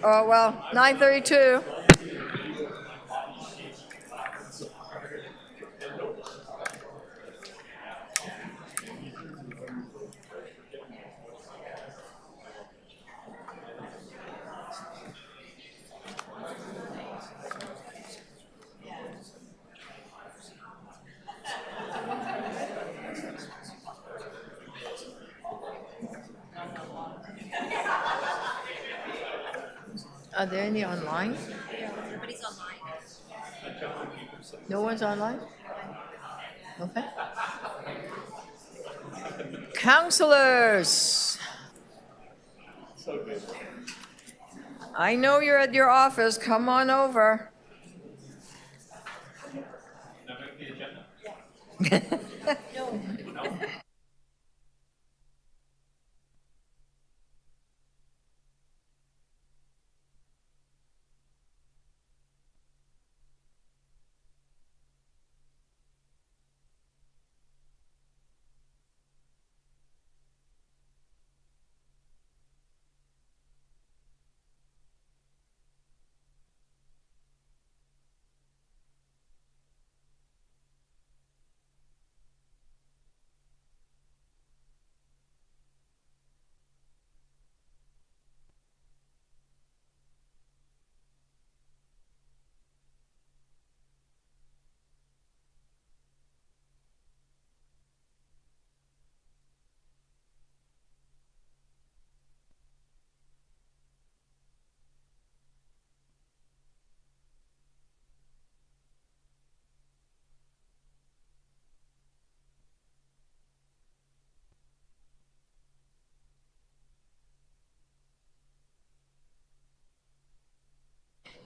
Oh, well, 9:32. Are there any online? Nobody's online. No one's online? Okay. Counselors. I know you're at your office. Come on over. No.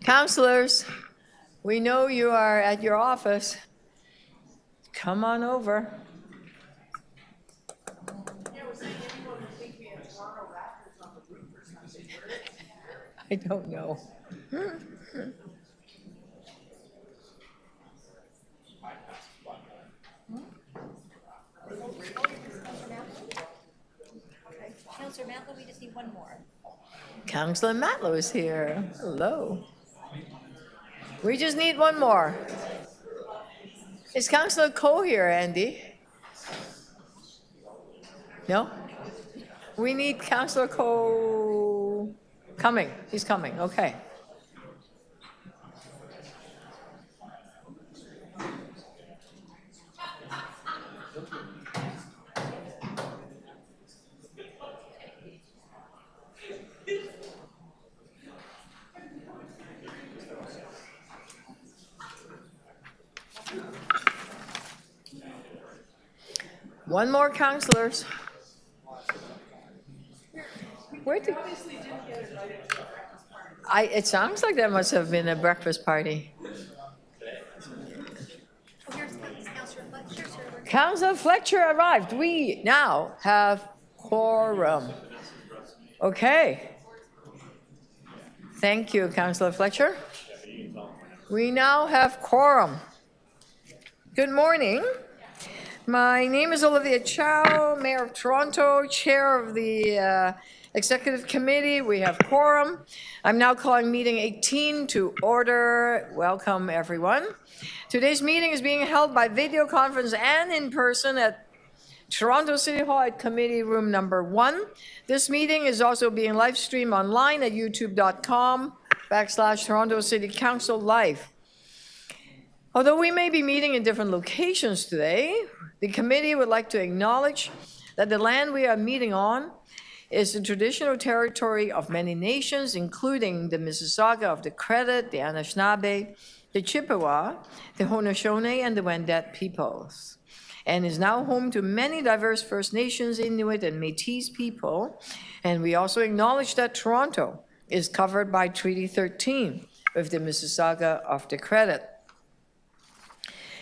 Counselors, we know you are at your office. Come on over. I don't know. Councillor Matlow, we just need one more. Counselor Matlow is here. Hello. We just need one more. Is Counselor Cole here, Andy? No? We need Counselor Cole coming. He's coming. Okay. One more counselors. Where did? It sounds like there must have been a breakfast party. Oh, here's Councillor Fletcher, sir. Councillor Fletcher arrived. We now have quorum. Okay. Thank you, Councillor Fletcher. We now have quorum. Good morning. My name is Olivia Chow, Mayor of Toronto, Chair of the Executive Committee. We have quorum. I'm now calling meeting 18 to order. Welcome, everyone. Today's meeting is being held by video conference and in person at Toronto City Hall at Committee Room number 1. This meeting is also being live streamed online at youtube.com/Toronto City Council Live. Although we may be meeting in different locations today, the committee would like to acknowledge that the land we are meeting on is the traditional territory of many nations, including the Mississauga of the Credit, the Anishinaabe, the Chippewa, the Haudenosaunee, and the Wendat peoples, and is now home to many diverse First Nations, Inuit, and Métis people. And we also acknowledge that Toronto is covered by Treaty 13 with the Mississauga of the Credit.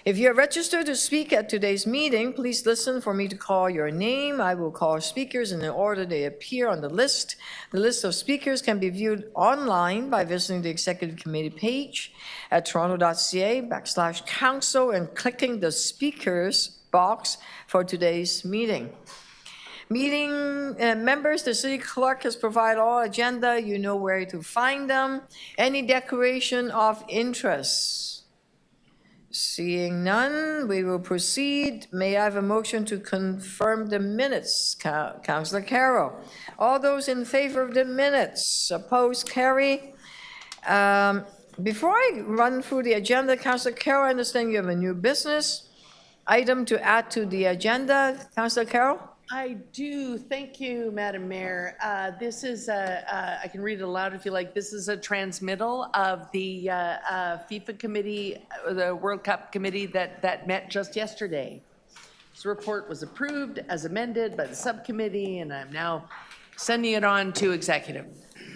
If you're registered to speak at today's meeting, please listen for me to call your name. I will call speakers in the order they appear on the list. The list of speakers can be viewed online by visiting the Executive Committee page at toronto.ca/council and clicking the speakers box for today's meeting. Meeting members, the city clerk has provided all agenda. You know where to find them. Any declaration of interest? Seeing none, we will proceed. May I have a motion to confirm the minutes? Councillor Carroll. All those in favor of the minutes? Opposed? Carry. Before I run through the agenda, Councillor Carroll, I understand you have a new business item to add to the agenda. Councillor Carroll? I do. Thank you, Madam Mayor. This is I can read it aloud if you like. This is a transmittal of the FIFA committee, the World Cup committee that met just yesterday. This report was approved as amended by the subcommittee, and I'm now sending it on to executive.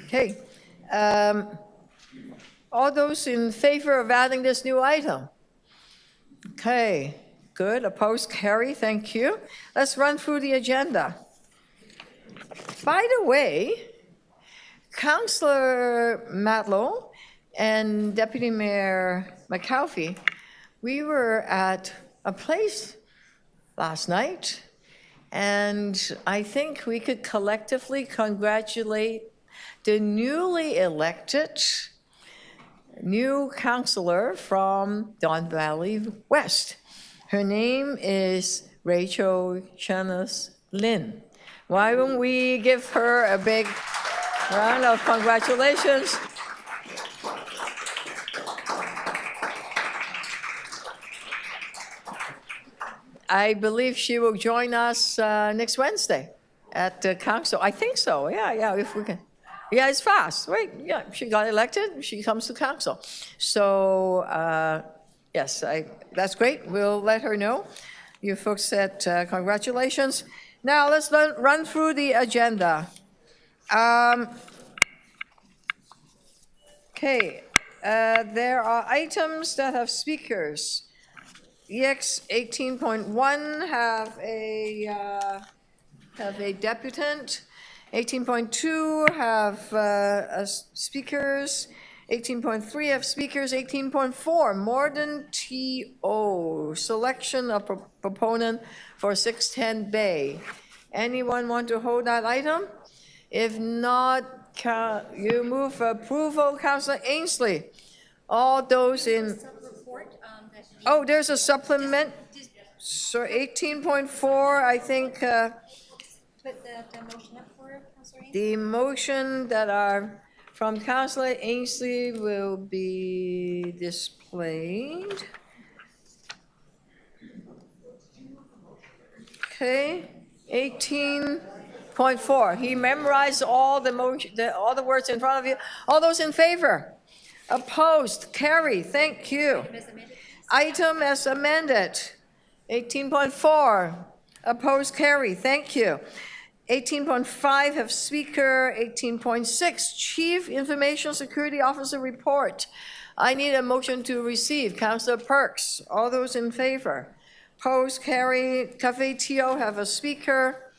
Okay. All those in favor of adding this new item? Okay. Good. Opposed? Carry. Thank you. Let's run through the agenda. By the way, Councillor Matlow and Deputy Mayor McAuliffe, we were at a place last night, and I think we could collectively congratulate the newly elected new councillor from Don Valley West. Her name is Rachel Chanas Lynn. Why don't we give her a big round of congratulations? I believe she will join us next Wednesday at the council. I think so. Yeah, if we can. Yeah, it's fast. Right? Yeah, she got elected. She comes to council. So. Yes, that's great. We'll let her know. You folks said congratulations. Now let's run through the agenda. Okay, there are items that have speakers. EX 18.1 have a deputant. 18.2 have speakers. 18.3 have speakers. 18.4, ModernTO, selection of proponent for 610 Bay. Anyone want to hold that item? If not, you move for approval, Councillor Ainsley. All those in, oh, there's a supplement. So 18.4, I think, Put the motion up for Councillor Ainsley. the motion that are from Councillor Ainsley will be displayed. Okay, 18.4. He memorized all the all the words in front of you. All those in favor? Opposed? Carry. Thank you. Item as amended. 18.4. Opposed? Carry. Thank you. 18.5 have speaker. 18.6 Chief Information Security Officer report. I need a motion to receive. Councillor Perks. All those in favor? Opposed? Carry. CaféTO have a speaker.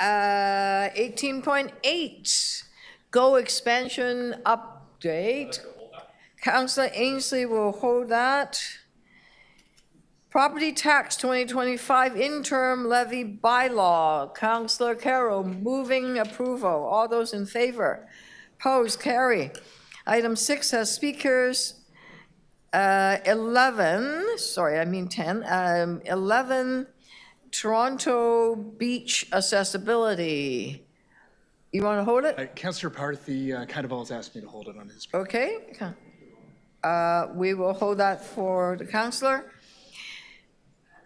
18.8 Go expansion update. Councillor Ainsley will hold that. Property tax 2025 interim levy bylaw. Councillor Carroll moving approval. All those in favor? Opposed? Carry. Item 6 has speakers. 11, sorry, I mean 10. 11, Toronto Beach accessibility. You want to hold it? Councillor Parthy kind of always asked me to hold it on his. Okay. We will hold that for the councillor.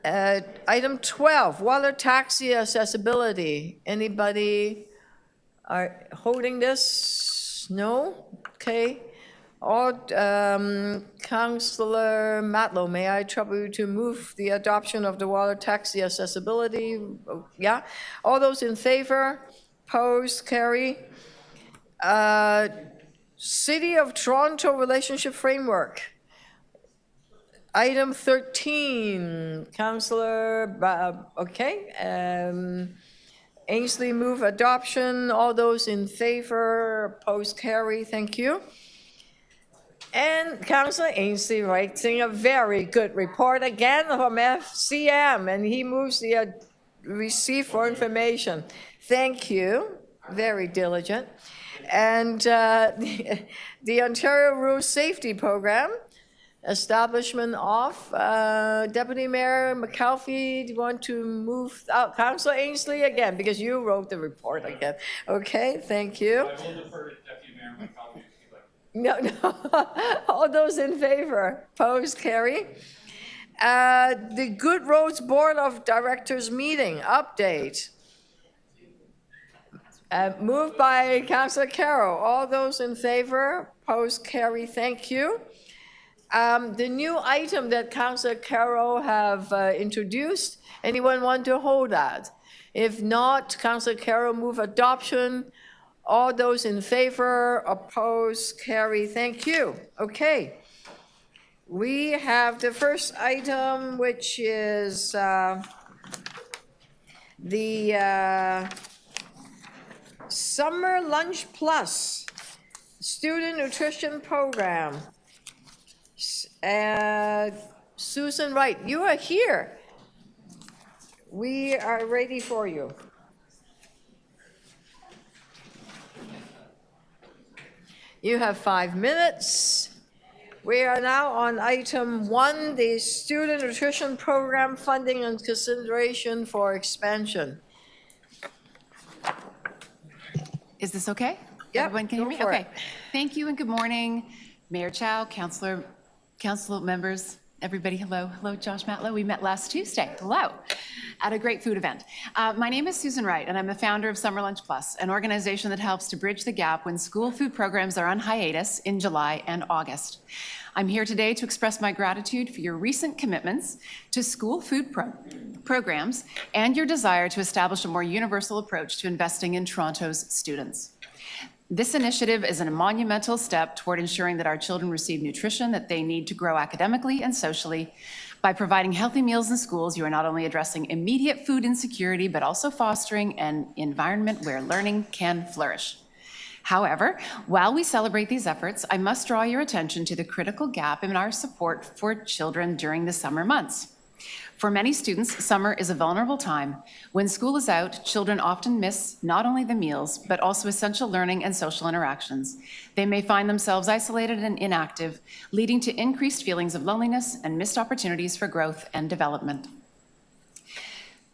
Item 12, water taxi accessibility. Anybody are holding this? No? Okay. Or Councillor Matlow, may I trouble you to move the adoption of the water taxi accessibility? Yeah. All those in favor? Opposed? Carry. City of Toronto relationship framework. Item 13, Councillor, okay. Ainsley move adoption. All those in favor? Opposed? Carry. Thank you. And Councillor Ainsley writing a very good report again from FCM, and he moves the received for information. Thank you, very diligent. And the Ontario Road Safety Program, establishment of Deputy Mayor McAlfee. Do you want to move out? Councillor Ainsley again, because you wrote the report again. Okay, thank you. I will defer to Deputy Mayor McAlfee if you'd like. No. All those in favor? Opposed? Carry. The Good Roads Board of Directors meeting update. Moved by Councillor Carroll. All those in favor? Opposed? Carry. Thank you. The new item that Councillor Carroll have introduced, anyone want to hold that? If not, Councillor Carroll move adoption. All those in favor, opposed, carry. Thank you. Okay. We have the first item, which is the Summer Lunch Plus Student Nutrition Program. Susan Wright, you are here. We are ready for you. You have 5 minutes. We are now on item 1, the Student Nutrition Program funding and consideration for expansion. Is this okay? Yep, Everyone can hear go me? for it. Okay. Thank you and good morning, Mayor Chow, council members, everybody. Hello. Hello, Josh Matlow. We met last Tuesday. Hello. At a great food event. My name is Susan Wright, and I'm the founder of Summer Lunch Plus, an organization that helps to bridge the gap when school food programs are on hiatus in July and August. I'm here today to express my gratitude for your recent commitments to school food programs and your desire to establish a more universal approach to investing in Toronto's students. This initiative is a monumental step toward ensuring that our children receive nutrition that they need to grow academically and socially. By providing healthy meals in schools, you are not only addressing immediate food insecurity, but also fostering an environment where learning can flourish. However, while we celebrate these efforts, I must draw your attention to the critical gap in our support for children during the summer months. For many students, summer is a vulnerable time. When school is out, children often miss not only the meals, but also essential learning and social interactions. They may find themselves isolated and inactive, leading to increased feelings of loneliness and missed opportunities for growth and development.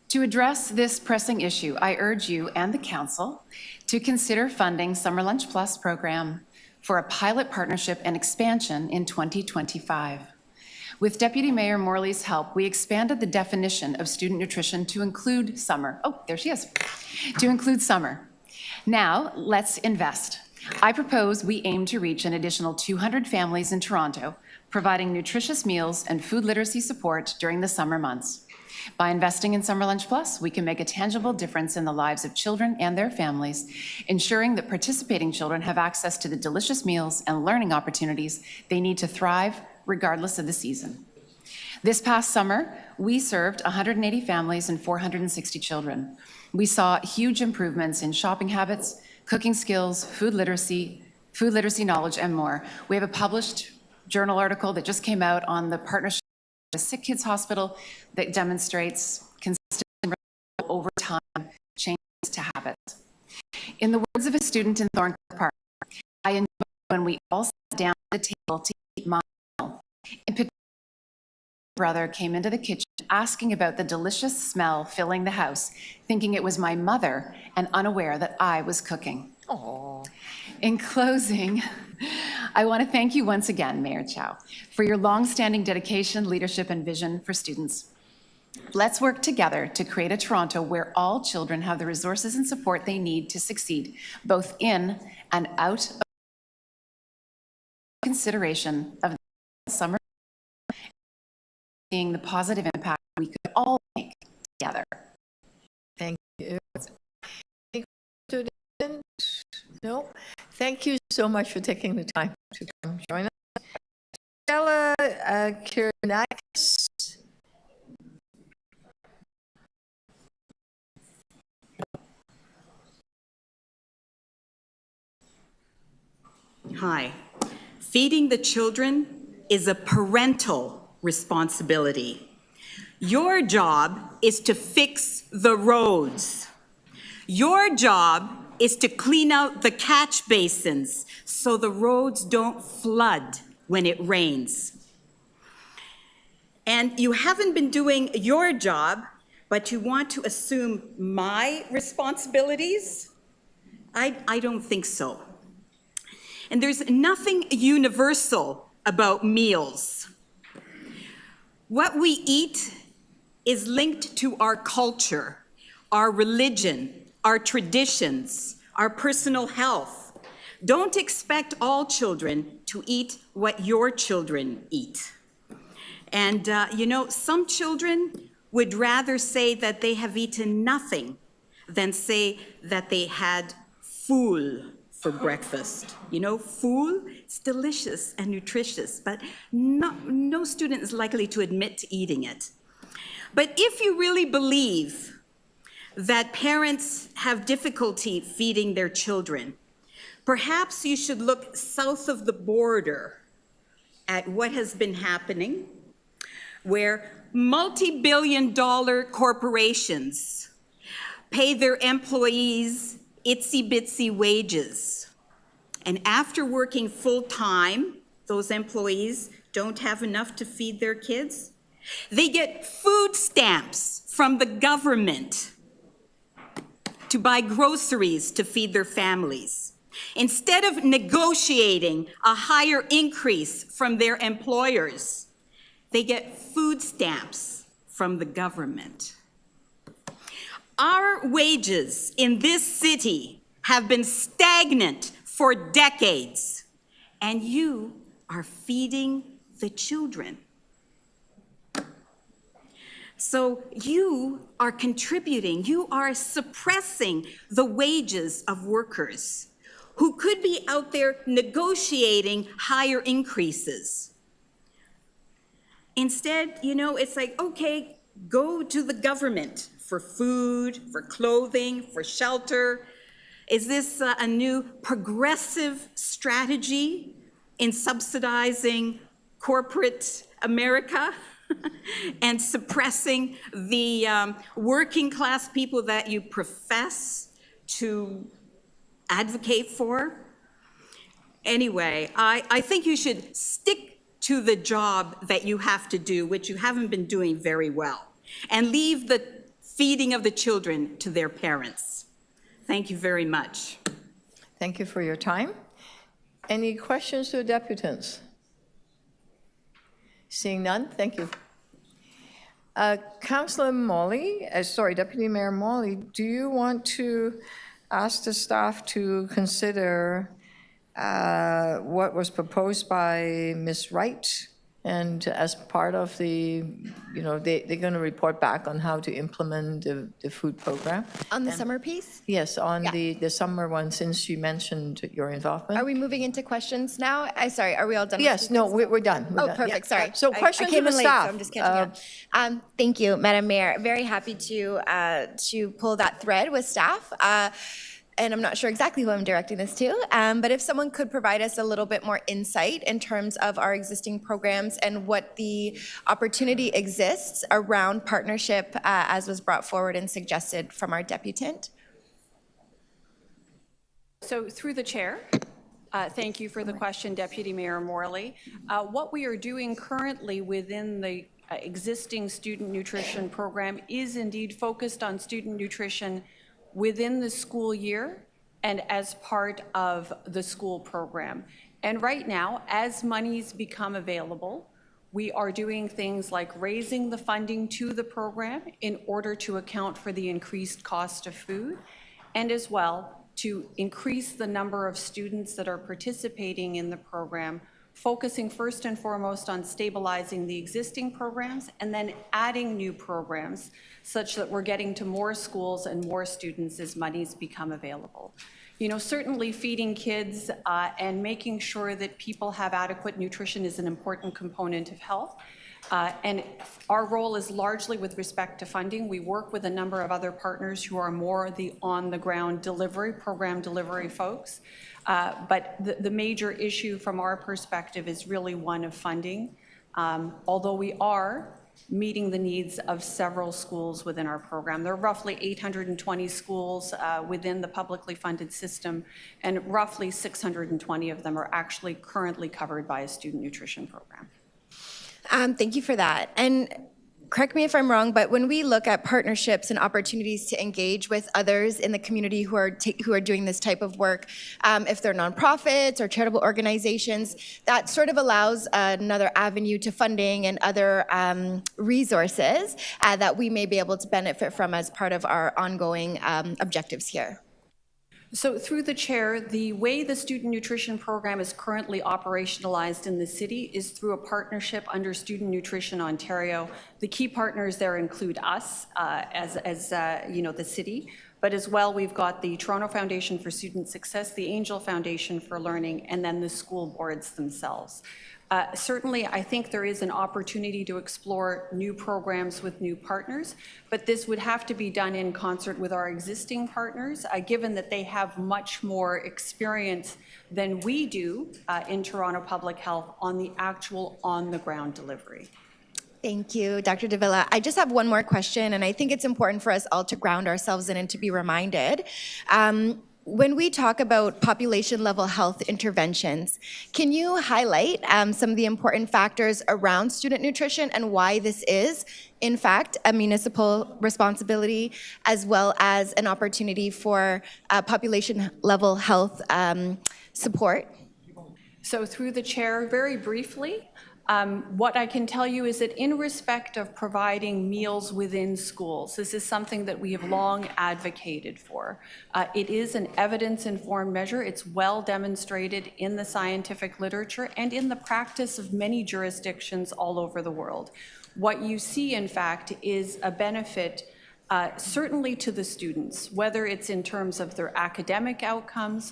To address this pressing issue, I urge you and the Council to consider funding Summer Lunch Plus program for a pilot partnership and expansion in 2025. With Deputy Mayor Morley's help, we expanded the definition of student nutrition to include summer. Oh, there she is. To include summer. Now, let's invest. I propose we aim to reach an additional 200 families in Toronto, providing nutritious meals and food literacy support during the summer months. By investing in Summer Lunch Plus, we can make a tangible difference in the lives of children and their families, ensuring that participating children have access to the delicious meals and learning opportunities they need to thrive regardless of the season. This past summer, we served 180 families and 460 children. We saw huge improvements in shopping habits, cooking skills, food literacy knowledge, and more. We have a published journal article that just came out on the partnership with the Sick Kids Hospital that demonstrates consistent over time changes to habits. In the words of a student in Thorncliffe Park, I enjoyed when we all sat down at the table to eat my meal. In particular, my brother came into the kitchen asking about the delicious smell filling the house, thinking it was my mother and unaware that I was cooking. Aww. In closing, I want to thank you once again, Mayor Chow, for your long-standing dedication, leadership, and vision for students. Let's work together to create a Toronto where all children have the resources and support they need to succeed, both in and out of consideration of the summer, seeing the positive impact we could all make together. Thank you. No, thank you so much for taking the time to come join us. Stella Kirinakis. Hi. Feeding the children is a parental responsibility. Your job is to fix the roads. Your job is to clean out the catch basins so the roads don't flood when it rains. And you haven't been doing your job, but you want to assume my responsibilities? I don't think so. And there's nothing universal about meals. What we eat is linked to our culture, our religion, our traditions, our personal health. Don't expect all children to eat what your children eat. And some children would rather say that they have eaten nothing than say that they had fool for breakfast. Fool, it's delicious and nutritious, but no student is likely to admit to eating it. But if you really believe that parents have difficulty feeding their children, perhaps you should look south of the border at what has been happening, where multi-billion-dollar corporations pay their employees itsy-bitsy wages. And after working full-time, those employees don't have enough to feed their kids. They get food stamps from the government to buy groceries to feed their families. Instead of negotiating a higher increase from their employers, they get food stamps from the government. Our wages in this city have been stagnant for decades, and you are feeding the children. So you are contributing, you are suppressing the wages of workers who could be out there negotiating higher increases. Instead, it's like, okay, go to the government for food, for clothing, for shelter. Is this a new progressive strategy in subsidizing corporate America and suppressing the working class people that you profess to advocate for? Anyway, I think you should stick to the job that you have to do, which you haven't been doing very well, and leave the feeding of the children to their parents. Thank you very much. Thank you for your time. Any questions to the deputants? Seeing none, thank you. Councillor Molly, Deputy Mayor Molly, do you want to ask the staff to consider what was proposed by Ms. Wright? And as part of the, they're going to report back on how to implement the food program. On the summer piece? Yes, on the summer one, since you mentioned your involvement. Are we moving into questions now? Sorry, are we all done? with Yes, no, we're done. We're Oh, done. perfect, Yeah. sorry. So I questions came to the in late, staff. so I'm just catching up. Thank you, Madam Mayor. Very happy to pull that thread with staff. And I'm not sure exactly who I'm directing this to, but if someone could provide us a little bit more insight in terms of our existing programs and what the opportunity exists around partnership as was brought forward and suggested from our deputant. So through the chair, thank you for the question, Deputy Mayor Morley. What we are doing currently within the existing student nutrition program is indeed focused on student nutrition within the school year and as part of the school program. And right now, as monies become available, we are doing things like raising the funding to the program in order to account for the increased cost of food, and as well to increase the number of students that are participating in the program, focusing first and foremost on stabilizing the existing programs and then adding new programs such that we're getting to more schools and more students as monies become available. Certainly feeding kids and making sure that people have adequate nutrition is an important component of health. And our role is largely with respect to funding. We work with a number of other partners who are more the on-the-ground delivery, program delivery folks. But the major issue from our perspective is really one of funding. Although we are meeting the needs of several schools within our program. There are roughly 820 schools within the publicly funded system, and roughly 620 of them are actually currently covered by a student nutrition program. Thank you for that. And correct me if I'm wrong, but when we look at partnerships and opportunities to engage with others in the community who are doing this type of work, if they're nonprofits or charitable organizations, that sort of allows another avenue to funding and other resources that we may be able to benefit from as part of our ongoing objectives here. So through the chair, the way the student nutrition program is currently operationalized in the city is through a partnership under Student Nutrition Ontario. The key partners there include us as the city, but as well we've got the Toronto Foundation for Student Success, the Angel Foundation for Learning, and then the school boards themselves. Certainly, I think there is an opportunity to explore new programs with new partners, but this would have to be done in concert with our existing partners, given that they have much more experience than we do in Toronto Public Health on the actual on-the-ground delivery. Thank you, Dr. Davila. I just have one more question, and I think it's important for us all to ground ourselves in and to be reminded. When we talk about population-level health interventions, can you highlight some of the important factors around student nutrition and why this is, in fact, a municipal responsibility, as well as an opportunity for population-level health support? So through the chair, very briefly, what I can tell you is that in respect of providing meals within schools, this is something that we have long advocated for. It is an evidence-informed measure. It's well demonstrated in the scientific literature and in the practice of many jurisdictions all over the world. What you see, in fact, is a benefit certainly to the students, whether it's in terms of their academic outcomes,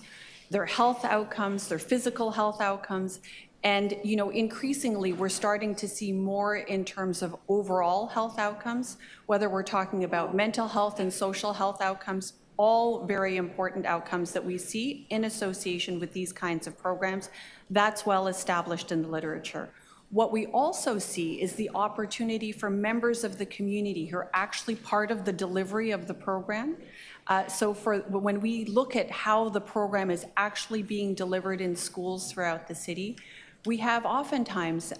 their health outcomes, their physical health outcomes. And, increasingly, we're starting to see more in terms of overall health outcomes, whether we're talking about mental health and social health outcomes, all very important outcomes that we see in association with these kinds of programs. That's well established in the literature. What we also see is the opportunity for members of the community who are actually part of the delivery of the program. So when we look at how the program is actually being delivered in schools throughout the city, we have oftentimes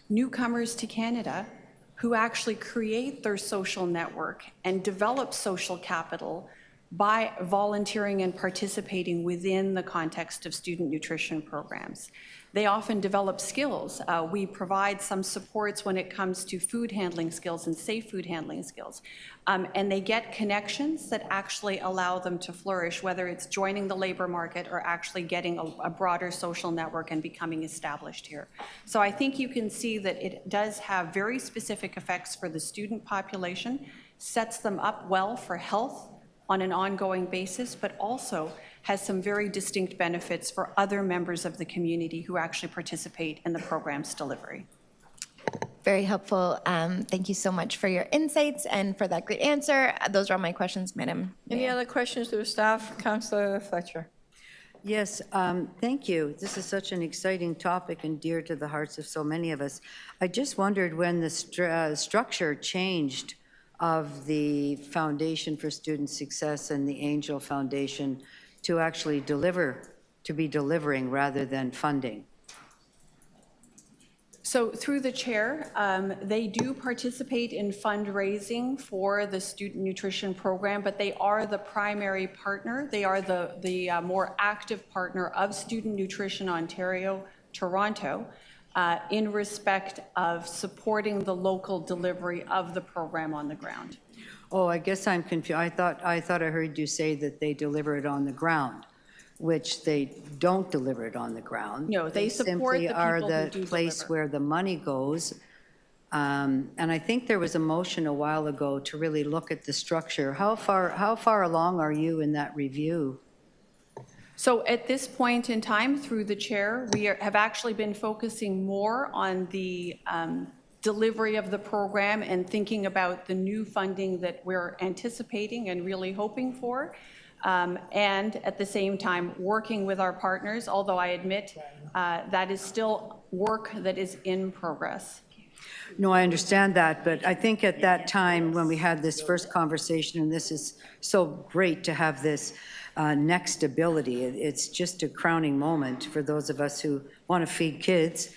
newcomers to Canada who actually create their social network and develop social capital by volunteering and participating within the context of student nutrition programs. They often develop skills. We provide some supports when it comes to food handling skills and safe food handling skills. And they get connections that actually allow them to flourish, whether it's joining the labor market or actually getting a broader social network and becoming established here. So I think you can see that it does have very specific effects for the student population, sets them up well for health on an ongoing basis, but also has some very distinct benefits for other members of the community who actually participate in the program's delivery. Very helpful. Thank you so much for your insights and for that great answer. Those are all my questions, Madam Mayor. Any other questions to the staff? Councillor Fletcher. Yes, thank you. This is such an exciting topic and dear to the hearts of so many of us. I just wondered when the structure changed of the Foundation for Student Success and the Angel Foundation to actually be delivering rather than funding. So through the chair, they do participate in fundraising for the student nutrition program, but they are the primary partner. They are the more active partner of Student Nutrition Ontario, Toronto, in respect of supporting the local delivery of the program on the ground. Oh, I guess I'm confused. I thought I heard you say that they deliver it on the ground, which they don't deliver it on the ground. No, they support the people are who the do place deliver. where the money goes. And I think there was a motion a while ago to really look at the structure. How far along are you in that review? So at this point in time, through the chair, we have actually been focusing more on the delivery of the program and thinking about the new funding that we're anticipating and really hoping for. And at the same time, working with our partners, although I admit that is still work that is in progress. No, I understand that, but I think at that time, when we had this first conversation, and this is so great to have this next ability, it's just a crowning moment for those of us who want to feed kids.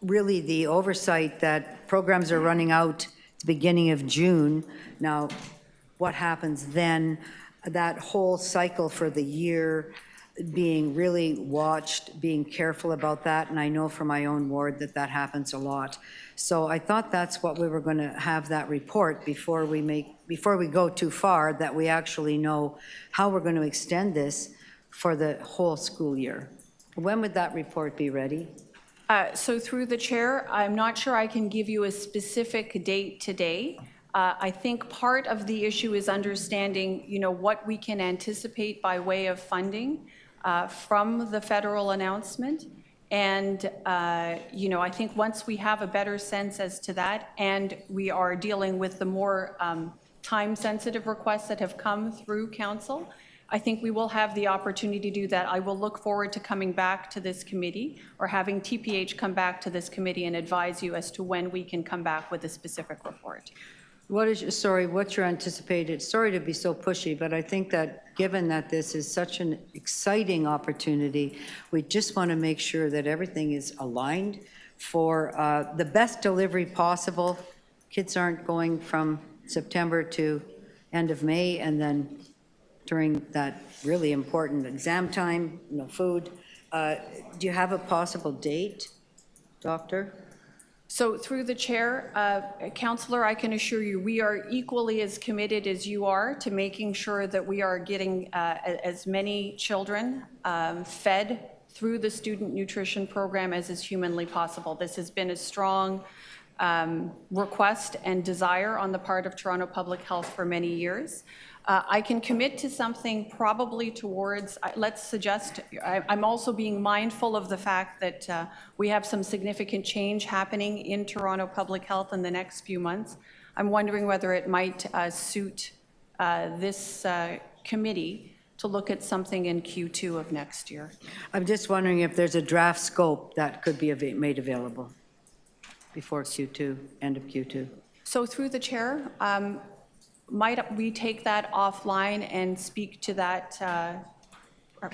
Really, the oversight that programs are running out at the beginning of June. Now, what happens then, that whole cycle for the year, being really watched, being careful about that, and I know from my own ward that that happens a lot. So I thought that's what we were going to have, that report before we go too far, that we actually know how we're going to extend this for the whole school year. When would that report be ready? So through the chair, I'm not sure I can give you a specific date today. I think part of the issue is understanding, what we can anticipate by way of funding from the federal announcement. And, I think once we have a better sense as to that, and we are dealing with the more time-sensitive requests that have come through council, I think we will have the opportunity to do that. I will look forward to coming back to this committee or having TPH come back to this committee and advise you as to when we can come back with a specific report. What's your anticipated, sorry to be so pushy, but I think that given that this is such an exciting opportunity, we just want to make sure that everything is aligned for the best delivery possible. Kids aren't going from September to end of May, and then during that really important exam time, no food. Do you have a possible date, Doctor? So through the chair, Councillor, I can assure you, we are equally as committed as you are to making sure that we are getting as many children fed through the student nutrition program as is humanly possible. This has been a strong request and desire on the part of Toronto Public Health for many years. I can commit to something probably towards, let's suggest, I'm also being mindful of the fact that we have some significant change happening in Toronto Public Health in the next few months. I'm wondering whether it might suit this committee to look at something in Q2 of next year. I'm just wondering if there's a draft scope that could be made available before Q2, end of Q2. So through the chair, might we take that offline and speak to that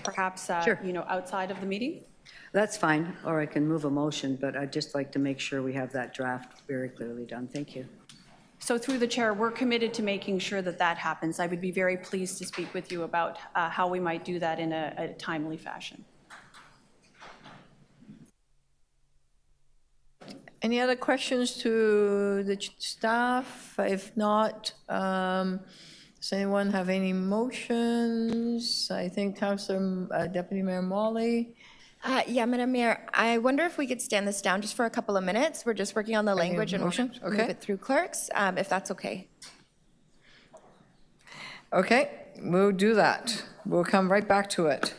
perhaps Sure. Outside of the meeting? That's fine, or I can move a motion, but I'd just like to make sure we have that draft very clearly done. Thank you. So through the chair, we're committed to making sure that that happens. I would be very pleased to speak with you about how we might do that in a timely fashion. Any other questions to the staff? If not, does anyone have any motions? I think Councillor Deputy Mayor Morley. Yeah, Madam Mayor, I wonder if we could stand this down just for a couple of minutes. We're just working on the language and we'll motion? move Okay. it through clerks, if that's okay. Okay, we'll do that. We'll come right back to it.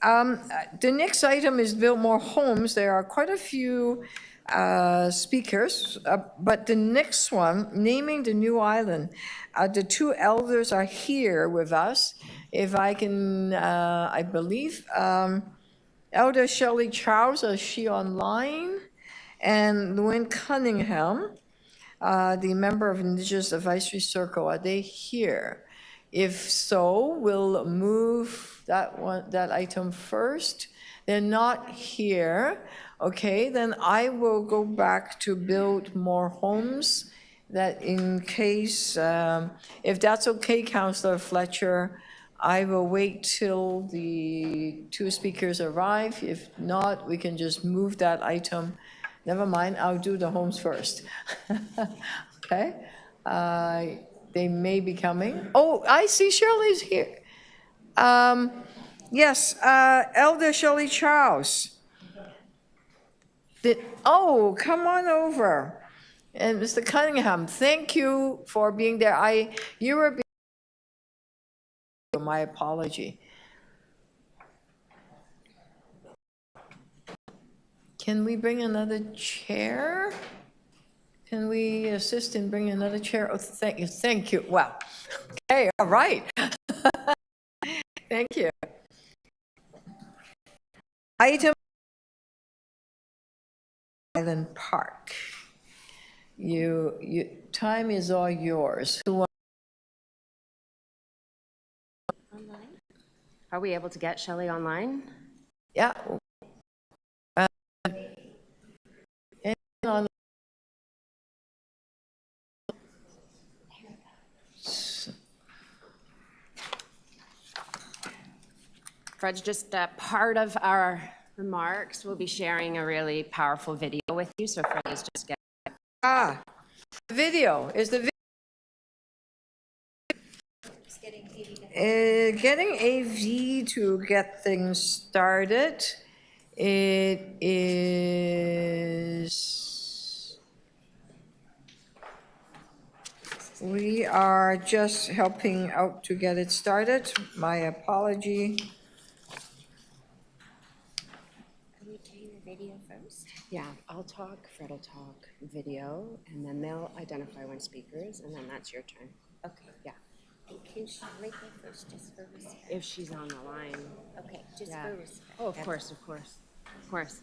The next item is build more homes. There are quite a few speakers, but the next one, naming the new island, the two elders are here with us. If I can, I believe, Elder Shelley Charles, is she online? And Lynn Cunningham, the member of Indigenous Advisory Circle, are they here? If so, we'll move that item first. They're not here. Okay, then I will go back to build more homes, that in case, if that's okay, Councillor Fletcher, I will wait till the two speakers arrive. If not, we can just move that item. Never mind, I'll do the homes first. Okay, they may be coming. Oh, I see Shirley's here. Yes, Elder Shirley Charles. Oh, come on over. And Mr. Cunningham, thank you for being there. You were my apology. Can we bring another chair? Can we assist in bringing another chair? Oh, thank you. Wow. Okay, all right. Thank you. Item Island Park. Time is all yours. Are we able to get Shelley online? Yeah. Fred's just part of our remarks. We'll be sharing a really powerful video with you, so Fred is just getting... Video, is the getting AV to get things started. It is, we are just helping out to get it started. My apology. Are we doing the video first? Yeah, I'll talk, Fred will talk video, and then they'll identify one speakers, and then that's your turn. Okay. Yeah. And can Shelley go first, just for respect? If she's on the line. Okay, just Yeah. for respect. Oh, of course, of course, of course.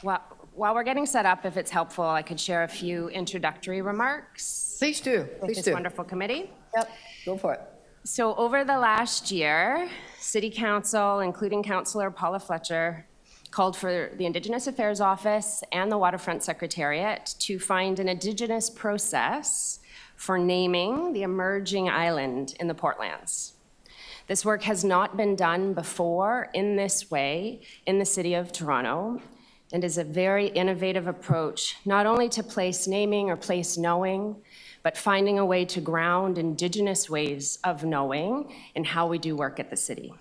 While we're getting set up, if it's helpful, I could share a few introductory remarks Please do, with please this do. wonderful committee. Yep, go for it. So over the last year, City Council, including Councillor Paula Fletcher, called for the Indigenous Affairs Office and the Waterfront Secretariat to find an Indigenous process for naming the emerging island in the Portlands. This work has not been done before in this way in the City of Toronto, and is a very innovative approach, not only to place naming or place knowing, but finding a way to ground Indigenous ways of knowing in how we do work at the city.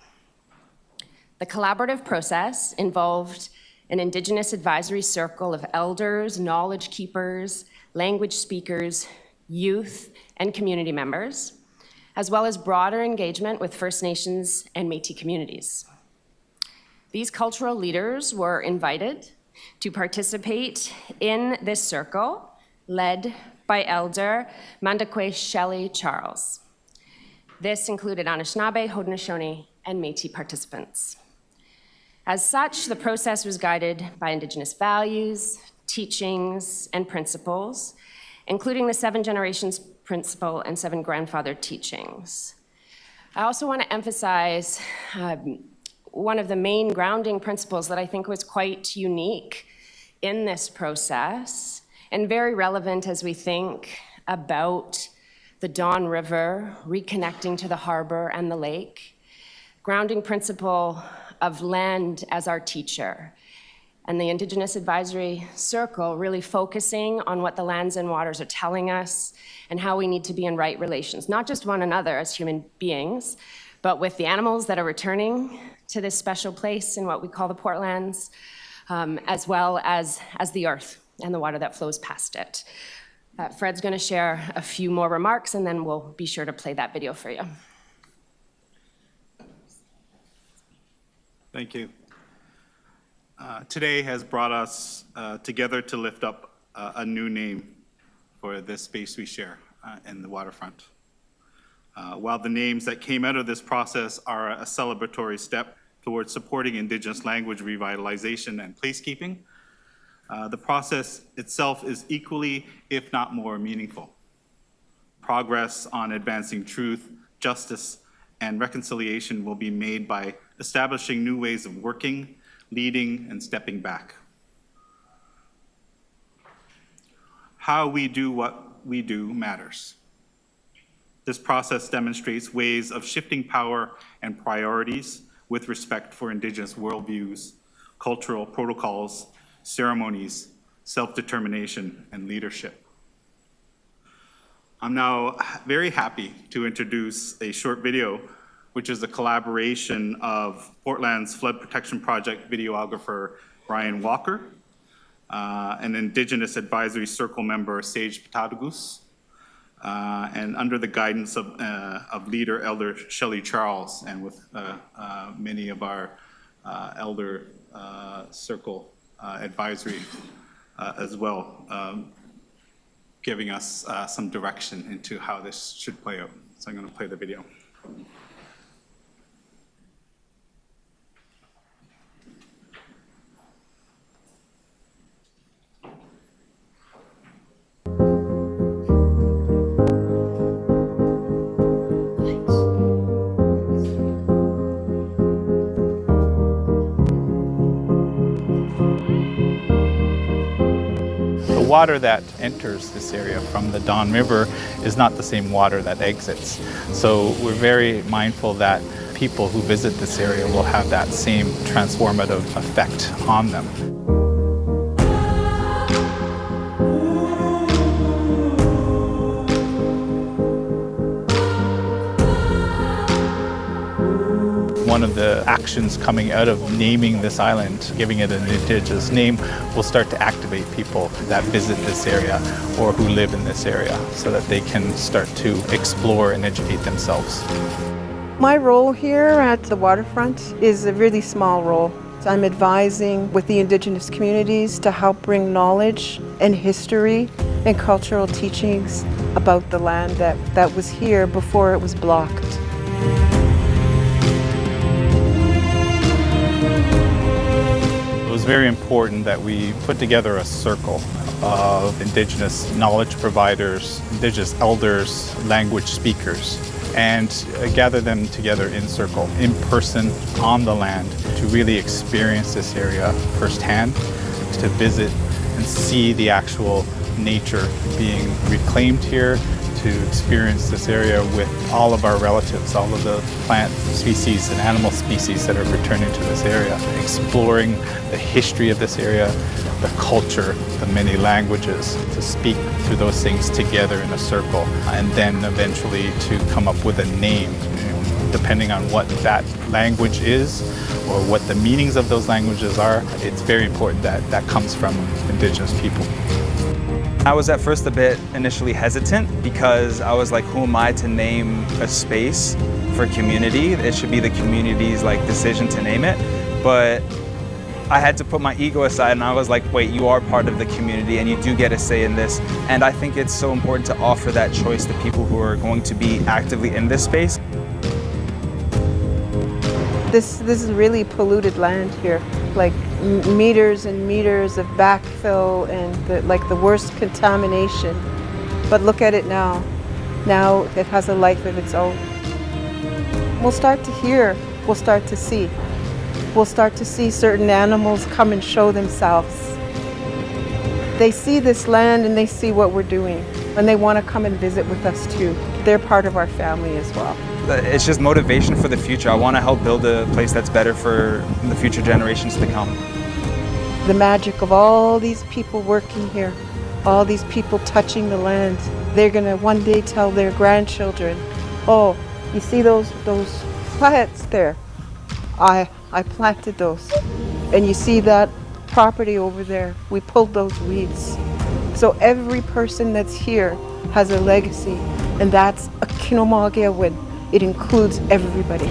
The collaborative process involved an Indigenous advisory circle of elders, knowledge keepers, language speakers, youth, and community members, as well as broader engagement with First Nations and Métis communities. These cultural leaders were invited to participate in this circle, led by Elder Mandakwe Shelley Charles. This included Anishinaabe, Haudenosaunee, and Métis participants. As such, the process was guided by Indigenous values, teachings, and principles, including the 7 generations principle and 7 grandfather teachings. I also want to emphasize one of the main grounding principles that I think was quite unique in this process and very relevant as we think about the Don River reconnecting to the harbor and the lake. Grounding principle of land as our teacher, and the Indigenous Advisory Circle really focusing on what the lands and waters are telling us and how we need to be in right relations, not just one another as human beings, but with the animals that are returning to this special place in what we call the Portlands, as well as the earth and the water that flows past it. Fred's going to share a few more remarks, and then we'll be sure to play that video for you. Thank you. Today has brought us together to lift up a new name for this space we share in the waterfront. While the names that came out of this process are a celebratory step towards supporting Indigenous language revitalization and placekeeping, the process itself is equally, if not more, meaningful. Progress on advancing truth, justice, and reconciliation will be made by establishing new ways of working, leading, and stepping back. How we do what we do matters. This process demonstrates ways of shifting power and priorities with respect for Indigenous worldviews, cultural protocols, ceremonies, self-determination, and leadership. I'm now very happy to introduce a short video, which is a collaboration of Portland's Flood Protection Project videographer Brian Walker, an Indigenous Advisory Circle member Sage Patagus, and under the guidance of leader Elder Shelley Charles, and with many of our Elder Circle advisory as well, giving us some direction into how this should play out. So I'm going to play the video. water that enters this area from the Don River is not the same water that exits. So we're very mindful that people who visit this area will have that same transformative effect on them. One of the actions coming out of naming this island, giving it an indigenous name, will start to activate people that visit this area or who live in this area so that they can start to explore and educate themselves. My role here at the waterfront is a really small role. I'm advising with the Indigenous communities to help bring knowledge and history and cultural teachings about the land that was here before it was blocked. It was very important that we put together a circle of Indigenous knowledge providers, Indigenous elders, language speakers, and gather them together in circle, in person, on the land, to really experience this area firsthand, to visit and see the actual nature being reclaimed here, to experience this area with all of our relatives, all of the plant species and animal species that are returning to this area, exploring the history of this area, the culture, the many languages, to speak through those things together in a circle, and then eventually to come up with a name, depending on what that language is or what the meanings of those languages are. It's very important that that comes from Indigenous people. I was at first a bit initially hesitant because I was like, who am I to name a space for community? It should be the community's decision to name it. But I had to put my ego aside and I was like, wait, you are part of the community and you do get a say in this. And I think it's so important to offer that choice to people who are going to be actively in this space. This is really polluted land here, like meters and meters of backfill and the worst contamination. But look at it now. Now it has a life of its own. We'll start to hear, we'll start to see. We'll start to see certain animals come and show themselves. They see this land and they see what we're doing, and they want to come and visit with us too. They're part of our family as well. It's just motivation for the future. I want to help build a place that's better for the future generations to come. The magic of all these people working here, all these people touching the land, they're going to one day tell their grandchildren, oh, you see those plants there? I planted those. And you see that property over there? We pulled those weeds. So every person that's here has a legacy, and that's a Kinomageawin. It includes everybody.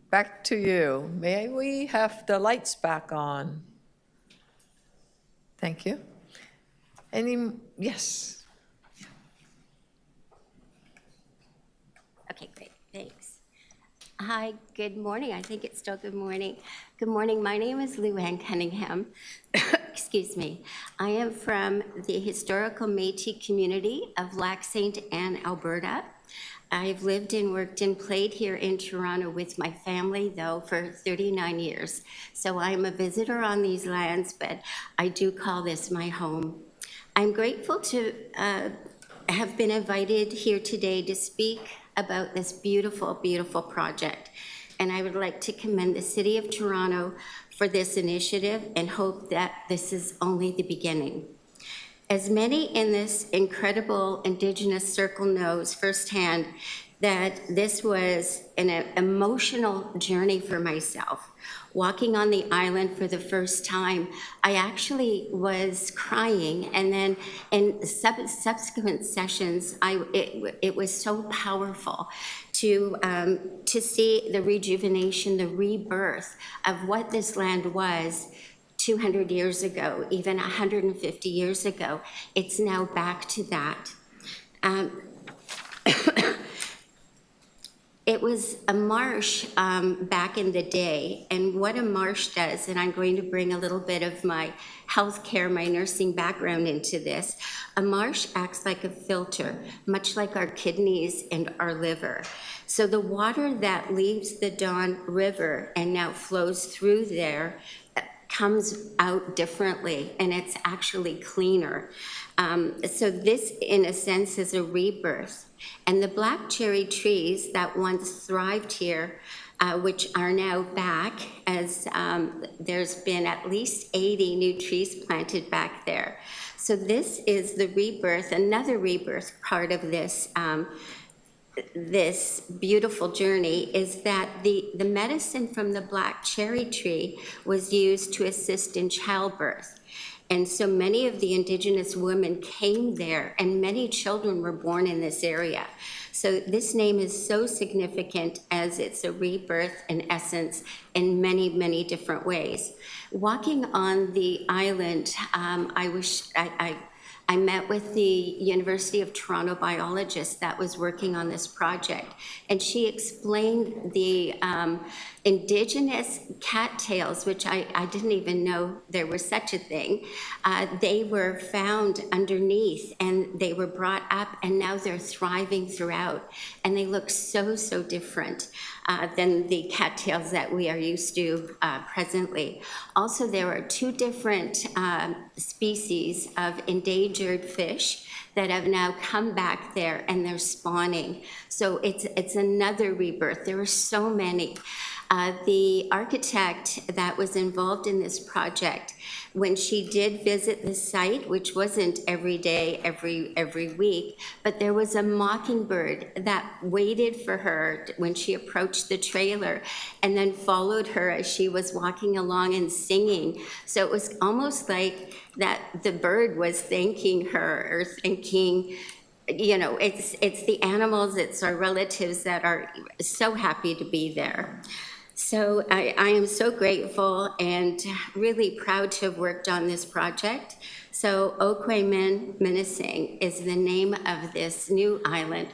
Back to you. May we have the lights back on? Thank you. Yes. Okay, great, thanks. Hi, good morning. I think it's still good morning. Good morning, my name is Lou Ann Cunningham. Excuse me. I am from the historical Métis community of Lac Saint Anne, Alberta. I've lived and worked and played here in Toronto with my family, though, for 39 years. So I'm a visitor on these lands, but I do call this my home. I'm grateful to have been invited here today to speak about this beautiful, beautiful project. And I would like to commend the City of Toronto for this initiative and hope that this is only the beginning. As many in this incredible Indigenous circle knows firsthand, that this was an emotional journey for myself. Walking on the island for the first time, I actually was crying, and then in subsequent sessions, it was so powerful to see the rejuvenation, the rebirth of what this land was, 200 years ago, even 150 years ago. It's now back to that. It was a marsh back in the day, and what a marsh does, and I'm going to bring a little bit of my healthcare, my nursing background into this. A marsh acts like a filter, much like our kidneys and our liver. So the water that leaves the Don River and now flows through there comes out differently, and it's actually cleaner. So this, in a sense, is a rebirth. And the black cherry trees that once thrived here, which are now back, as there's been at least 80 new trees planted back there. So this is the rebirth, another rebirth part of this this beautiful journey is that the medicine from the black cherry tree was used to assist in childbirth. And so many of the Indigenous women came there, and many children were born in this area. So this name is so significant as it's a rebirth in essence in many, many different ways. Walking on the island, I met with the University of Toronto biologist that was working on this project, and she explained the Indigenous cattails, which I didn't even know there was such a thing. They were found underneath, and they were brought up, and now they're thriving throughout, and they look so, so different than the cattails that we are used to presently. Also, there are two different species of endangered fish that have now come back there, and they're spawning. So it's another rebirth. There are so many. The architect that was involved in this project, when she did visit the site, which wasn't every day, every week, but there was a mockingbird that waited for her when she approached the trailer and then followed her as she was walking along and singing. So it was almost like that the bird was thanking her or thinking, you know, it's the animals, it's our relatives that are so happy to be there. So I am so grateful and really proud to have worked on this project. So Ookwemin Minising is the name of this new island,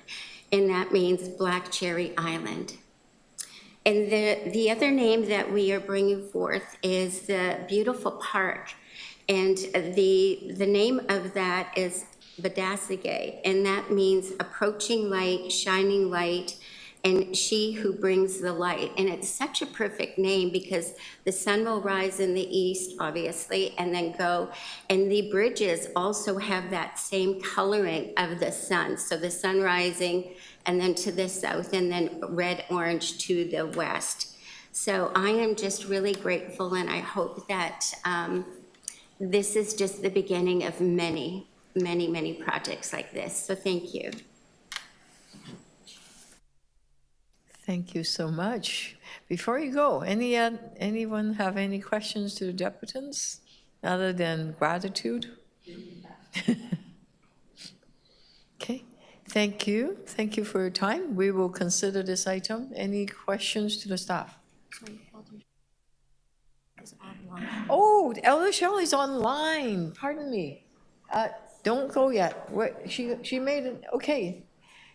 and that means Black Cherry Island. And the other name that we are bringing forth is the beautiful park, and the name of that is Biidaasige, and that means approaching light, shining light, and she who brings the light. And it's such a perfect name because the sun will rise in the east, obviously, and then go. And the bridges also have that same coloring of the sun. So the sun rising, and then to the south, and then red, orange to the west. So I am just really grateful, and I hope that this is just the beginning of many, many, many projects like this. So thank you. Thank you so much. Before you go, anyone have any questions to the deputants other than gratitude? Okay, thank you. Thank you for your time. We will consider this item. Any questions to the staff? Oh, Elder Shelley's online. Pardon me. Don't go yet. She made it. Okay.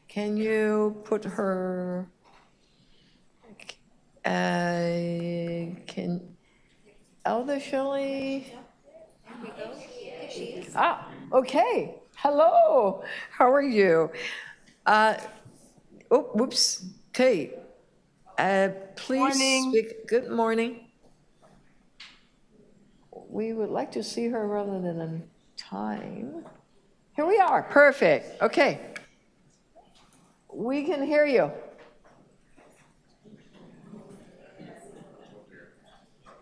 Can you put her? Can Elder Shelley? Ah, okay. Hello. How are you? Oh, whoops. Okay. Please morning. speak. Good morning. We would like to see her rather than a time. Here we are. Perfect. Okay. We can hear you.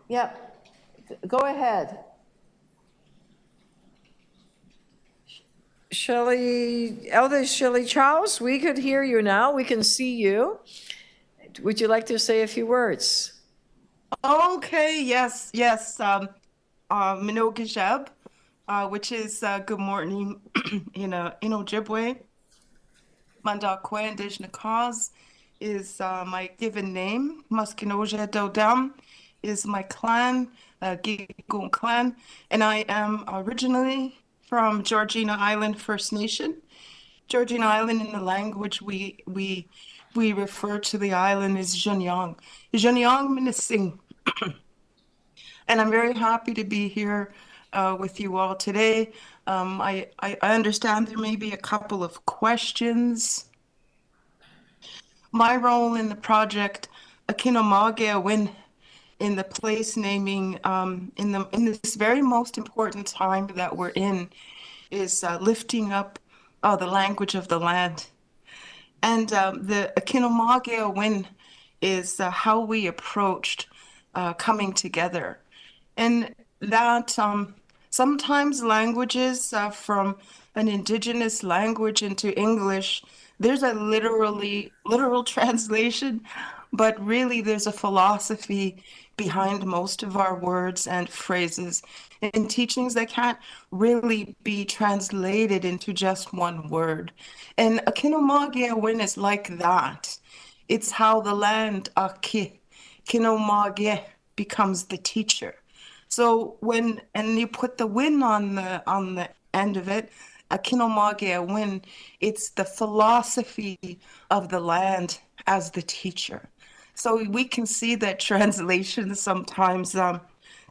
Yep. Go ahead. Elder Shelley Charles, we could hear you now. We can see you. Would you like to say a few words? Okay, yes. Minokishab, which is good morning in Ojibwe. Mandakwe, Indigenous cause, is my given name. Muskinoja Dodam is my clan, Gigun clan, and I am originally from Georgina Island First Nation. Georgina Island, in the language we refer to the island as Jeonyong. Jeonyong Minising. And I'm very happy to be here with you all today. I understand there may be a couple of questions. My role in the project, Akinomage Win, in the place naming, in this very most important time that we're in, is lifting up the language of the land. And the Akinomage Win is how we approached coming together. And that sometimes languages from an indigenous language into English, there's a literal translation, but really there's a philosophy behind most of our words and phrases and teachings that can't really be translated into just one word. And Akinomage Win is like that. It's how the land, Aki, Kinomage, becomes the teacher. So and you put the win on the end of it, Akinomage Win, it's the philosophy of the land as the teacher. So we can see that translations sometimes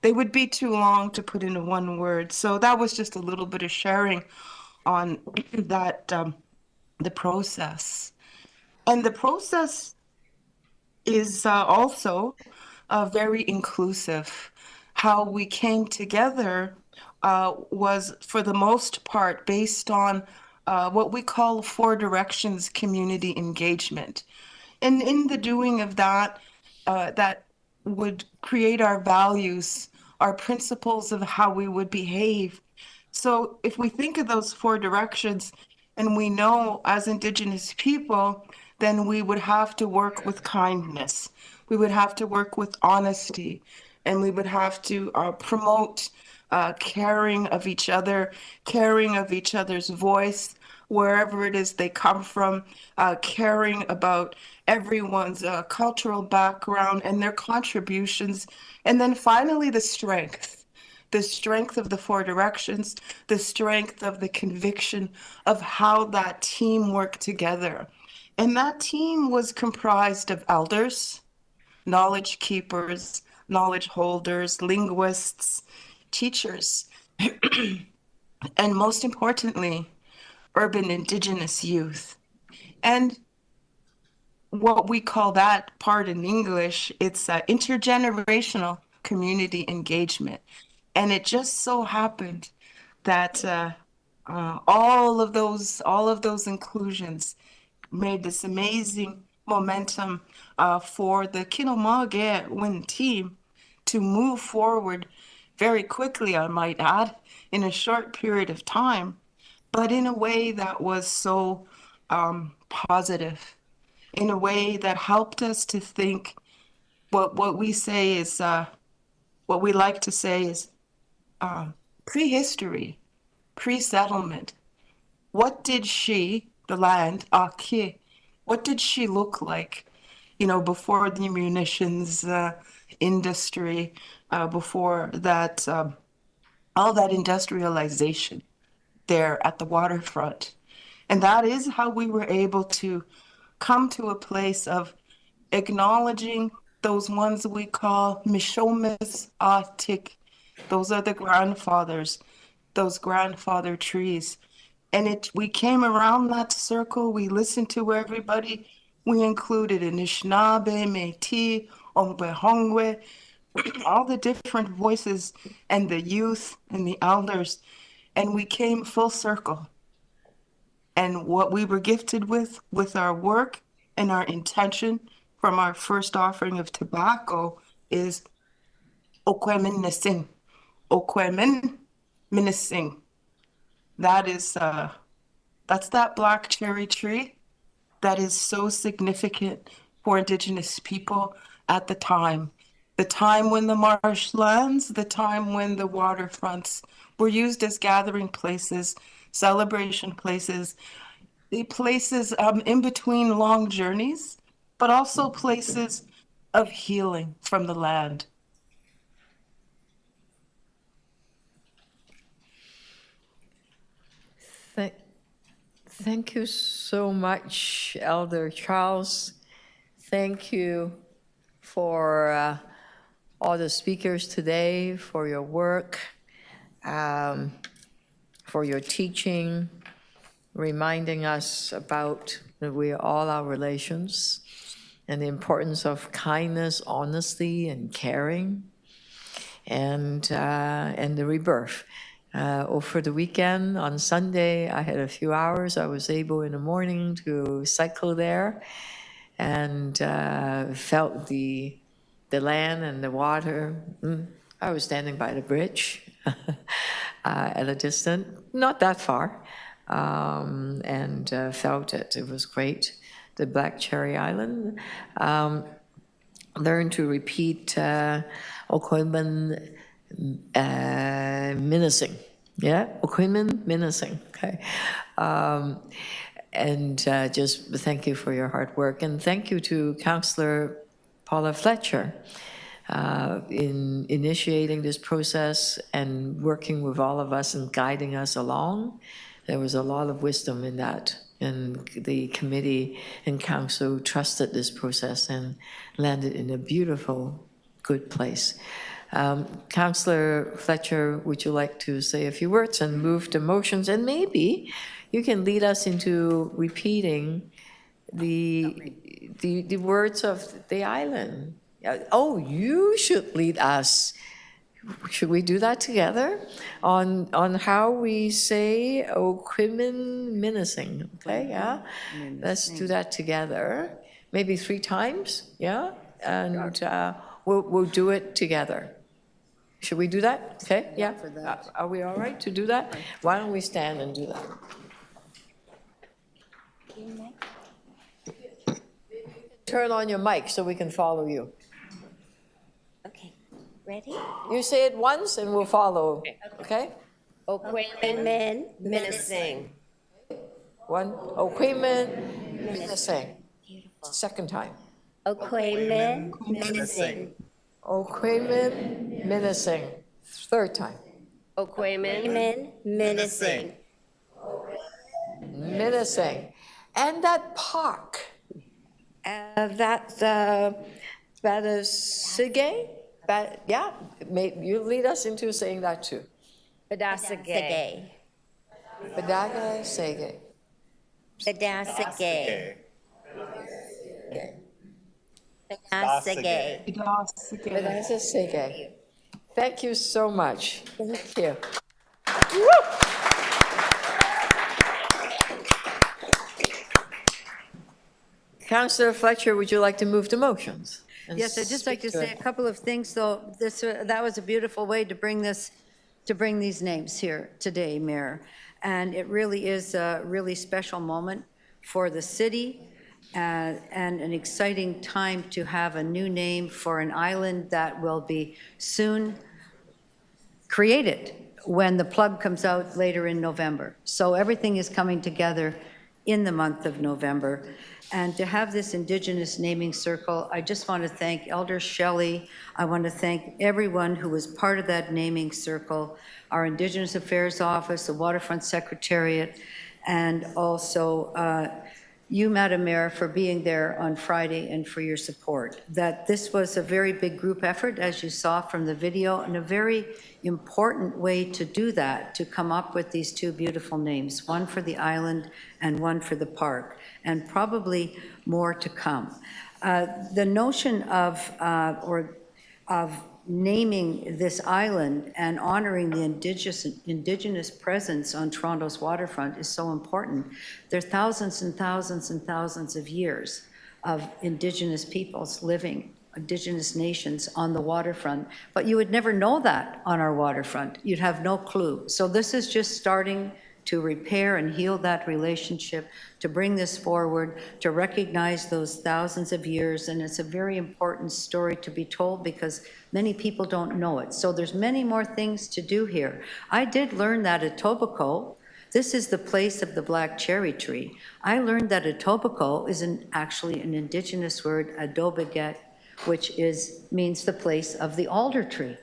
they would be too long to put into one word. So that was just a little bit of sharing on that the process. And the process is also very inclusive. How we came together was, for the most part, based on what we call 4 directions community engagement. And in the doing of that, that would create our values, our principles of how we would behave. So if we think of those 4 directions, and we know as Indigenous people, then we would have to work with kindness. We would have to work with honesty. And we would have to promote caring of each other, caring of each other's voice, wherever it is they come from, caring about everyone's cultural background and their contributions. And then finally, the strength of the 4 directions, the strength of the conviction of how that team worked together. And that team was comprised of elders, knowledge keepers, knowledge holders, linguists, teachers, and most importantly, urban Indigenous youth. And what we call that part in English, it's intergenerational community engagement. And it just so happened that all of those inclusions made this amazing momentum for the Kinomage Win team to move forward very quickly, I might add, in a short period of time, but in a way that was so positive, in a way that helped us to think what we say is, what we like to say is prehistory, pre-settlement. What did she, the land, Aki, what did she look like, before the munitions industry, before that, all that industrialization there at the waterfront? And that is how we were able to come to a place of acknowledging those ones we call Mishomis Atik. Those are the grandfathers, those grandfather trees. And we came around that circle, we listened to everybody. We included Anishinaabe, Métis, Ombehongwe, all the different voices and the youth and the elders. And we came full circle. And what we were gifted with our work and our intention from our first offering of tobacco is Ookwemin Minising. Ookwemin Minising. That is, that's that black cherry tree that is so significant for Indigenous people at the time when the marshlands, the time when the waterfronts were used as gathering places, celebration places, the places in between long journeys, but also places of healing from the land. Thank you so much, Elder Charles. Thank you for all the speakers today, for your work, for your teaching, reminding us about that we are all our relations and the importance of kindness, honesty, and caring, and the rebirth. Over the weekend, on Sunday, I had a few hours. I was able in the morning to cycle there and felt the land and the water. I was standing by the bridge at a distance, not that far, and felt it. It was great. The Black Cherry Island. Learn to repeat Ookwemin, Minising. Yeah, Ookwemin, Minising. Okay. And just thank you for your hard work. And thank you to Councillor Paula Fletcher in initiating this process and working with all of us and guiding us along. There was a lot of wisdom in that. And the committee and council trusted this process and landed in a beautiful, good place. Councillor Fletcher, would you like to say a few words and move the motions? And maybe you can lead us into repeating the words of the island. Oh, you should lead us. Should we do that together? On how we say Ookwemin, Minising, okay, yeah? Let's do that together. Maybe 3 times, yeah? And we'll do it together. Should we do that? Okay, yeah? Are we all right to do that? Why don't we stand and do that? Turn on your mic so we can follow you. Okay, ready? You say it once and we'll follow, okay? Ookwemin, Minising. One, Ookwemin, Minising. Second time. Ookwemin, Minising. Ookwemin, Minising. Third time. Ookwemin, Minising. Minising. And that park, Biidaasige? Yeah, you lead us into saying that too. Biidaasige. Biidaasige. Biidaasige. Biidaasige. Biidaasige. Thank you so much. Thank you. Councillor Fletcher, would you like to move the motions? Yes, I'd just like to say a couple of things, though. That was a beautiful way to bring these names here today, Mayor. And it really is a really special moment for the city and an exciting time to have a new name for an island that will be soon created when the plug comes out later in November. So everything is coming together in the month of November. And to have this Indigenous naming circle, I just want to thank Elder Shelley. I want to thank everyone who was part of that naming circle, our Indigenous Affairs Office, the Waterfront Secretariat, and also you, Madam Mayor, for being there on Friday and for your support. That this was a very big group effort, as you saw from the video, and a very important way to do that, to come up with these 2 beautiful names, one for the island and one for the park, and probably more to come. The notion of naming this island and honoring the indigenous presence on Toronto's waterfront is so important. There are thousands and thousands and thousands of years of Indigenous peoples living, Indigenous nations on the waterfront, but you would never know that on our waterfront. You'd have no clue. So this is just starting to repair and heal that relationship, to bring this forward, to recognize those thousands of years. And it's a very important story to be told because many people don't know it. So there's many more things to do here. I did learn that Etobicoke, this is the place of the black cherry tree. I learned that Etobicoke is actually an Indigenous word, adobeget, which means the place of the alder tree.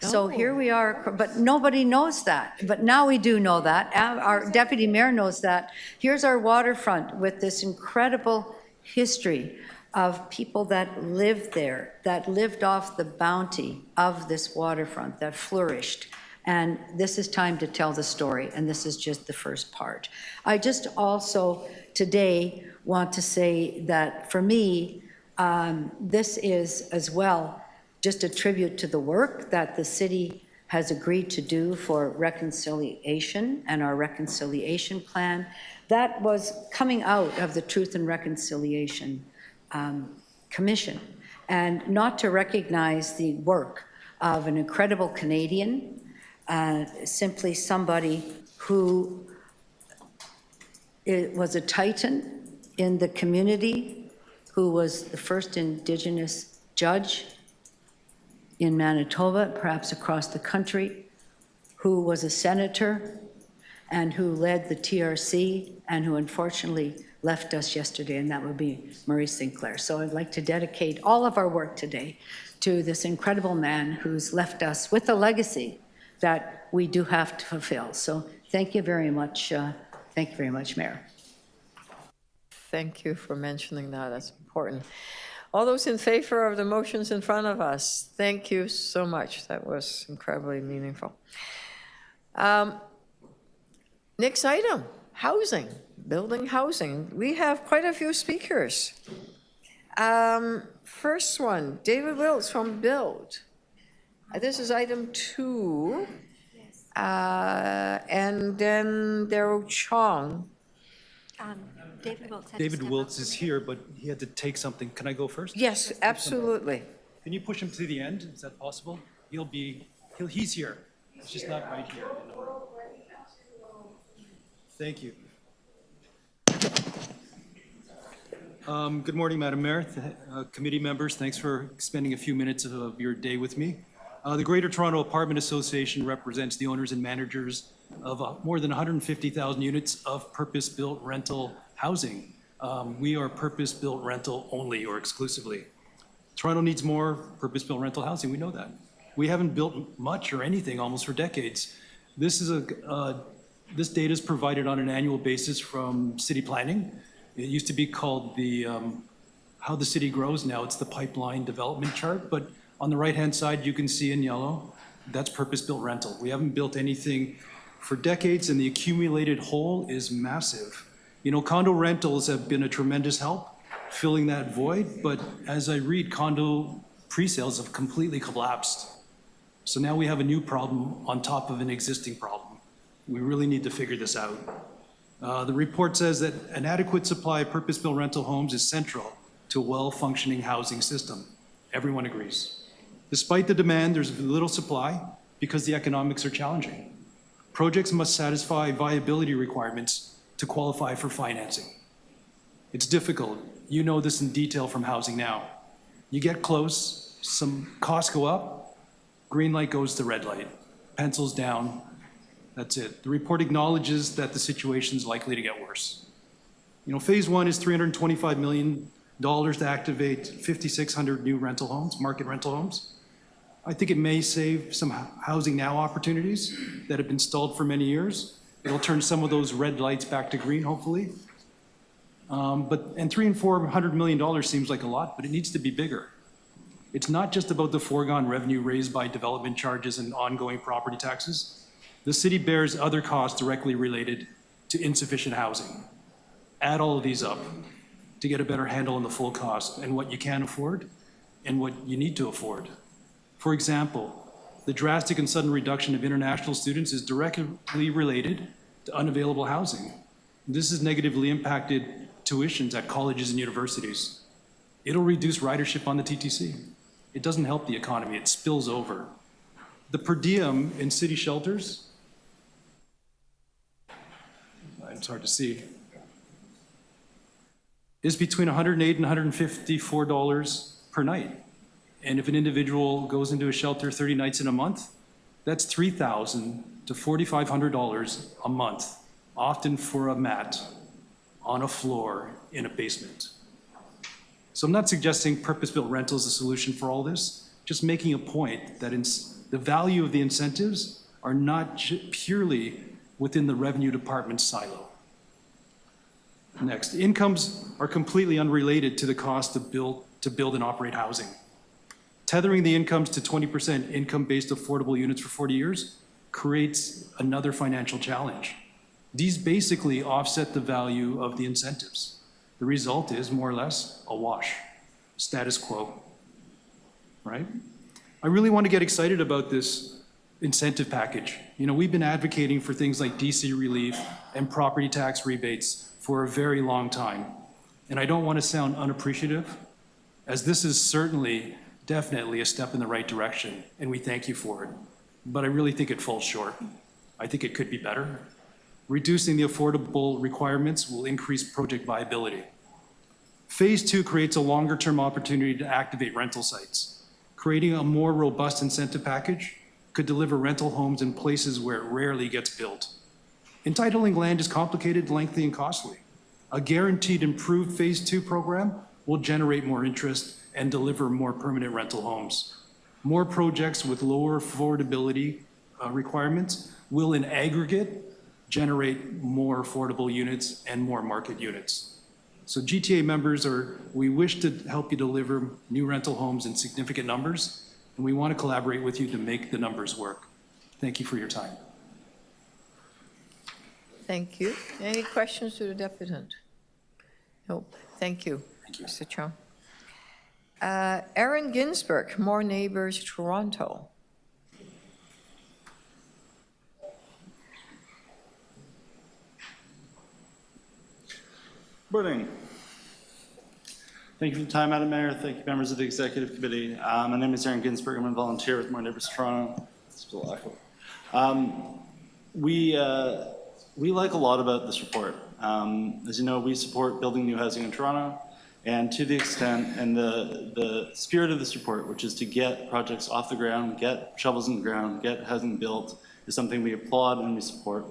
So here we are, but nobody knows that. But now we do know that. Our deputy mayor knows that. Here's our waterfront with this incredible history of people that lived there, that lived off the bounty of this waterfront, that flourished. And this is time to tell the story, and this is just the first part. I just also today want to say that for me, this is as well just a tribute to the work that the city has agreed to do for reconciliation and our reconciliation plan. That was coming out of the Truth and Reconciliation Commission, and not to recognize the work of an incredible Canadian, simply somebody who was a titan in the community, who was the first Indigenous judge in Manitoba, perhaps across the country, who was a senator and who led the TRC and who unfortunately left us yesterday, and that would be Murray Sinclair. So I'd like to dedicate all of our work today to this incredible man who's left us with a legacy that we do have to fulfill. So thank you very much. Thank you very much, Mayor. Thank you for mentioning that. That's important. All those in favor of the motions in front of us, thank you so much. That was incredibly meaningful. Next item, housing, building housing. We have quite a few speakers. First one, David Wills from Build. This is item 2. And then Daryl Chong. David Wiltz is here, but he had to take something. Can I go first? Yes, absolutely. Can you push him to the end? Is that possible? He's here. He's just not right here. Thank you. Good morning, Madam Mayor, committee members. Thanks for spending a few minutes of your day with me. The Greater Toronto Apartment Association represents the owners and managers of more than 150,000 units of purpose-built rental housing. We are purpose-built rental only or exclusively. Toronto needs more purpose-built rental housing, we know that. We haven't built much or anything almost for decades. This data is provided on an annual basis from city planning. It used to be called the, how the city grows. Now it's the pipeline development chart, but on the right-hand side, you can see in yellow, that's purpose-built rental. We haven't built anything for decades, and the accumulated hole is massive. You know, condo rentals have been a tremendous help filling that void, but as I read, condo pre-sales have completely collapsed. So now we have a new problem on top of an existing problem. We really need to figure this out. The report says that an adequate supply of purpose-built rental homes is central to a well-functioning housing system. Everyone agrees. Despite the demand, there's little supply because the economics are challenging. Projects must satisfy viability requirements to qualify for financing. It's difficult. You know this in detail from Housing Now. You get close, some costs go up, green light goes to red light, pencils down, that's it. The report acknowledges that the situation is likely to get worse. You know, phase 1 is $325 million to activate 5,600 new rental homes, market rental homes. I think it may save some Housing Now opportunities that have been stalled for many years. It'll turn some of those red lights back to green, hopefully. And $300 and $400 million seems like a lot, but it needs to be bigger. It's not just about the foregone revenue raised by development charges and ongoing property taxes. The city bears other costs directly related to insufficient housing. Add all of these up to get a better handle on the full cost and what you can afford and what you need to afford. For example, the drastic and sudden reduction of international students is directly related to unavailable housing. This has negatively impacted tuitions at colleges and universities. It'll reduce ridership on the TTC. It doesn't help the economy, it spills over. The per diem in city shelters, it's hard to see, is between $108 and $154 per night. And if an individual goes into a shelter 30 nights in a month, that's $3,000 to $4,500 a month, often for a mat on a floor in a basement. So I'm not suggesting purpose-built rental is a solution for all this, just making a point that the value of the incentives are not purely within the revenue department's silo. Next, incomes are completely unrelated to the cost to build and operate housing. Tethering the incomes to 20% income-based affordable units for 40 years creates another financial challenge. These basically offset the value of the incentives. The result is more or less a wash, status quo, right? I really want to get excited about this incentive package. You know, we've been advocating for things like DC relief and property tax rebates for a very long time. And I don't want to sound unappreciative, as this is certainly, definitely a step in the right direction, and we thank you for it. But I really think it falls short. I think it could be better. Reducing the affordable requirements will increase project viability. Phase 2 creates a longer-term opportunity to activate rental sites. Creating a more robust incentive package could deliver rental homes in places where it rarely gets built. Entitling land is complicated, lengthy, and costly. A guaranteed improved Phase 2 program will generate more interest and deliver more permanent rental homes. More projects with lower affordability requirements will, in aggregate, generate more affordable units and more market units. So GTA members, we wish to help you deliver new rental homes in significant numbers, and we want to collaborate with you to make the numbers work. Thank you for your time. Thank you. Any questions to the deputant? Nope. Thank you, Mr. Chong. Aaron Ginsberg, More Neighbors Toronto. Morning. Thank you for the time, Madam Mayor. Thank you, members of the Executive Committee. My name is Aaron Ginsberg. I'm a volunteer with More Neighbors Toronto. Still echo. We like a lot about this report. As you know, we support building new housing in Toronto, and to the extent and the spirit of this report, which is to get projects off the ground, get shovels in the ground, get housing built, is something we applaud and we support.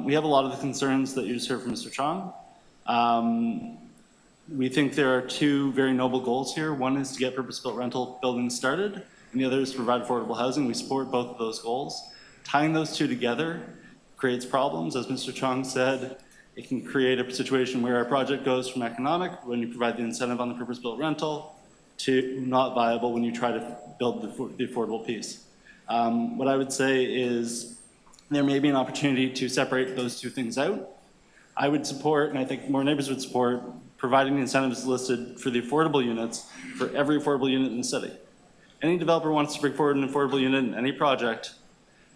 We have a lot of the concerns that you just heard from Mr. Chong. We think there are two very noble goals here. One is to get purpose-built rental buildings started, and the other is to provide affordable housing. We support both of those goals. Tying those two together creates problems. As Mr. Chong said, it can create a situation where our project goes from economic, when you provide the incentive on the purpose-built rental, to not viable when you try to build the affordable piece. What I would say is there may be an opportunity to separate those two things out. I would support, and I think More Neighbors would support, providing the incentives listed for the affordable units for every affordable unit in the city. Any developer wants to bring forward an affordable unit in any project,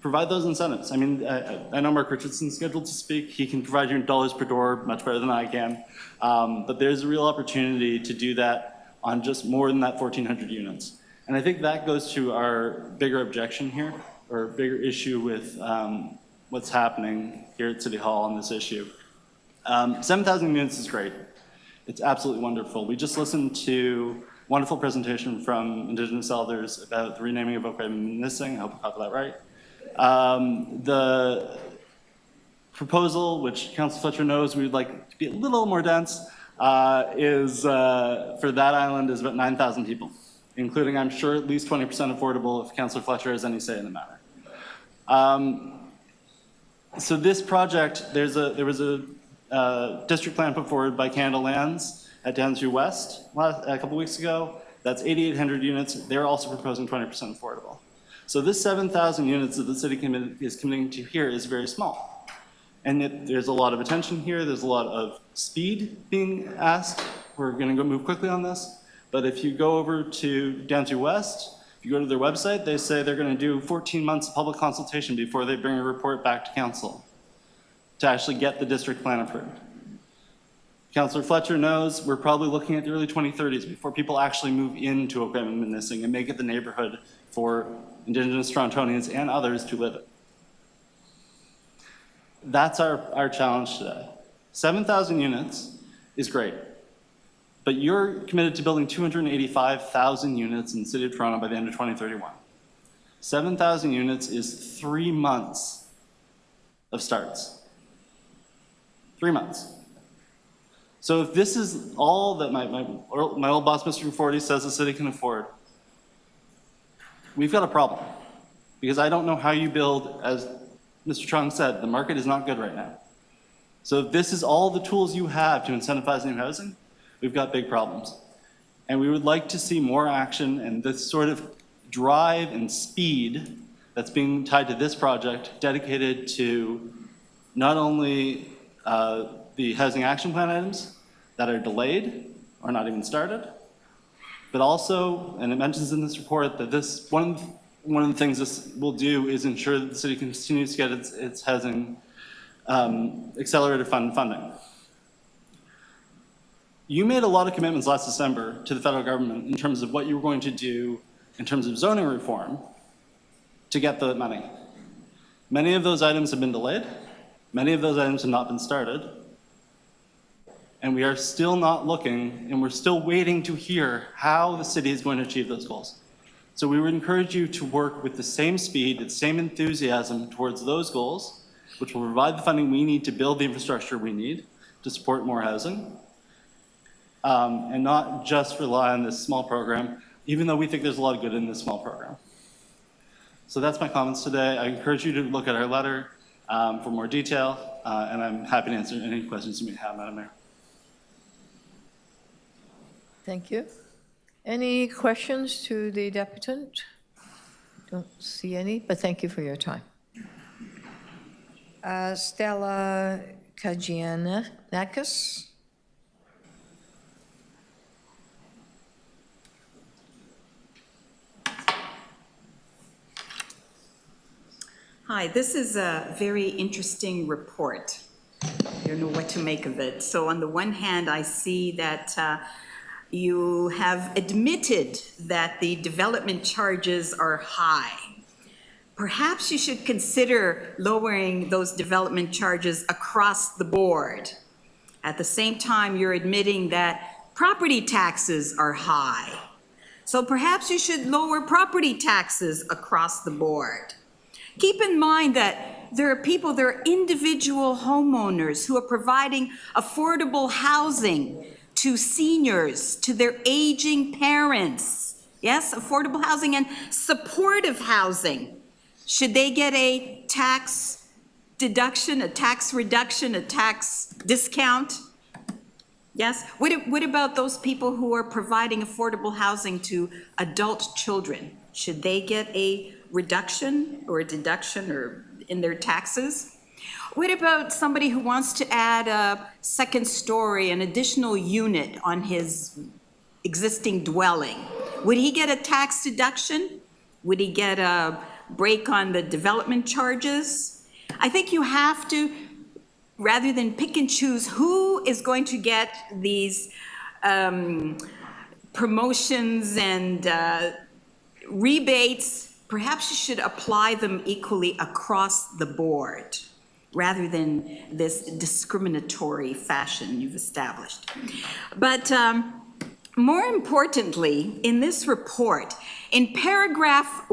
provide those incentives. I mean, I know Mark Richardson's scheduled to speak. He can provide you dollars per door much better than I can. But there's a real opportunity to do that on just more than that 1,400 units. And I think that goes to our bigger objection here, or bigger issue with what's happening here at City Hall on this issue. 7,000 units is great. It's absolutely wonderful. We just listened to a wonderful presentation from Indigenous elders about the renaming of Ookwemin Minising. I hope I got that right. The proposal, which Councillor Fletcher knows we would like to be a little more dense, is for that island is about 9,000 people, including, I'm sure, at least 20% affordable if Councillor Fletcher has any say in the matter. So this project, there was a district plan put forward by Canada Lands at Downsview West a couple weeks ago. That's 8,800 units. They're also proposing 20% affordable. So this 7,000 units that the city is committing to here is very small. And there's a lot of attention here. There's a lot of speed being asked. We're going to go move quickly on this. But if you go over to Downsview West, if you go to their website, they say they're going to do 14 months of public consultation before they bring a report back to council to actually get the district plan approved. Councillor Fletcher knows we're probably looking at the early 2030s before people actually move into Ookwemin Minising and make it the neighborhood for Indigenous Torontonians and others to live in. That's our challenge today. 7,000 units is great, but you're committed to building 285,000 units in the city of Toronto by the end of 2031. 7,000 units is 3 months of starts. 3 months. So if this is all that my old boss, Mr. Forty, says the city can afford, we've got a problem. Because I don't know how you build, as Mr. Chung said, the market is not good right now. So if this is all the tools you have to incentivize new housing, we've got big problems. And we would like to see more action and this sort of drive and speed that's being tied to this project dedicated to not only the housing action plan items that are delayed or not even started, but also, and it mentions in this report that this one of the things this will do is ensure that the city continues to get its housing accelerated funding. You made a lot of commitments last December to the federal government in terms of what you were going to do in terms of zoning reform to get the money. Many of those items have been delayed. Many of those items have not been started. And we are still not looking, and we're still waiting to hear how the city is going to achieve those goals. So we would encourage you to work with the same speed, the same enthusiasm towards those goals, which will provide the funding we need to build the infrastructure we need to support more housing, and not just rely on this small program, even though we think there's a lot of good in this small program. So that's my comments today. I encourage you to look at our letter for more detail, and I'm happy to answer any questions you may have, Madam Mayor. Thank you. Any questions to the deputant? Don't see any, but thank you for your time. Stella Kajianakis. Hi, this is a very interesting report. I don't know what to make of it. So on the one hand, I see that you have admitted that the development charges are high. Perhaps you should consider lowering those development charges across the board. At the same time, you're admitting that property taxes are high. So perhaps you should lower property taxes across the board. Keep in mind that there are individual homeowners who are providing affordable housing to seniors, to their aging parents. Yes, affordable housing and supportive housing. Should they get a tax deduction, a tax reduction, a tax discount? Yes? What about those people who are providing affordable housing to adult children? Should they get a reduction or a deduction or in their taxes? What about somebody who wants to add a second story, an additional unit on his existing dwelling? Would he get a tax deduction? Would he get a break on the development charges? I think you have to, rather than pick and choose who is going to get these promotions and rebates, perhaps you should apply them equally across the board, rather than this discriminatory fashion you've established. But more importantly, in this report, in paragraph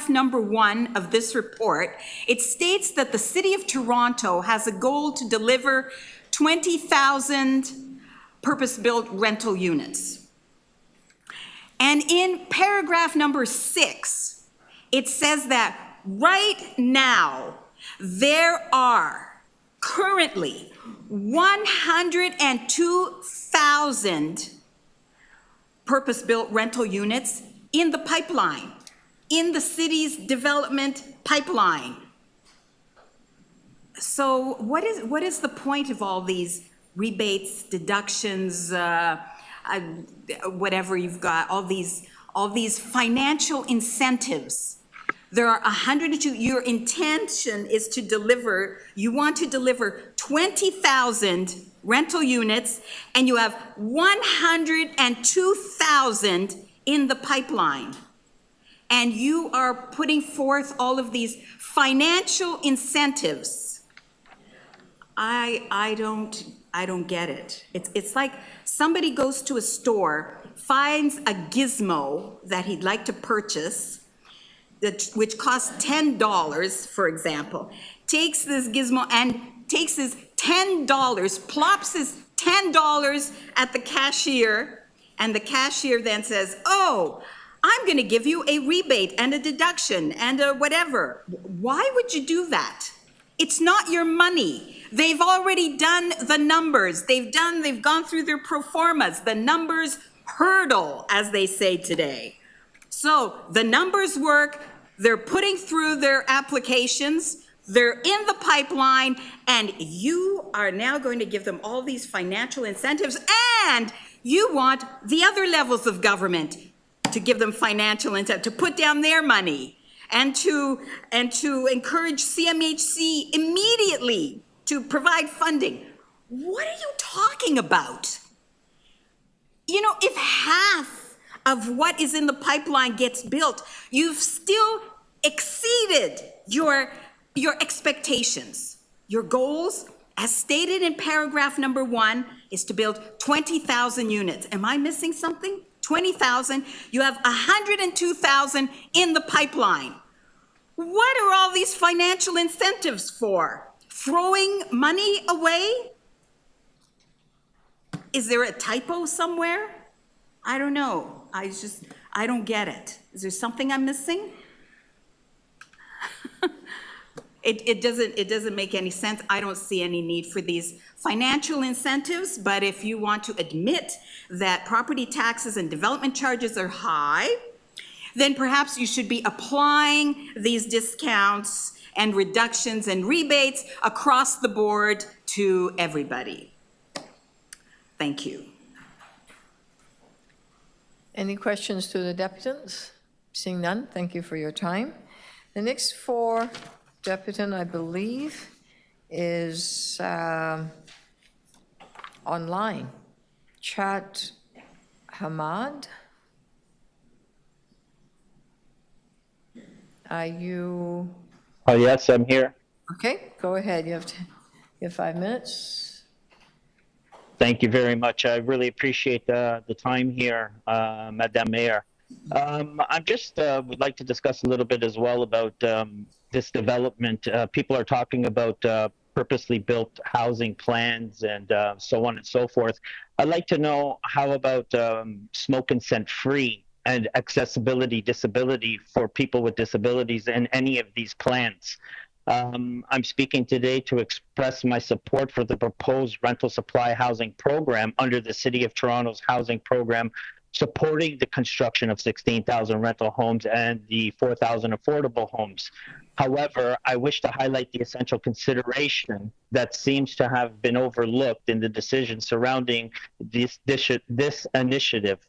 number 1 of this report, it states that the City of Toronto has a goal to deliver 20,000 purpose-built rental units. And in paragraph number 6, it says that right now, there are currently 102,000 purpose-built rental units in the pipeline, in the city's development pipeline. So what is the point of all these rebates, deductions, whatever you've got, all these financial incentives? There are 102, your intention is to deliver, you want to deliver 20,000 rental units, and you have 102,000 in the pipeline. And you are putting forth all of these financial incentives. I don't get it. It's like somebody goes to a store, finds a gizmo that he'd like to purchase, which costs $10, for example, takes this gizmo and takes his $10, plops his $10 at the cashier, and the cashier then says, "Oh, I'm going to give you a rebate and a deduction and a whatever. Why would you do that? It's not your money. They've already done the numbers. They've gone through their pro formas. The numbers hurdle, as they say today. So the numbers work. They're putting through their applications. They're in the pipeline, and you are now going to give them all these financial incentives, and you want the other levels of government to give them financial incentive, to put down their money, and to encourage CMHC immediately to provide funding. What are you talking about? You know, if half of what is in the pipeline gets built, you've still exceeded your expectations. Your goals, as stated in paragraph number 1, is to build 20,000 units. Am I missing something? 20,000. You have 102,000 in the pipeline. What are all these financial incentives for? Throwing money away? Is there a typo somewhere? I don't know. I don't get it. Is there something I'm missing? It doesn't make any sense. I don't see any need for these financial incentives, but if you want to admit that property taxes and development charges are high, then perhaps you should be applying these discounts and reductions and rebates across the board to everybody. Thank you. Any questions to the deputants? Seeing none, thank you for your time. The next 4 deputant, I believe, is online. Chad Hamad. Are you? Oh, yes, I'm here. Okay, go ahead. You have 5 minutes. Thank you very much. I really appreciate the time here, Madame Mayor. I just would like to discuss a little bit as well about this development. People are talking about purposely built housing plans and so on and so forth. I'd like to know how about smoke and scent free and accessibility disability for people with disabilities in any of these plans. I'm speaking today to express my support for the proposed rental supply housing program under the City of Toronto's housing program, supporting the construction of 16,000 rental homes and the 4,000 affordable homes. However, I wish to highlight the essential consideration that seems to have been overlooked in the decision surrounding this initiative.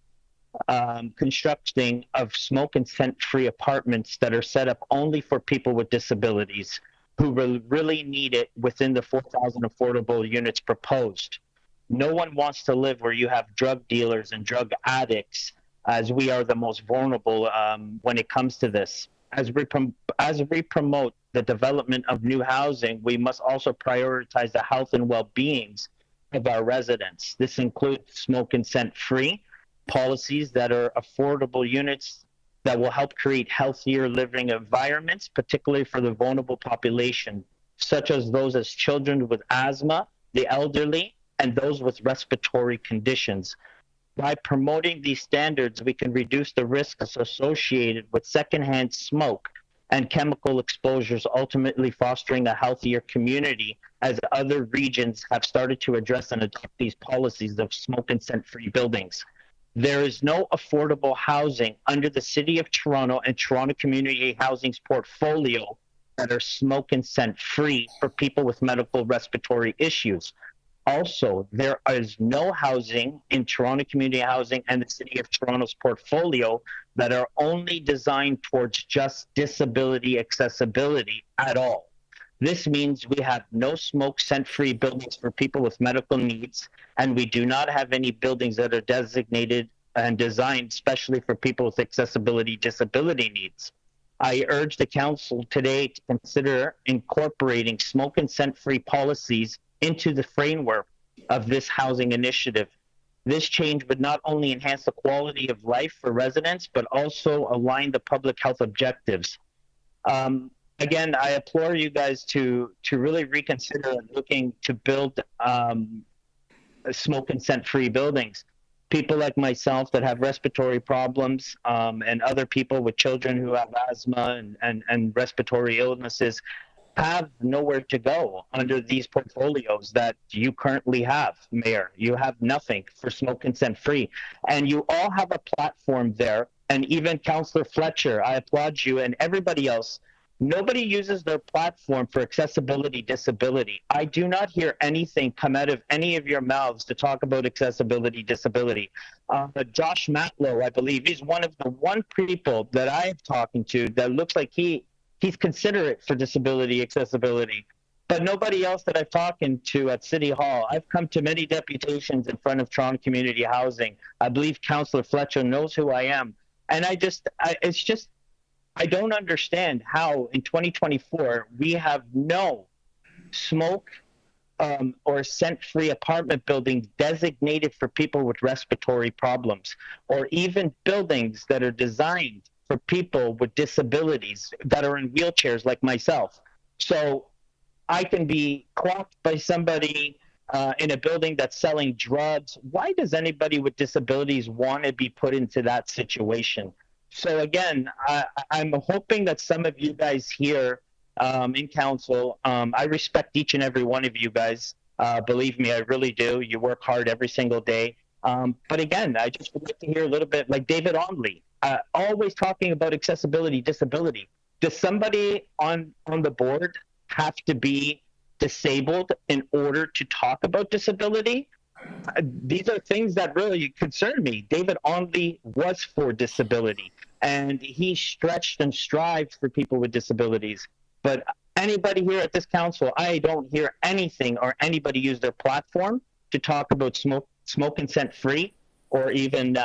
Constructing of smoke and scent-free apartments that are set up only for people with disabilities who will really need it within the 4,000 affordable units proposed. No one wants to live where you have drug dealers and drug addicts, as we are the most vulnerable when it comes to this. As we promote the development of new housing, we must also prioritize the health and well-beings of our residents. This includes smoke and scent-free policies that are affordable units that will help create healthier living environments, particularly for the vulnerable population, such as those as children with asthma, the elderly, and those with respiratory conditions. By promoting these standards, we can reduce the risks associated with secondhand smoke and chemical exposures, ultimately fostering a healthier community as other regions have started to address and adopt these policies of smoke and scent-free buildings. There is no affordable housing under the City of Toronto and Toronto Community Housing's portfolio that are smoke and scent free for people with medical respiratory issues. Also, there is no housing in Toronto Community Housing and the City of Toronto's portfolio that are only designed towards just disability accessibility at all. This means we have no smoke scent-free buildings for people with medical needs, and we do not have any buildings that are designated and designed specially for people with accessibility disability needs. I urge the Council today to consider incorporating smoke and scent-free policies into the framework of this housing initiative. This change would not only enhance the quality of life for residents, but also align the public health objectives. Again, I implore you guys to really reconsider looking to build smoke and scent-free buildings. people like myself that have respiratory problems, and other people with children who have asthma and respiratory illnesses have nowhere to go under these portfolios that you currently have, Mayor. You have nothing for smoke consent free. And you all have a platform there. And even Councillor Fletcher, I applaud you, and everybody else. Nobody uses their platform for accessibility disability. I do not hear anything come out of any of your mouths to talk about accessibility disability. Josh Matlow, I believe, is one of the people that I'm talking to that looks like he's considerate for disability accessibility. But nobody else that I've talked to at City Hall. I've come to many deputations in front of Toronto Community Housing. I believe Councillor Fletcher knows who I am. And I don't understand how in 2024 we have no smoke or scent-free apartment buildings designated for people with respiratory problems, or even buildings that are designed for people with disabilities that are in wheelchairs like myself. So I can be clocked by somebody in a building that's selling drugs. Why does anybody with disabilities want to be put into that situation? So again, I'm hoping that some of you guys here in council, I respect each and every one of you guys. Believe me, I really do. You work hard every single day. But again, I just would like to hear a little bit like David Onley, always talking about accessibility, disability. Does somebody on the board have to be disabled in order to talk about disability? These are things that really concern me. David Onley was for disability, and he stretched and strived for people with disabilities. But anybody here at this council, I don't hear anything or anybody use their platform to talk about smoke consent free, or even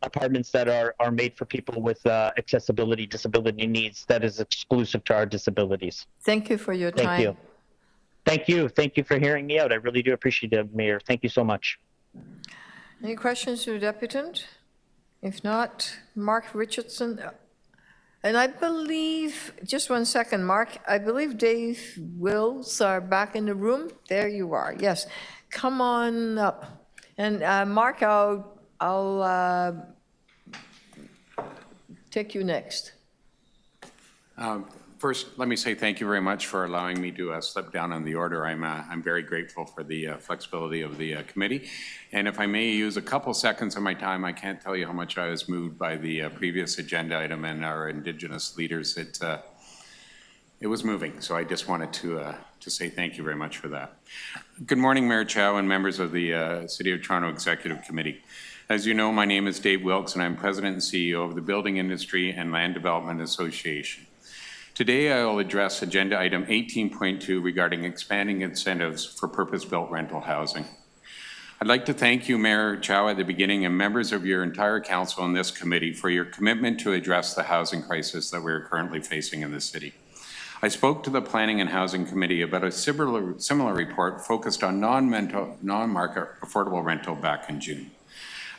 apartments that are made for people with accessibility disability needs that is exclusive to our disabilities. Thank you for your time. Thank you. Thank you. Thank you for hearing me out. I really do appreciate it, Mayor. Thank you so much. Any questions to the deputant? If not, Mark Richardson. And I believe, just one second, Mark, I believe Dave Wills are back in the room. There you are. Yes. Come on up. And Mark, I'll take you next. First, let me say thank you very much for allowing me to slip down on the order. I'm very grateful for the flexibility of the committee. And if I may use a couple seconds of my time, I can't tell you how much I was moved by the previous agenda item and our Indigenous leaders. It was moving, so I just wanted to say thank you very much for that. Good morning, Mayor Chow and members of the City of Toronto Executive Committee. As you know, my name is Dave Wilkes, and I'm President and CEO of the Building Industry and Land Development Association. Today, I will address agenda item 18.2 regarding expanding incentives for purpose-built rental housing. I'd like to thank you, Mayor Chow, at the beginning, and members of your entire council and this committee for your commitment to address the housing crisis that we're currently facing in the city. I spoke to the Planning and Housing Committee about a similar report focused on non-market affordable rental back in June.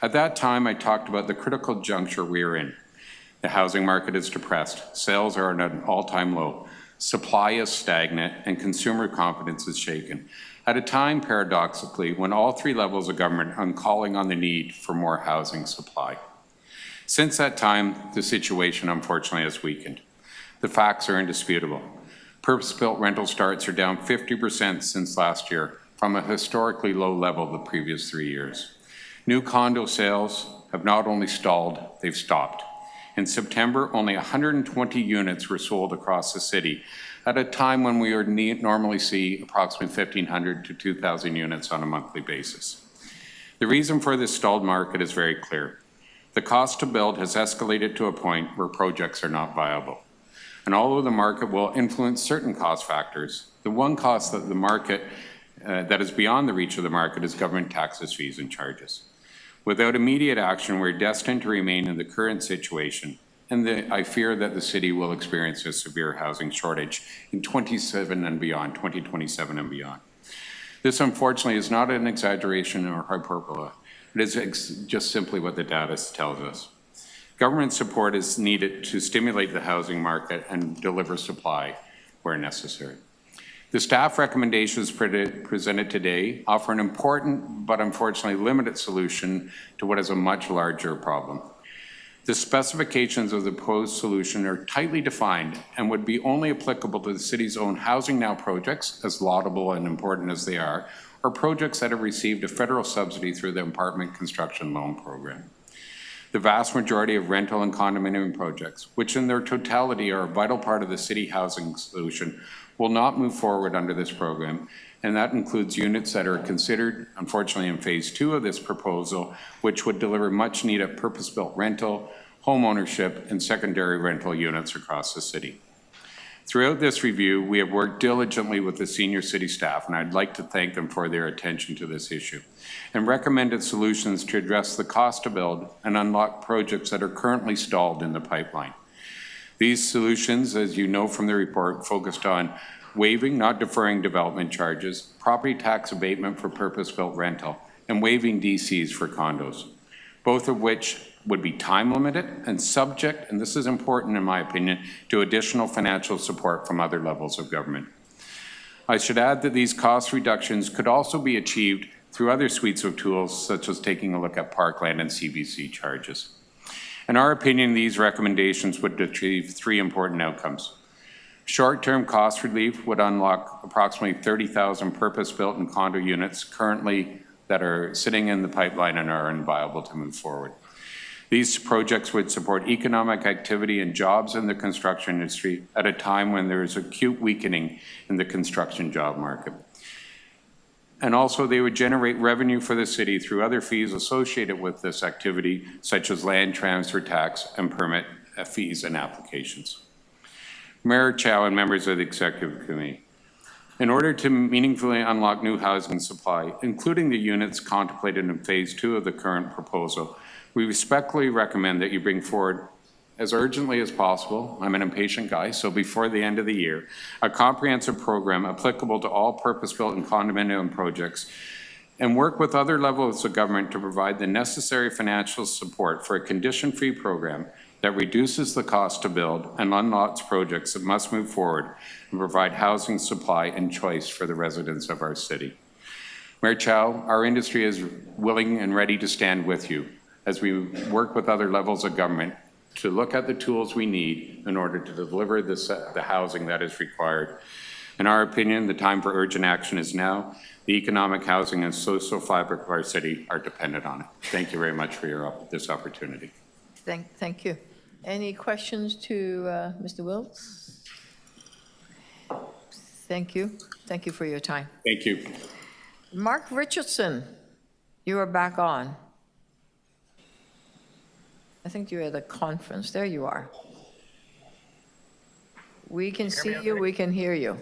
At that time, I talked about the critical juncture we are in. The housing market is depressed, sales are at an all-time low, supply is stagnant, and consumer confidence is shaken. At a time, paradoxically, when all three levels of government are calling on the need for more housing supply. Since that time, the situation unfortunately has weakened. The facts are indisputable. Purpose-built rental starts are down 50% since last year, from a historically low level the previous 3 years. New condo sales have not only stalled, they've stopped. In September, only 120 units were sold across the city, at a time when we would normally see approximately 1,500 to 2,000 units on a monthly basis. The reason for this stalled market is very clear. The cost to build has escalated to a point where projects are not viable. And although the market will influence certain cost factors, the one cost that the market that is beyond the reach of the market is government taxes, fees, and charges. Without immediate action, we're destined to remain in the current situation, and I fear that the city will experience a severe housing shortage in 2027 and beyond. This, unfortunately, is not an exaggeration or hyperbole. It is just simply what the data tells us. Government support is needed to stimulate the housing market and deliver supply where necessary. The staff recommendations presented today offer an important but unfortunately limited solution to what is a much larger problem. The specifications of the proposed solution are tightly defined and would be only applicable to the city's own Housing Now projects, as laudable and important as they are, or projects that have received a federal subsidy through the Apartment Construction Loan Program. The vast majority of rental and condominium projects, which in their totality are a vital part of the city housing solution, will not move forward under this program, and that includes units that are considered, unfortunately, in phase 2 of this proposal, which would deliver much needed purpose-built rental, home ownership, and secondary rental units across the city. Throughout this review, we have worked diligently with the senior city staff, and I'd like to thank them for their attention to this issue, and recommended solutions to address the cost to build and unlock projects that are currently stalled in the pipeline. These solutions, as you know from the report, focused on waiving, not deferring development charges, property tax abatement for purpose-built rental, and waiving DCs for condos, both of which would be time limited and subject, and this is important in my opinion, to additional financial support from other levels of government. I should add that these cost reductions could also be achieved through other suites of tools, such as taking a look at parkland and CBC charges. In our opinion, these recommendations would achieve 3 important outcomes. Short-term cost relief would unlock approximately 30,000 purpose-built and condo units currently that are sitting in the pipeline and are unviable to move forward. These projects would support economic activity and jobs in the construction industry at a time when there is acute weakening in the construction job market. And also they would generate revenue for the city through other fees associated with this activity, such as land transfer tax and permit fees and applications. Mayor Chow and members of the Executive Committee, in order to meaningfully unlock new housing supply, including the units contemplated in phase 2 of the current proposal, we respectfully recommend that you bring forward as urgently as possible, I'm an impatient guy, so before the end of the year, a comprehensive program applicable to all purpose-built and condominium projects, and work with other levels of government to provide the necessary financial support for a condition-free program that reduces the cost to build and unlocks projects that must move forward and provide housing supply and choice for the residents of our city. Mayor Chow, our industry is willing and ready to stand with you as we work with other levels of government to look at the tools we need in order to deliver the housing that is required. In our opinion, the time for urgent action is now. The economic, housing, and social fabric of our city are dependent on it. Thank you very much for this opportunity. Thank you. Any questions to Mr. Wills? Thank you. Thank you for your time. Thank you. Mark Richardson, you are back on. I think you're at a conference. There you are. We can see you, we can hear you.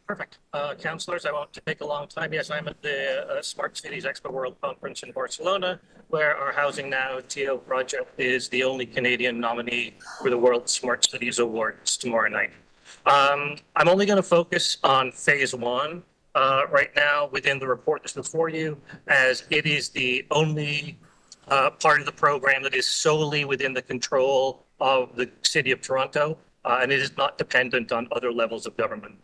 Perfect. Councillors, I won't take a long time. Yes, I'm at the Smart Cities Expo World Conference in Barcelona, where our Housing Now TO project is the only Canadian nominee for the World Smart Cities Awards tomorrow night. I'm only going to focus on phase 1 right now within the report that's before you, as it is the only part of the program that is solely within the control of the City of Toronto, and it is not dependent on other levels of government.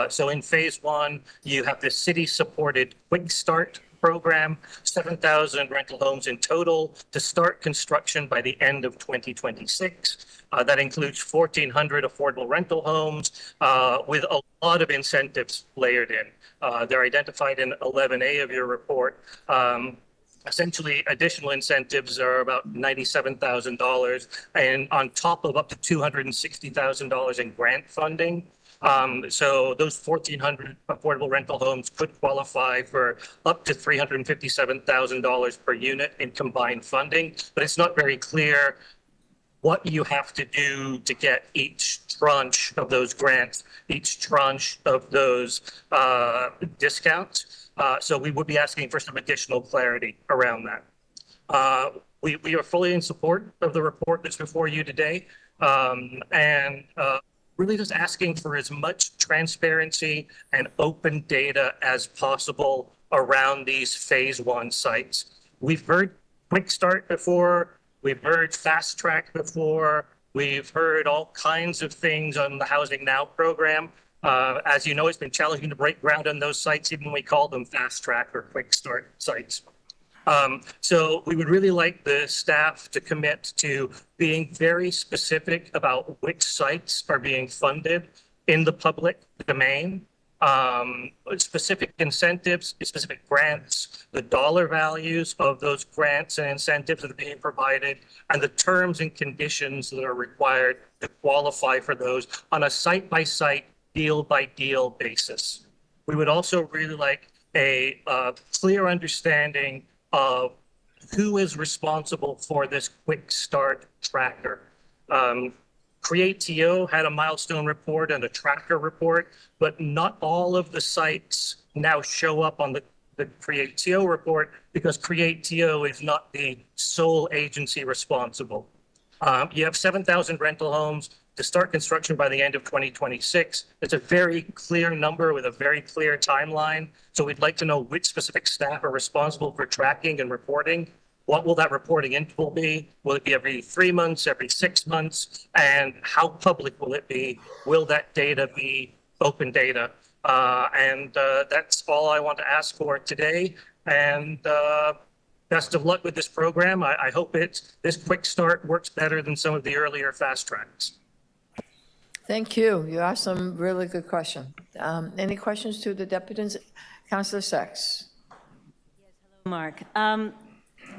So in phase 1, you have the city-supported Quick Start program, 7,000 rental homes in total to start construction by the end of 2026. That includes 1,400 affordable rental homes with a lot of incentives layered in. They're identified in 11A of your report. Essentially, additional incentives are about $97,000, and on top of up to $260,000 in grant funding. So those 1,400 affordable rental homes could qualify for up to $357,000 per unit in combined funding, but it's not very clear what you have to do to get each tranche of those grants, each tranche of those discounts. So we would be asking for some additional clarity around that. We are fully in support of the report that's before you today, and really just asking for as much transparency and open data as possible around these phase 1 sites. We've heard Quick Start before, we've heard Fast Track before, we've heard all kinds of things on the Housing Now program. As you know, it's been challenging to break ground on those sites, even when we call them fast track or quick start sites. So we would really like the staff to commit to being very specific about which sites are being funded in the public domain, specific incentives, specific grants, the dollar values of those grants and incentives that are being provided, and the terms and conditions that are required to qualify for those on a site-by-site, deal-by-deal basis. We would also really like a clear understanding of who is responsible for this quick start tracker. ConnectTO had a milestone report and a tracker report, but not all of the sites now show up on the ConnectTO report because ConnectTO is not the sole agency responsible. You have 7,000 rental homes to start construction by the end of 2026. It's a very clear number with a very clear timeline. So we'd like to know which specific staff are responsible for tracking and reporting. What will that reporting interval be? Will it be every 3 months, every 6 months? And how public will it be? Will that data be open data? That's all I want to ask for today. And best of luck with this program. I hope this quick start works better than some of the earlier fast tracks. Thank you. You asked some really good questions. Any questions to the deputies? Councillor Sachs. Mark.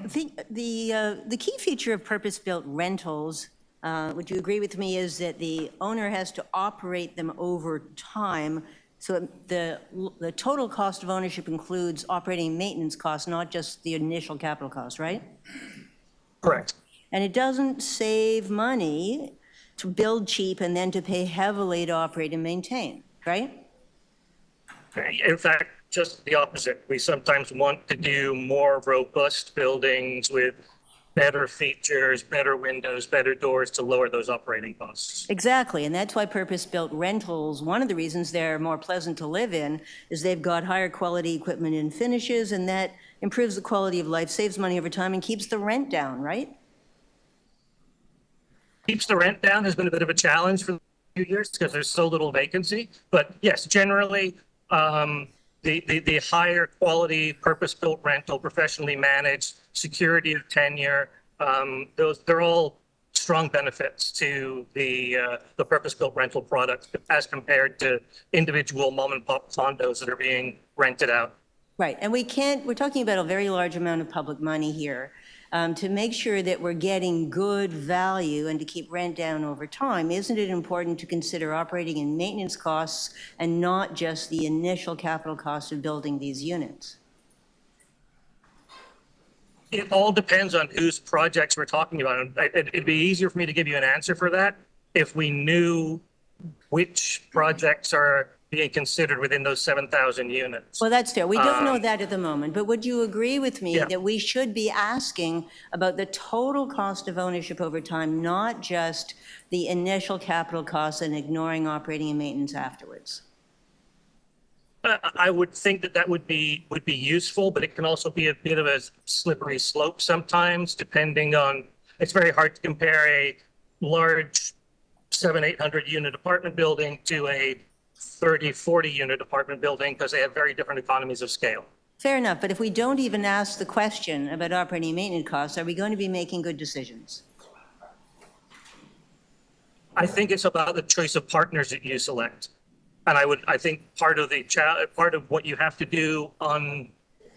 The key feature of purpose-built rentals, would you agree with me, is that the owner has to operate them over time, so the total cost of ownership includes operating and maintenance costs, not just the initial capital costs, right? Correct. And it doesn't save money to build cheap and then to pay heavily to operate and maintain, right? In fact, just the opposite. We sometimes want to do more robust buildings with better features, better windows, better doors to lower those operating costs. Exactly, and that's why purpose-built rentals, one of the reasons they're more pleasant to live in is they've got higher quality equipment and finishes, and that improves the quality of life, saves money over time, and keeps the rent down, right? Keeps the rent down has been a bit of a challenge for a few years because there's so little vacancy. But yes, generally, the higher quality purpose-built rental, professionally managed, security of tenure, they're all strong benefits to the purpose-built rental product as compared to individual mom-and-pop condos that are being rented out. Right, and we're talking about a very large amount of public money here. To make sure that we're getting good value and to keep rent down over time, isn't it important to consider operating and maintenance costs and not just the initial capital cost of building these units? It all depends on whose projects we're talking about. It'd be easier for me to give you an answer for that if we knew which projects are being considered within those 7,000 units. Well, that's fair. We don't know that at the moment, but would you agree with me that we should be asking about the total cost of ownership over time, not just the initial capital costs and ignoring operating and maintenance afterwards? I would think that would be useful, but it can also be a bit of a slippery slope sometimes, depending on, it's very hard to compare a large 700-800 unit apartment building to a 30-40 unit apartment building because they have very different economies of scale. Fair enough, but if we don't even ask the question about operating and maintenance costs, are we going to be making good decisions? I think it's about the choice of partners that you select. And I think part of what you have to do on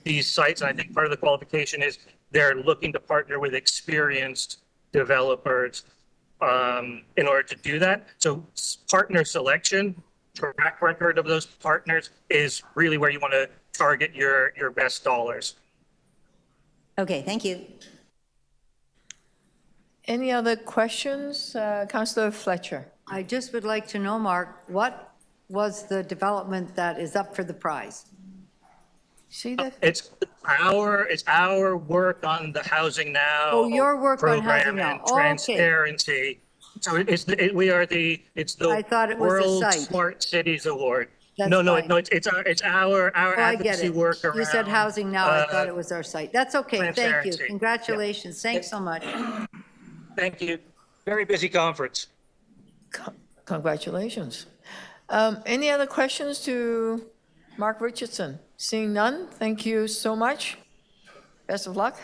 these sites, and I think part of the qualification is they're looking to partner with experienced developers in order to do that. So partner selection, track record of those partners is really where you want to target your best dollars. Okay, thank you. Any other questions? Councillor Fletcher. I just would like to know, Mark, what was the development that is up for the prize? See that? It's our work on the Housing Now. Oh, your work on program Housing Now. and Okay. transparency. So it's the I thought it was the World site. Smart Cities Award. That's No, fine. it's our I get advocacy it. work around. You said Housing Now, I thought it was our site. That's okay, thank you. transparency. Congratulations, thanks so much. Thank you. Very busy conference. Congratulations. Any other questions to Mark Richardson? Seeing none, thank you so much. Best of luck.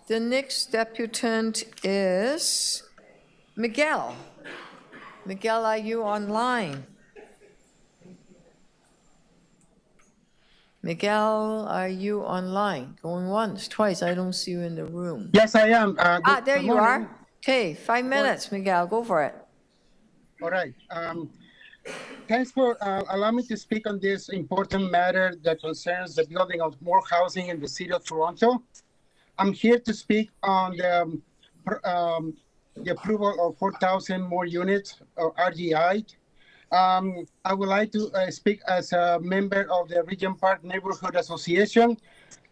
The next deputant is Miguel. Miguel, are you online? Miguel, are you online? Going once, twice, I don't see you in the room. Yes, I am. There you are. Okay, 5 minutes, Miguel, go for it. All right. Thanks for allowing me to speak on this important matter that concerns the building of more housing in the city of Toronto. I'm here to speak on the approval of 4,000 more units of RGI. I would like to speak as a member of the Regent Park Neighborhood Association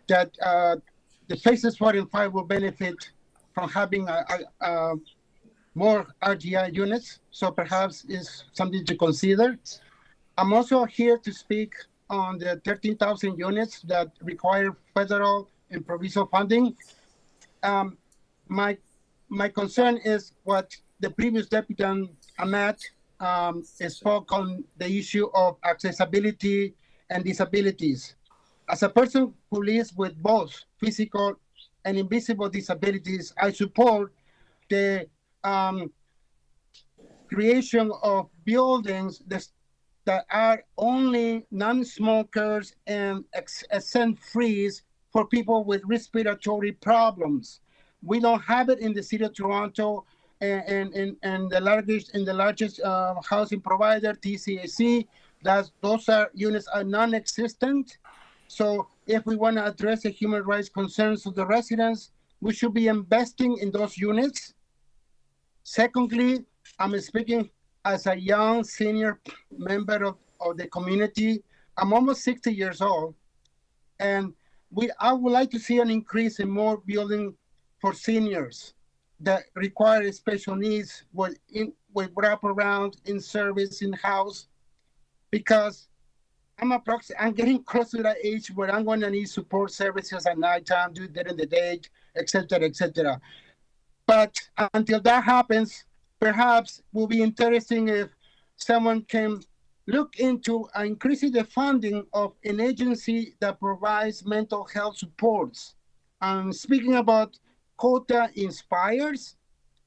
that the phases 4 and 5 will benefit from having more RGI units, so perhaps it's something to consider. I'm also here to speak on the 13,000 units that require federal and provincial funding. My concern is what the previous deputy Ahmed spoke on the issue of accessibility and disabilities. As a person who lives with both physical and invisible disabilities, I support the creation of buildings that are only non-smokers and accent-free for people with respiratory problems. We don't have it in the city of Toronto, and the largest housing provider, TCAC. Those units are non-existent. So if we want to address the human rights concerns of the residents, we should be investing in those units. Secondly, I'm speaking as a young senior member of the community. I'm almost 60 years old, and I would like to see an increase in more building for seniors that require special needs with wraparound, in service, in house, because I'm getting close to that age where I'm going to need support services at nighttime, during the day, etc., etc. But until that happens, perhaps it will be interesting if someone can look into increasing the funding of an agency that provides mental health supports. Speaking about Cota Inspires,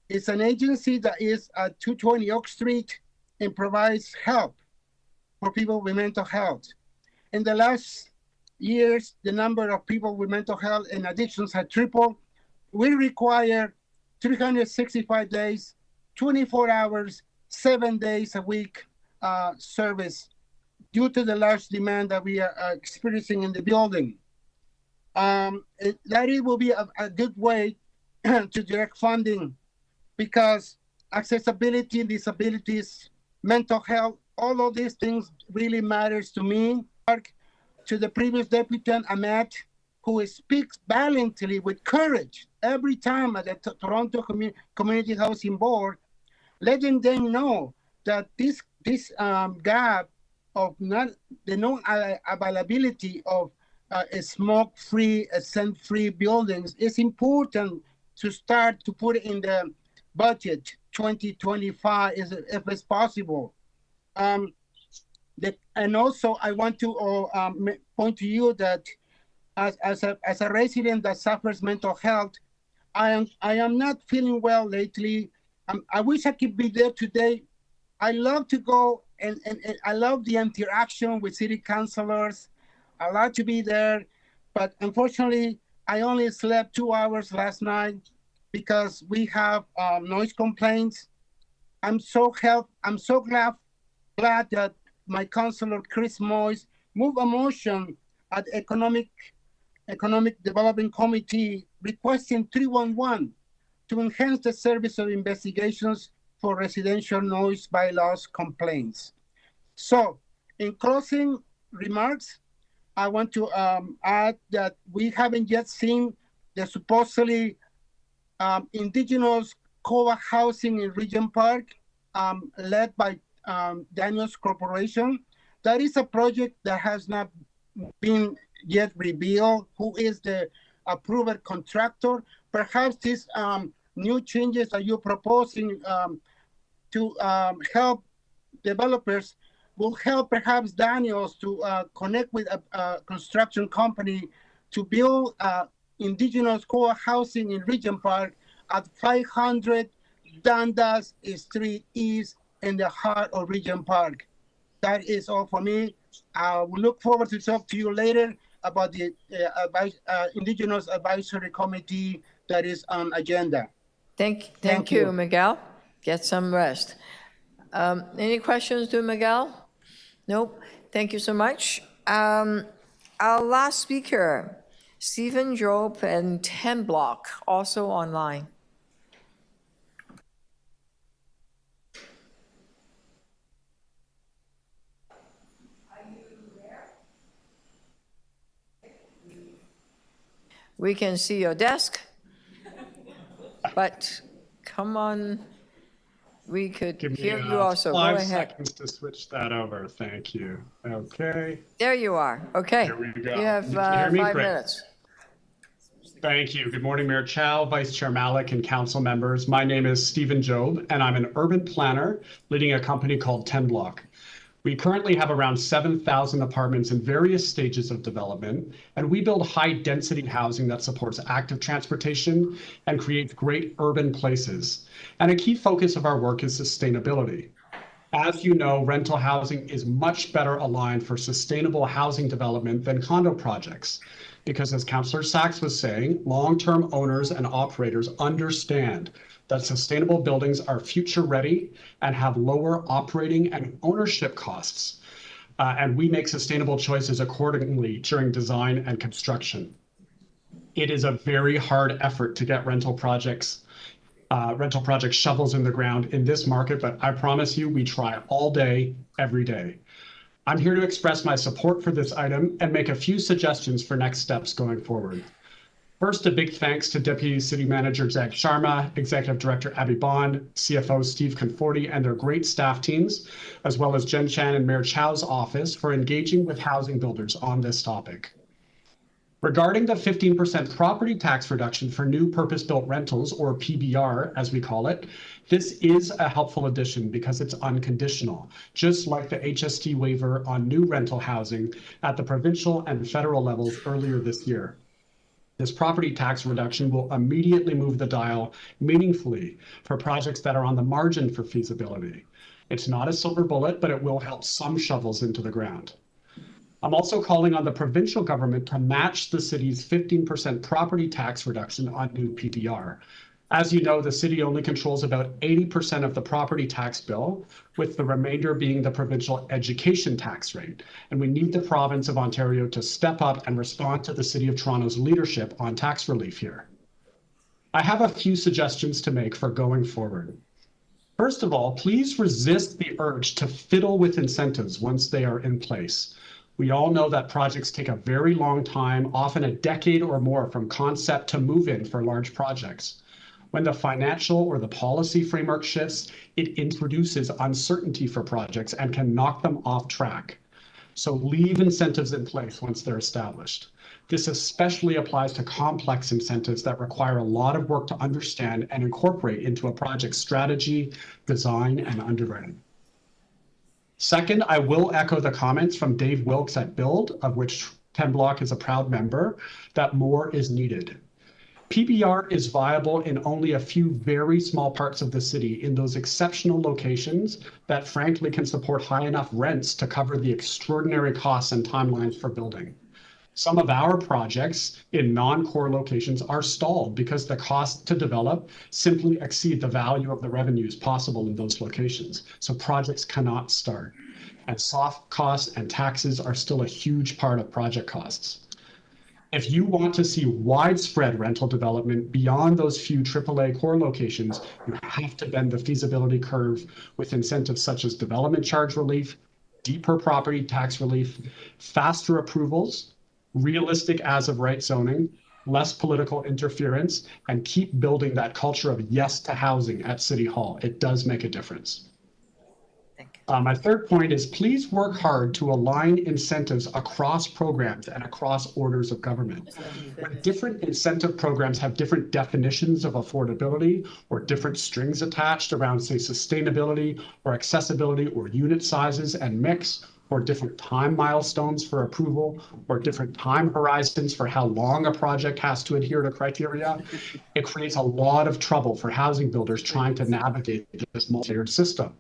it's an agency that is at 220 Oak Street and provides help for people with mental health. In the last years, the number of people with mental health and addictions had tripled. We require 365 days, 24 hours, 7 days a week service due to the large demand that we are experiencing in the building. That it will be a good way to direct funding, because accessibility, disabilities, mental health, all of these things really matters to me. To the previous deputy, Ahmed, who speaks valiantly with courage every time at the Toronto Community Housing Board, letting them know that this gap of the non-availability of smoke-free, scent-free buildings is important to start to put in the budget 2025 if it's possible. And also, I want to point to you that as a resident that suffers mental health, I am not feeling well lately. I wish I could be there today. I love to go and I love the interaction with city councilors. I like to be there, but unfortunately, I only slept 2 hours last night because we have noise complaints. I'm so glad that my councilor, Chris Moyes, moved a motion at Economic Development Committee requesting 311 to enhance the service of investigations for residential noise bylaws complaints. So, in closing remarks, I want to add that we haven't yet seen the supposedly indigenous co-op housing in Regent Park, led by Daniels Corporation. That is a project that has not been yet revealed who is the approved contractor. Perhaps this new changes that you're proposing to help developers will help perhaps Daniels to connect with a construction company to build indigenous core housing in Regent Park at 500 Dundas Street East in the heart of Regent Park. That is all for me. We look forward to talk to you later about the Indigenous Advisory Committee that is on agenda. Thank you, Miguel. Get some rest. Any questions to Miguel? Nope. Thank you so much. Our last speaker, Stephen Job and 10 Block, also online. We can see your desk, but come on, we could hear you also. Go ahead. 5 seconds to switch that over. Thank you. Okay. There you are. Okay. Here we go. You have You can hear me? 5 Great. minutes. Thank you. Good morning, Mayor Chow, Vice Chair Malik, and council members. My name is Stephen Job, and I'm an urban planner leading a company called 10 Block. We currently have around 7,000 apartments in various stages of development, and we build high-density housing that supports active transportation and creates great urban places. And a key focus of our work is sustainability. As you know, rental housing is much better aligned for sustainable housing development than condo projects. Because as Councillor Sachs was saying, long-term owners and operators understand that sustainable buildings are future-ready and have lower operating and ownership costs. And we make sustainable choices accordingly during design and construction. It is a very hard effort to get rental project shovels in the ground in this market, but I promise you, we try all day, every day. I'm here to express my support for this item and make a few suggestions for next steps going forward. First, a big thanks to Deputy City Manager Zach Sharma, Executive Director Abby Bond, CFO Steve Conforti, and their great staff teams, as well as Jen Chan and Mayor Chow's office for engaging with housing builders on this topic. Regarding the 15% property tax reduction for new purpose-built rentals, or PBR as we call it, this is a helpful addition because it's unconditional, just like the HST waiver on new rental housing at the provincial and federal levels earlier this year. This property tax reduction will immediately move the dial meaningfully for projects that are on the margin for feasibility. It's not a silver bullet, but it will help some shovels into the ground. I'm also calling on the provincial government to match the city's 15% property tax reduction on new PBR. As you know, the city only controls about 80% of the property tax bill, with the remainder being the provincial education tax rate. And we need the province of Ontario to step up and respond to the City of Toronto's leadership on tax relief here. I have a few suggestions to make for going forward. First of all, please resist the urge to fiddle with incentives once they are in place. We all know that projects take a very long time, often a decade or more from concept to move-in for large projects. When the financial or the policy framework shifts, it introduces uncertainty for projects and can knock them off track. So leave incentives in place once they're established. This especially applies to complex incentives that require a lot of work to understand and incorporate into a project's strategy, design, and underwriting. Second, I will echo the comments from Dave Wilkes at Build, of which 10 Block is a proud member, that more is needed. PBR is viable in only a few very small parts of the city in those exceptional locations that frankly can support high enough rents to cover the extraordinary costs and timelines for building. Some of our projects in non-core locations are stalled because the cost to develop simply exceed the value of the revenues possible in those locations. So projects cannot start. And soft costs and taxes are still a huge part of project costs. If you want to see widespread rental development beyond those few AAA core locations, you have to bend the feasibility curve with incentives such as development charge relief, deeper property tax relief, faster approvals, realistic as-of-right zoning, less political interference, and keep building that culture of yes to housing at City Hall. It does make a difference. My third point is please work hard to align incentives across programs and across orders of government. When different incentive programs have different definitions of affordability or different strings attached around, say, sustainability or accessibility or unit sizes and mix, or different time milestones for approval, or different time horizons for how long a project has to adhere to criteria, it creates a lot of trouble for housing builders trying to navigate this multi-layered system.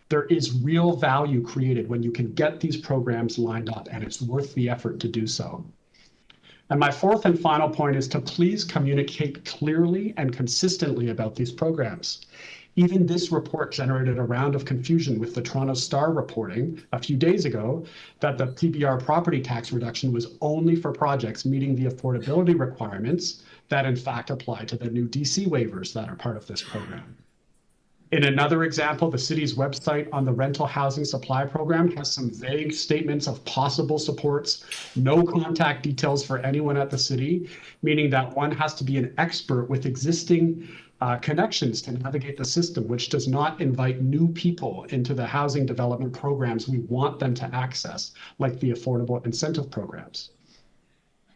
There is real value created when you can get these programs lined up, and it's worth the effort to do so. And my fourth and final point is to please communicate clearly and consistently about these programs. Even this report generated a round of confusion with the Toronto Star reporting a few days ago that the PBR property tax reduction was only for projects meeting the affordability requirements that in fact apply to the new DC waivers that are part of this program. In another example, the city's website on the rental housing supply program has some vague statements of possible supports, no contact details for anyone at the city, meaning that one has to be an expert with existing connections to navigate the system, which does not invite new people into the housing development programs we want them to access, like the affordable incentive programs.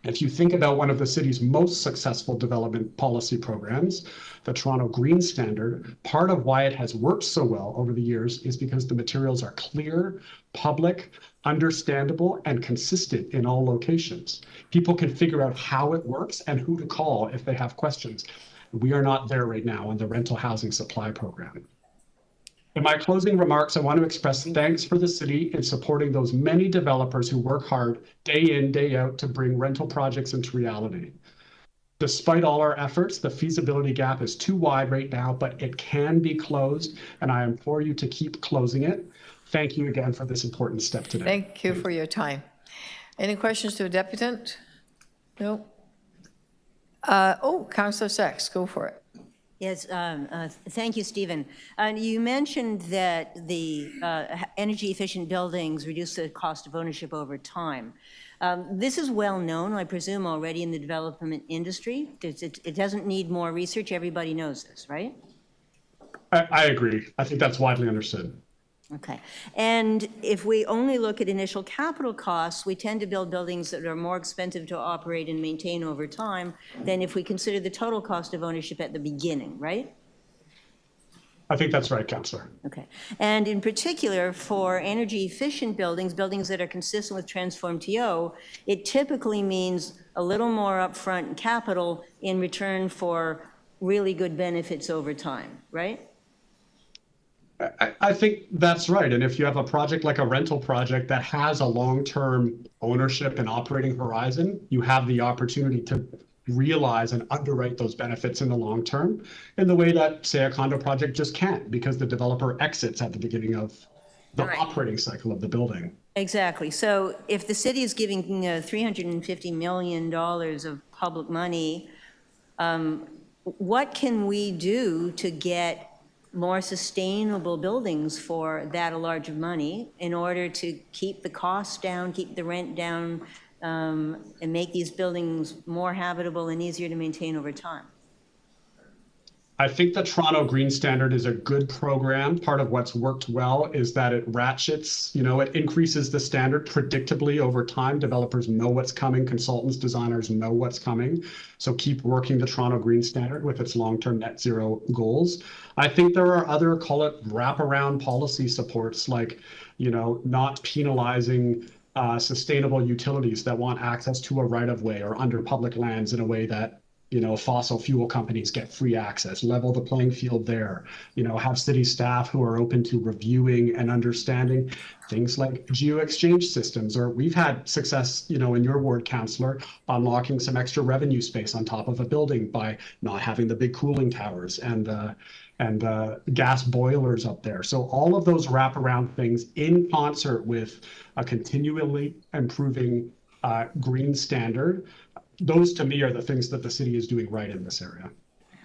If you think about one of the city's most successful development policy programs, the Toronto Green Standard, part of why it has worked so well over the years is because the materials are clear, public, understandable, and consistent in all locations. People can figure out how it works and who to call if they have questions. We are not there right now on the rental housing supply program. In my closing remarks, I want to express thanks for the city in supporting those many developers who work hard day in, day out to bring rental projects into reality. Despite all our efforts, the feasibility gap is too wide right now, but it can be closed, and I implore you to keep closing it. Thank you again for this important step today. Thank you for your time. Any questions to a deputant? No? Councillor Sachs, go for it. Yes, thank you, Stephen. You mentioned that the energy-efficient buildings reduce the cost of ownership over time. This is well known, I presume, already in the development industry. It doesn't need more research. Everybody knows this, right? I agree. I think that's widely understood. Okay. And if we only look at initial capital costs, we tend to build buildings that are more expensive to operate and maintain over time than if we consider the total cost of ownership at the beginning, right? I think that's right, Councillor. Okay. And in particular, for energy-efficient buildings, buildings that are consistent with ModernTO, it typically means a little more upfront capital in return for really good benefits over time, right? I think that's right. And if you have a project like a rental project that has a long-term ownership and operating horizon, you have the opportunity to realize and underwrite those benefits in the long term in the way that, say, a condo project just can't, because the developer exits at the beginning of the operating cycle of the building. Exactly. So if the city is giving $350 million of public money, what can we do to get more sustainable buildings for that large of money in order to keep the costs down, keep the rent down, and make these buildings more habitable and easier to maintain over time? I think the Toronto Green Standard is a good program. Part of what's worked well is that it ratchets, it increases the standard predictably over time. Developers know what's coming, consultants, designers know what's coming. So keep working the Toronto Green Standard with its long-term net zero goals. I think there are other, call it wraparound policy supports, like, not penalizing sustainable utilities that want access to a right-of-way or under public lands in a way that fossil fuel companies get free access, level the playing field there, have city staff who are open to reviewing and understanding things like geo-exchange systems, or we've had success, in your ward, Councillor, unlocking some extra revenue space on top of a building by not having the big cooling towers and gas boilers up there. So all of those wraparound things in concert with a continually improving green standard, those to me are the things that the city is doing right in this area.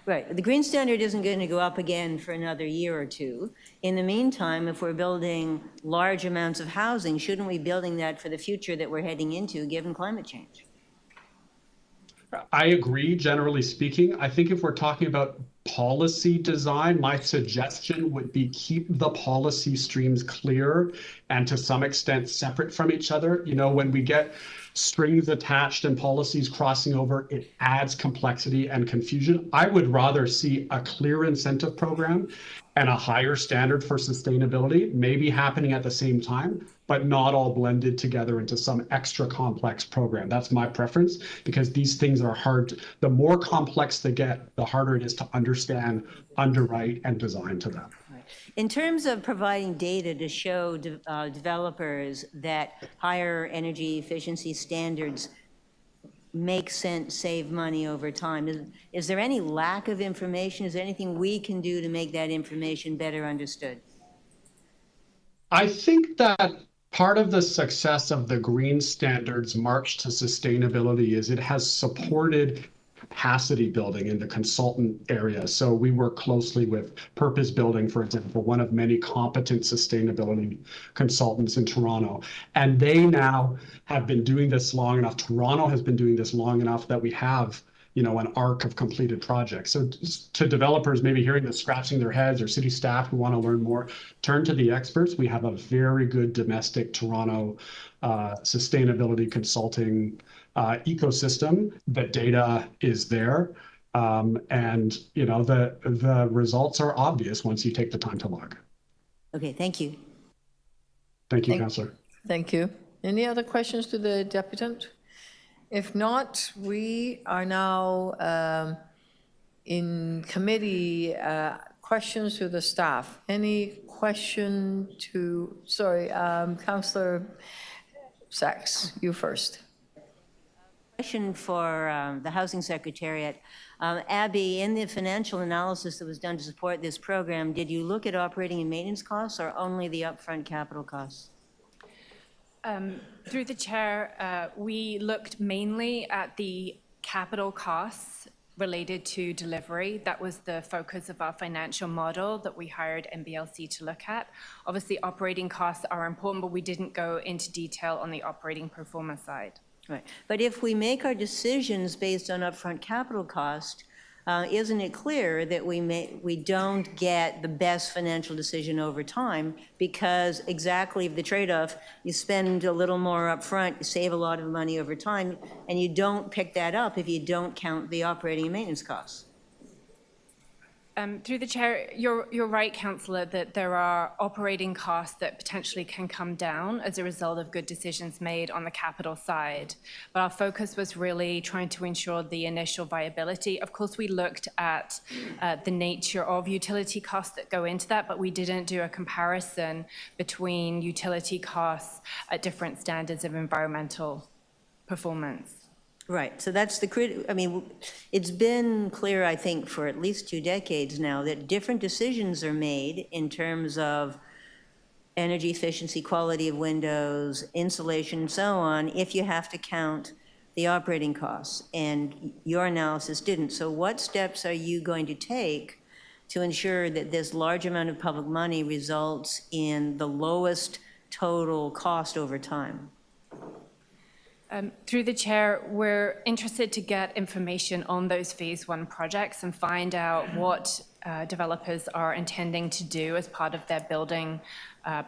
Right. The Green Standard isn't going to go up again for another year or two. In the meantime, if we're building large amounts of housing, shouldn't we be building that for the future that we're heading into, given climate change? I agree, generally speaking. I think if we're talking about policy design, my suggestion would be keep the policy streams clear and to some extent separate from each other. You know, when we get strings attached and policies crossing over, it adds complexity and confusion. I would rather see a clear incentive program and a higher standard for sustainability maybe happening at the same time, but not all blended together into some extra complex program. That's my preference, because these things are hard. The more complex they get, the harder it is to understand, underwrite, and design to them. In terms of providing data to show developers that higher energy efficiency standards make sense, save money over time, is there any lack of information? Is there anything we can do to make that information better understood? I think that part of the success of the green standards march to sustainability is it has supported capacity building in the consultant area. So we work closely with Purpose Building, for example, one of many competent sustainability consultants in Toronto. And they now have been doing this long enough. Toronto has been doing this long enough that we have, you know, an arc of completed projects. So to developers maybe hearing this, scratching their heads, or city staff who want to learn more, turn to the experts. We have a very good domestic Toronto sustainability consulting ecosystem. The data is there, and you know the results are obvious once you take the time to look. Okay, thank you. Thank you, Councillor. Thank you. Any other questions to the deputant? If not, we are now in committee questions to the staff. Any question to, sorry, Councillor Sachs, you first. Question for the Housing Secretariat. Abby, in the financial analysis that was done to support this program, did you look at operating and maintenance costs or only the upfront capital costs? Through the chair, we looked mainly at the capital costs related to delivery. That was the focus of our financial model that we hired MBLC to look at. Obviously, operating costs are important, but we didn't go into detail on the operating performance side. Right. But if we make our decisions based on upfront capital cost, isn't it clear that we don't get the best financial decision over time, because exactly the trade-off, you spend a little more upfront, you save a lot of money over time, and you don't pick that up if you don't count the operating and maintenance costs? Through the chair, you're right, Councillor, that there are operating costs that potentially can come down as a result of good decisions made on the capital side. But our focus was really trying to ensure the initial viability. Of course, we looked at the nature of utility costs that go into that, but we didn't do a comparison between utility costs at different standards of environmental performance. Right, so that's the I mean, it's been clear, I think, for at least 2 decades now that different decisions are made in terms of energy efficiency, quality of windows, insulation, and so on, if you have to count the operating costs, and your analysis didn't. So what steps are you going to take to ensure that this large amount of public money results in the lowest total cost over time? Through the chair, we're interested to get information on those phase 1 projects and find out what developers are intending to do as part of their building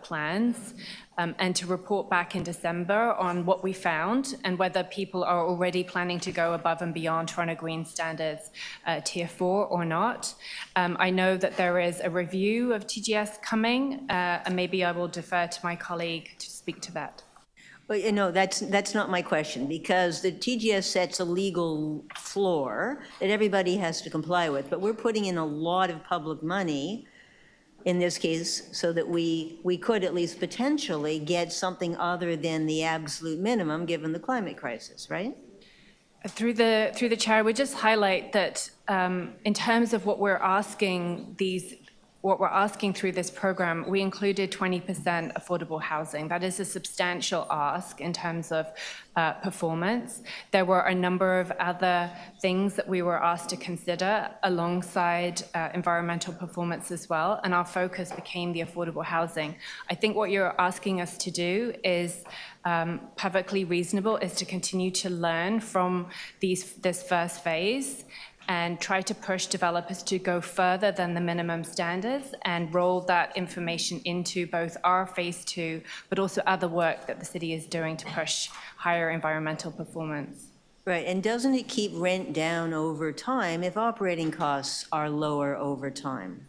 plans, and to report back in December on what we found and whether people are already planning to go above and beyond Toronto Green Standards Tier 4 or not. I know that there is a review of TGS coming, and maybe I will defer to my colleague to speak to that. Well, you know, that's not my question, because the TGS sets a legal floor that everybody has to comply with, but we're putting in a lot of public money in this case so that we could at least potentially get something other than the absolute minimum given the climate crisis, right? Through the chair, we just highlight that in terms of what we're asking through this program, we included 20% affordable housing. That is a substantial ask in terms of performance. There were a number of other things that we were asked to consider alongside environmental performance as well, and our focus became the affordable housing. I think what you're asking us to do is perfectly reasonable, is to continue to learn from this first phase and try to push developers to go further than the minimum standards and roll that information into both our phase 2, but also other work that the city is doing to push higher environmental performance. Right, and doesn't it keep rent down over time if operating costs are lower over time?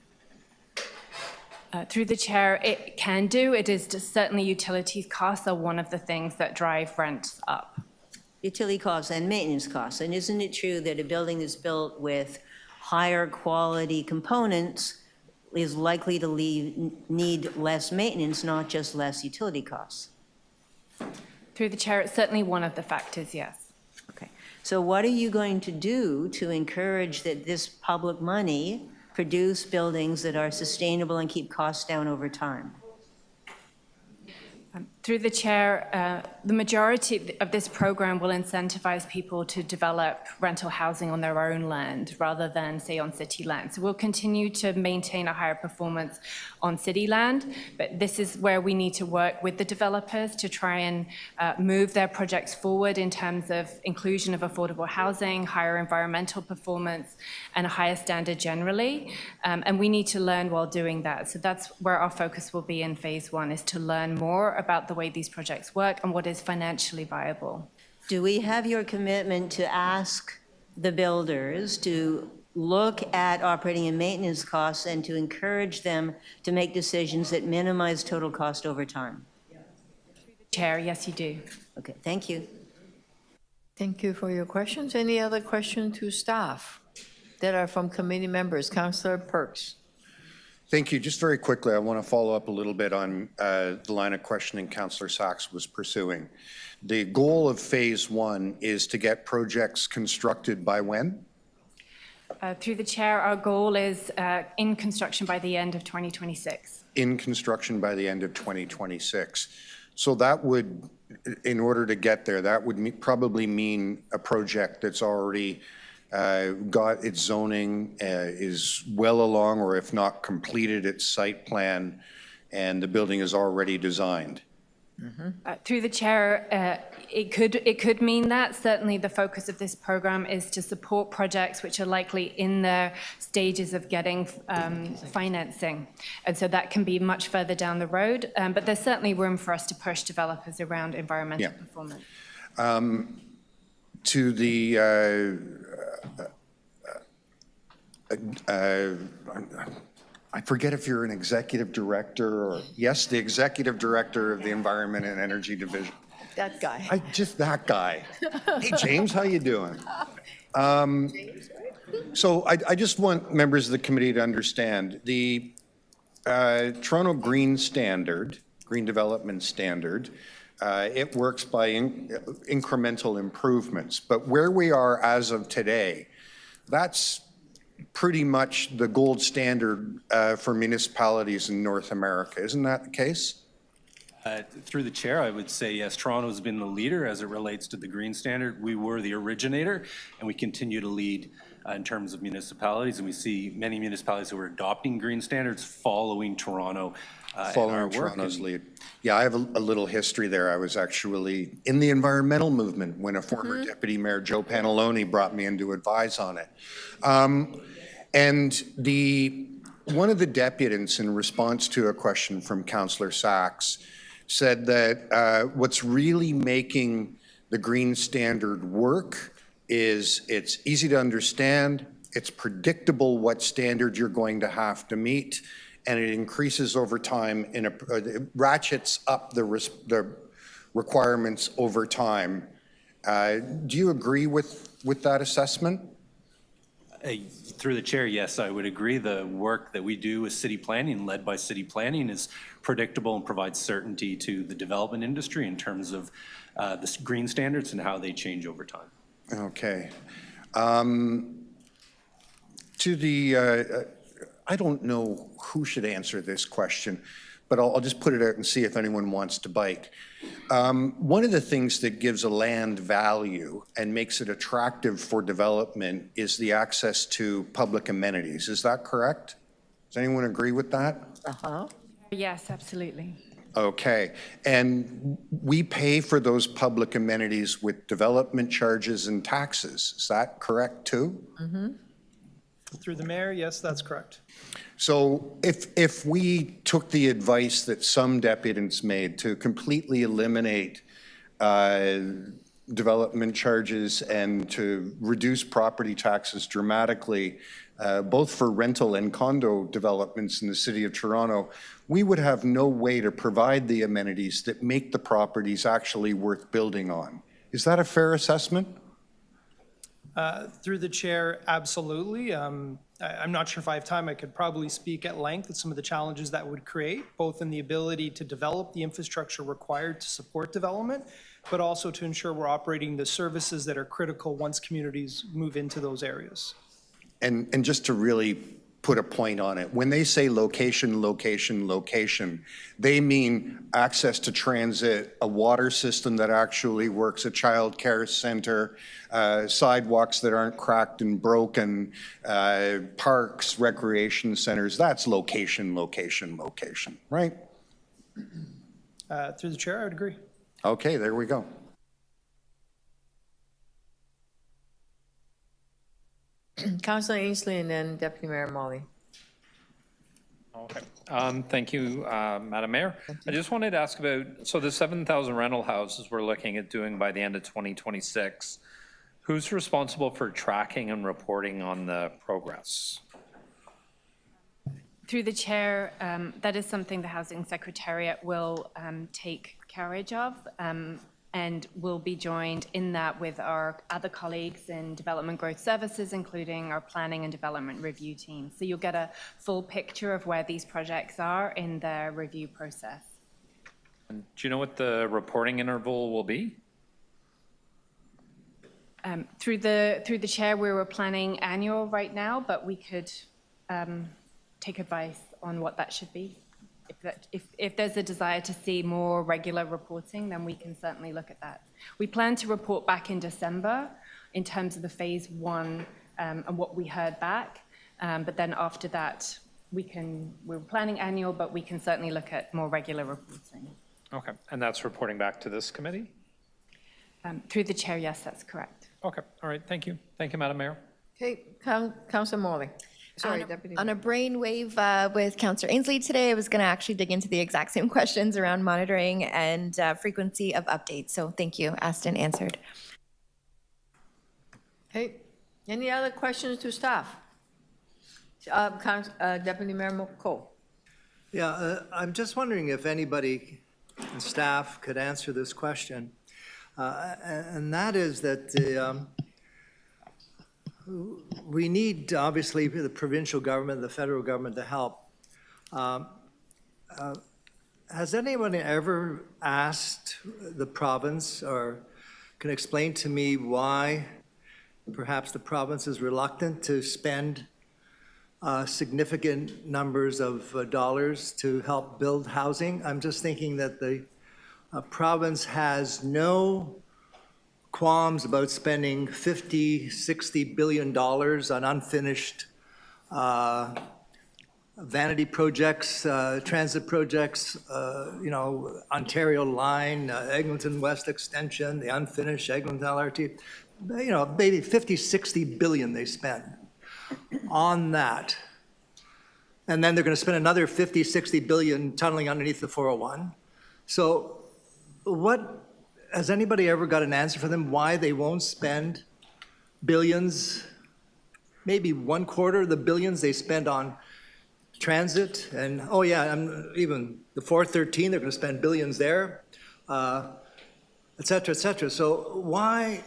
Through the chair, it can do. It is just certainly utilities costs are one of the things that drive rents up. Utility costs and maintenance costs. And isn't it true that a building that's built with higher quality components is likely to need less maintenance, not just less utility costs? Through the chair, it's certainly one of the factors, yes. Okay. So what are you going to do to encourage that this public money produce buildings that are sustainable and keep costs down over time? Through the chair, the majority of this program will incentivize people to develop rental housing on their own land rather than, say, on city land. So we'll continue to maintain a higher performance on city land, but this is where we need to work with the developers to try and move their projects forward in terms of inclusion of affordable housing, higher environmental performance, and a higher standard generally. And we need to learn while doing that. So that's where our focus will be in phase 1, is to learn more about the way these projects work and what is financially viable. Do we have your commitment to ask the builders to look at operating and maintenance costs and to encourage them to make decisions that minimize total cost over time? Chair, yes, you do. Okay, thank you. Thank you for your questions. Any other questions to staff that are from committee members? Councillor Perks. Thank you. Just very quickly, I want to follow up a little bit on the line of questioning Councillor Sachs was pursuing. The goal of phase 1 is to get projects constructed by when? Through the chair, our goal is in construction by the end of 2026. In construction by the end of 2026. So that would, in order to get there, that would probably mean a project that's already got its zoning, is well along, or if not completed its site plan, and the building is already designed. Through the chair, it could mean that. Certainly the focus of this program is to support projects which are likely in their stages of getting financing. And so that can be much further down the road, but there's certainly room for us to push developers around environmental performance. To the I forget if you're an executive director or, yes, the executive director of the Environment and Energy Division. That guy. That guy. Hey, James, how you doing? So I just want members of the committee to understand the Toronto Green Standard, Green Development Standard, it works by incremental improvements. But where we are as of today, that's pretty much the gold standard for municipalities in North America. Isn't that the case? Through the chair, I would say yes, Toronto's been the leader as it relates to the green standard. We were the originator, and we continue to lead in terms of municipalities, and we see many municipalities who are adopting green standards following Toronto. Following Toronto's lead. Yeah, I have a little history there. I was actually in the environmental movement when a former Deputy Mayor, Joe Pantalone, brought me in to advise on it. And one of the deputants, in response to a question from Councillor Sachs, said that what's really making the green standard work is it's easy to understand, it's predictable what standard you're going to have to meet, and it increases over time, it ratchets up the requirements over time. Do you agree with that assessment? Through the chair, yes, I would agree. The work that we do with city planning, led by city planning, is predictable and provides certainty to the development industry in terms of the green standards and how they change over time. Okay. To the, I don't know who should answer this question, but I'll just put it out and see if anyone wants to bite. One of the things that gives a land value and makes it attractive for development is the access to public amenities. Is that correct? Does anyone agree with that? Yes, absolutely. Okay. And we pay for those public amenities with development charges and taxes. Is that correct too? Through the mayor, yes, that's correct. So if we took the advice that some deputants made to completely eliminate development charges and to reduce property taxes dramatically, both for rental and condo developments in the city of Toronto, we would have no way to provide the amenities that make the properties actually worth building on. Is that a fair assessment? Through the chair, absolutely. I'm not sure if I have time. I could probably speak at length at some of the challenges that would create, both in the ability to develop the infrastructure required to support development, but also to ensure we're operating the services that are critical once communities move into those areas. And just to really put a point on it, when they say location, location, location, they mean access to transit, a water system that actually works, a child care center, sidewalks that aren't cracked and broken, parks, recreation centers. That's location, location, location, right? Through the chair, I would agree. Okay, there we go. Councillor Ainsley and then Deputy Mayor Molly. Okay. Thank you, Madam Mayor. I just wanted to ask about, so the 7,000 rental houses we're looking at doing by the end of 2026, who's responsible for tracking and reporting on the progress? Through the chair, that is something the Housing Secretariat will take carriage of, and we'll be joined in that with our other colleagues in Development Growth Services, including our Planning and Development Review team. So you'll get a full picture of where these projects are in their review process. And do you know what the reporting interval will be? Through the chair, we were planning annual right now, but we could take advice on what that should be. If there's a desire to see more regular reporting, then we can certainly look at that. We plan to report back in December in terms of the phase 1 and what we heard back. But then after that, we're planning annual, but we can certainly look at more regular reporting. Okay, and that's reporting back to this committee? Through the chair, yes, that's correct. Okay, all right, thank you. Thank you, Madam Mayor. Okay, Councillor Morley. Sorry, Deputy. On a brainwave with Councillor Ainsley today, I was going to actually dig into the exact same questions around monitoring and frequency of updates. So thank you, asked and answered. Okay, any other questions to staff? Deputy Mayor Cole. Yeah, I'm just wondering if anybody in staff could answer this question. And that is that we need, obviously, the provincial government, the federal government to help. Has anyone ever asked the province or can explain to me why perhaps the province is reluctant to spend significant numbers of dollars to help build housing? I'm just thinking that the province has no qualms about spending $50–60 billion on unfinished vanity projects, transit projects, Ontario Line, Eglinton West Extension, the unfinished Eglinton LRT, maybe $50–60 billion they spend on that. And then they're going to spend another $50–60 billion tunneling underneath the 401. So has anybody ever got an answer for them why they won't spend billions, maybe 1/4 of the billions they spend on transit? And even the 413, they're going to spend billions there, et cetera, et cetera. So why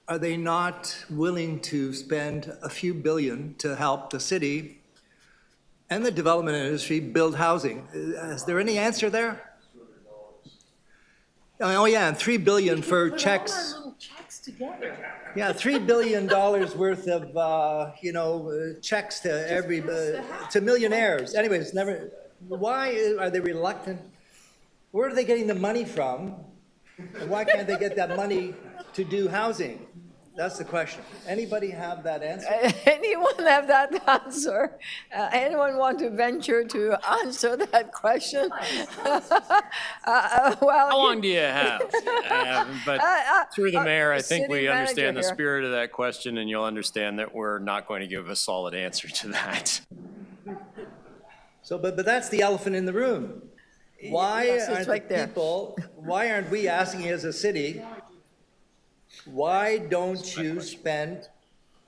are they not willing to spend a few billion to help the city and the development industry build housing? Is there any answer there? Oh yeah, and $3 billion for checks. Yeah, $3 billion worth of checks to millionaires. Anyways, why are they reluctant? Where are they getting the money from? And why can't they get that money to do housing? That's the question. Anybody have that answer? Anyone have that answer? Anyone want to venture to answer that question? Well, How long do you have? But through the mayor, I think we understand the spirit of that question, and you'll understand that we're not going to give a solid answer to that. So, but that's the elephant in the room. Why why aren't we asking as a city, why don't you spend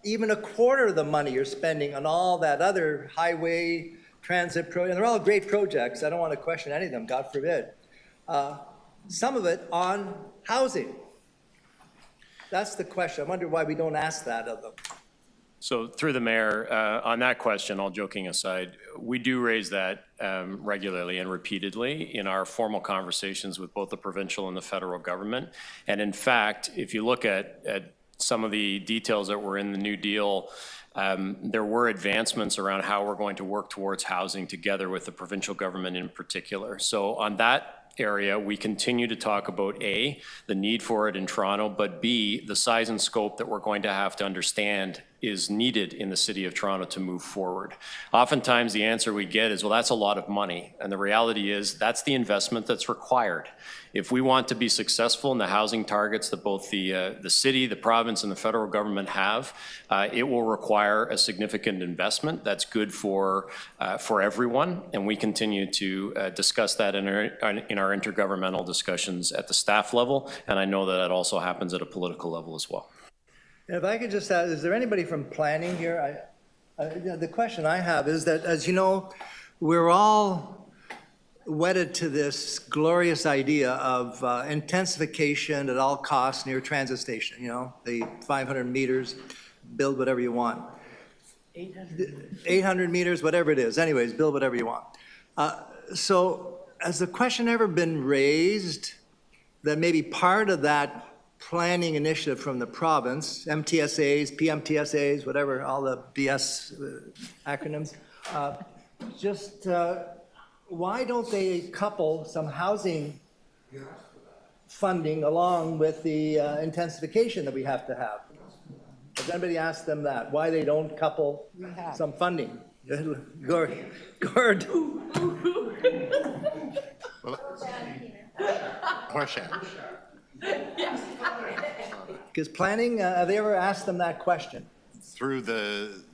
even a quarter of the money you're spending on all that other highway transit and they're all great projects. I don't want to question any of them, God forbid. Some of it on housing. That's the question. I wonder why we don't ask that of them. So through the mayor, on that question, all joking aside, we do raise that regularly and repeatedly in our formal conversations with both the provincial and the federal government. And in fact, if you look at some of the details that were in the New Deal, there were advancements around how we're going to work towards housing together with the provincial government in particular. So on that area, we continue to talk about A, the need for it in Toronto, but B, the size and scope that we're going to have to understand is needed in the city of Toronto to move forward. Oftentimes the answer we get is, well, that's a lot of money. And the reality is that's the investment that's required. If we want to be successful in the housing targets that both the city, the province, and the federal government have, it will require a significant investment. That's good for everyone. And we continue to discuss that in our intergovernmental discussions at the staff level. And I know that also happens at a political level as well. If I could just ask, is there anybody from planning here? The question I have is that, as you know, we're all wedded to this glorious idea of intensification at all costs near transit station, you know, the 500 meters, build whatever you want. 800 meters, whatever it is. Anyways, build whatever you want. So has the question ever been raised that maybe part of that planning initiative from the province, MTSAs, PMTSAs, whatever, all the BS acronyms, why don't they couple some housing funding along with the intensification that we have to have? Has anybody asked them that? Why they don't couple some funding? Gord. Because planning, have they ever asked them that question? Through the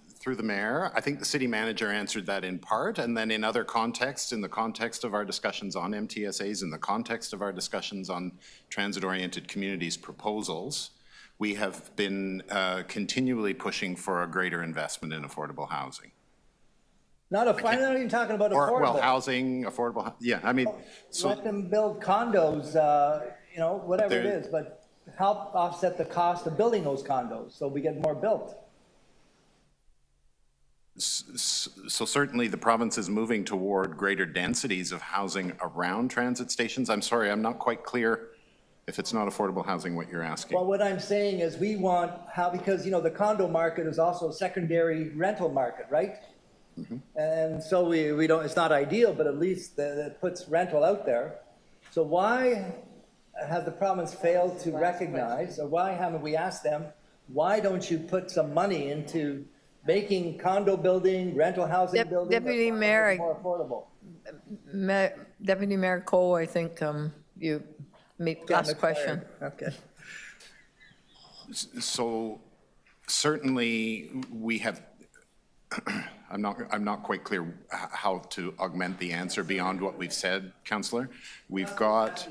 mayor, I think the city manager answered that in part, and then in other contexts, in the context of our discussions on MTSAs, in the context of our discussions on transit-oriented communities proposals, we have been continually pushing for a greater investment in affordable housing. I'm not even talking about affordable. Well, housing, affordable, yeah, I mean. So let them build condos, you know, whatever it is, but help offset the cost of building those condos so we get more built. So certainly the province is moving toward greater densities of housing around transit stations. I'm sorry, I'm not quite clear if it's not affordable housing what you're asking. Well, what I'm saying is we want because, you know, the condo market is also a secondary rental market, right? Mm-hmm. And so we don't, it's not ideal, but at least it puts rental out there. So why has the province failed to recognize, or why haven't we asked them, why don't you put some money into making condo building, rental housing building Deputy Mayor, more affordable? Deputy Mayor Cole, I think you made last question. Okay. So certainly we have, I'm not quite clear how to augment the answer beyond what we've said, Councillor. We've got.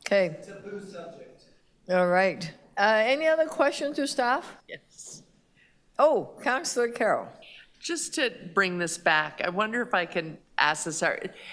Okay. It's a blue subject. All right. Any other questions to staff? Yes. Oh, Councillor Carroll. Just to bring this back, I wonder if I can ask this.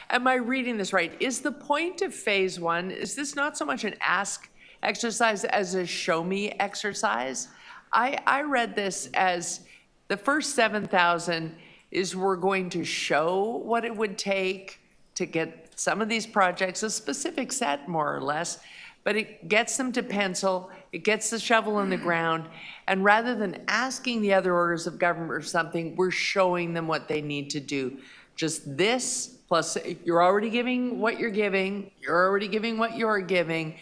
Am I reading this right? Is the point of phase one, is this not so much an ask exercise as a show me exercise? I read this as the first 7,000 is we're going to show what it would take to get some of these projects, a specific set more or less, but it gets them to pencil, it gets the shovel in the ground, and rather than asking the other orders of government or something, we're showing them what they need to do. Just this, plus you're already giving what you're giving, you're already giving what you're giving.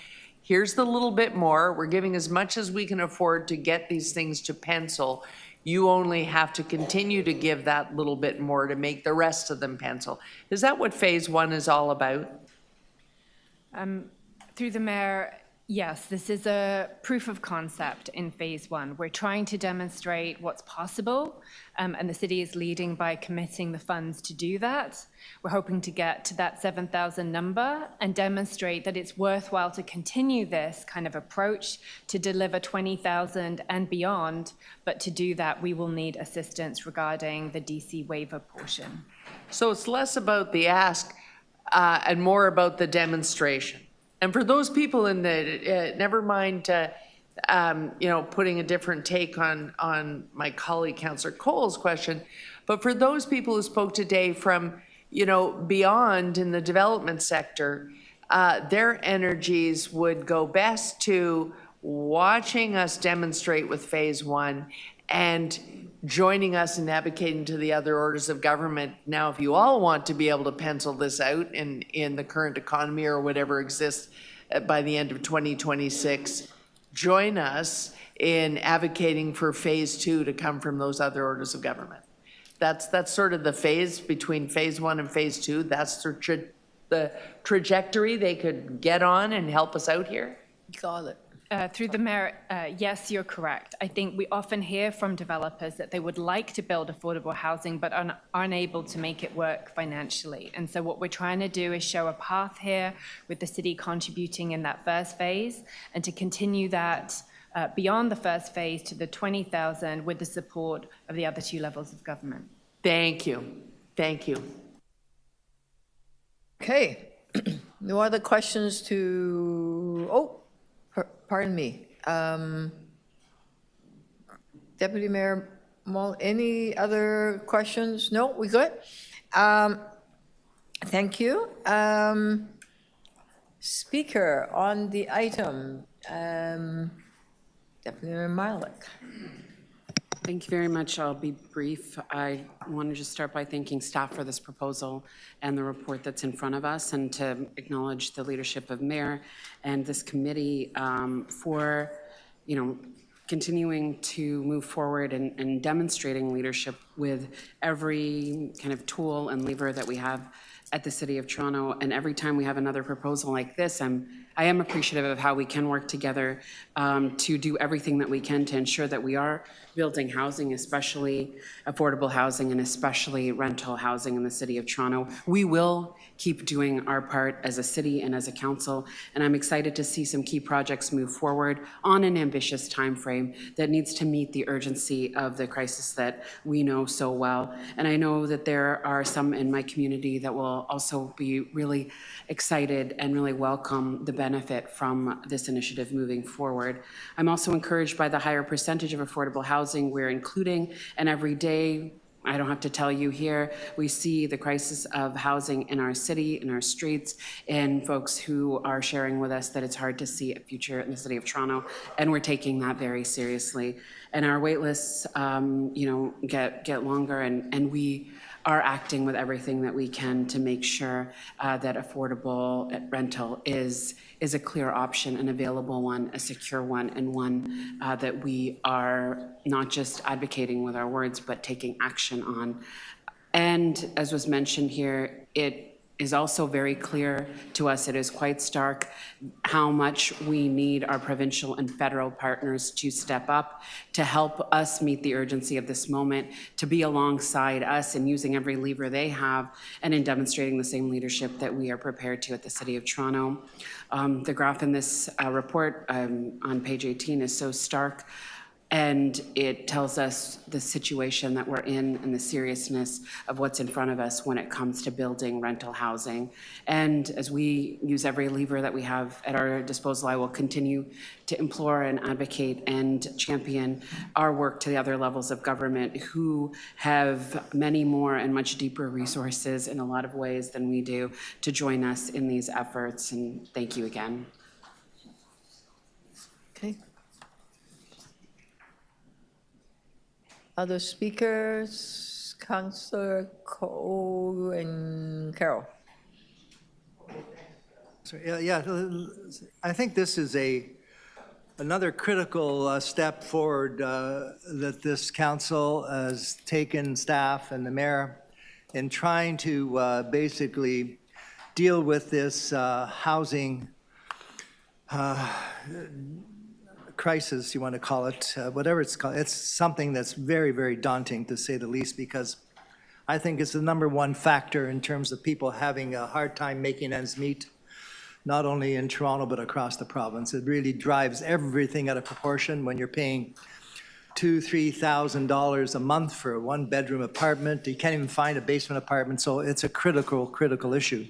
Here's the little bit more. We're giving as much as we can afford to get these things to pencil. You only have to continue to give that little bit more to make the rest of them pencil. Is that what phase one is all about? Through the mayor, yes, this is a proof of concept in phase one. We're trying to demonstrate what's possible, and the city is leading by committing the funds to do that. We're hoping to get to that 7,000 number and demonstrate that it's worthwhile to continue this kind of approach to deliver 20,000 and beyond, but to do that, we will need assistance regarding the DC waiver portion. So it's less about the ask and more about the demonstration. And for those people in the, never mind, putting a different take on my colleague, Councillor Cole's question, but for those people who spoke today from, beyond in the development sector, their energies would go best to watching us demonstrate with phase one and joining us in advocating to the other orders of government. Now, if you all want to be able to pencil this out in the current economy or whatever exists by the end of 2026, join us in advocating for phase two to come from those other orders of government. That's sort of the phase between phase one and phase two. That's the trajectory they could get on and help us out here. Got it. Through the mayor, yes, you're correct. I think we often hear from developers that they would like to build affordable housing but are unable to make it work financially. And so what we're trying to do is show a path here with the city contributing in that first phase and to continue that beyond the first phase to the 20,000 with the support of the other two levels of government. Thank you. Thank you. Okay. No other questions to, pardon me. Deputy Mayor Mull, any other questions? No, we good? Thank you. Speaker on the item, Deputy Mayor Malik. Thank you very much. I'll be brief. I want to just start by thanking staff for this proposal and the report that's in front of us, and to acknowledge the leadership of Mayor and this committee for, continuing to move forward and demonstrating leadership with every kind of tool and lever that we have at the City of Toronto. And every time we have another proposal like this, I am appreciative of how we can work together to do everything that we can to ensure that we are building housing, especially affordable housing and especially rental housing in the City of Toronto. We will keep doing our part as a city and as a council, and I'm excited to see some key projects move forward on an ambitious timeframe that needs to meet the urgency of the crisis that we know so well. And I know that there are some in my community that will also be really excited and really welcome the benefit from this initiative moving forward. I'm also encouraged by the higher percentage of affordable housing we're including, and every day, I don't have to tell you here, we see the crisis of housing in our city, in our streets, and folks who are sharing with us that it's hard to see a future in the City of Toronto, and we're taking that very seriously. And our wait lists, get longer, and we are acting with everything that we can to make sure that affordable rental is a clear option, an available one, a secure one, and one that we are not just advocating with our words, but taking action on. And as was mentioned here, it is also very clear to us, it is quite stark, how much we need our provincial and federal partners to step up, to help us meet the urgency of this moment, to be alongside us in using every lever they have, and in demonstrating the same leadership that we are prepared to at the City of Toronto. The graph in this report on page 18 is so stark, and it tells us the situation that we're in and the seriousness of what's in front of us when it comes to building rental housing. And as we use every lever that we have at our disposal, I will continue to implore and advocate and champion our work to the other levels of government who have many more and much deeper resources in a lot of ways than we do to join us in these efforts. And thank you again. Okay. Other speakers, Councillor Cole and Carol. So, yeah, I think this is another critical step forward that this council has taken, staff and the mayor, in trying to basically deal with this housing crisis, you want to call it, whatever it's called. It's something that's very, very daunting, to say the least, because I think it's the number one factor in terms of people having a hard time making ends meet, not only in Toronto, but across the province. It really drives everything out of proportion when you're paying $2,000-3,000 a month for a one-bedroom apartment. You can't even find a basement apartment, so it's a critical issue.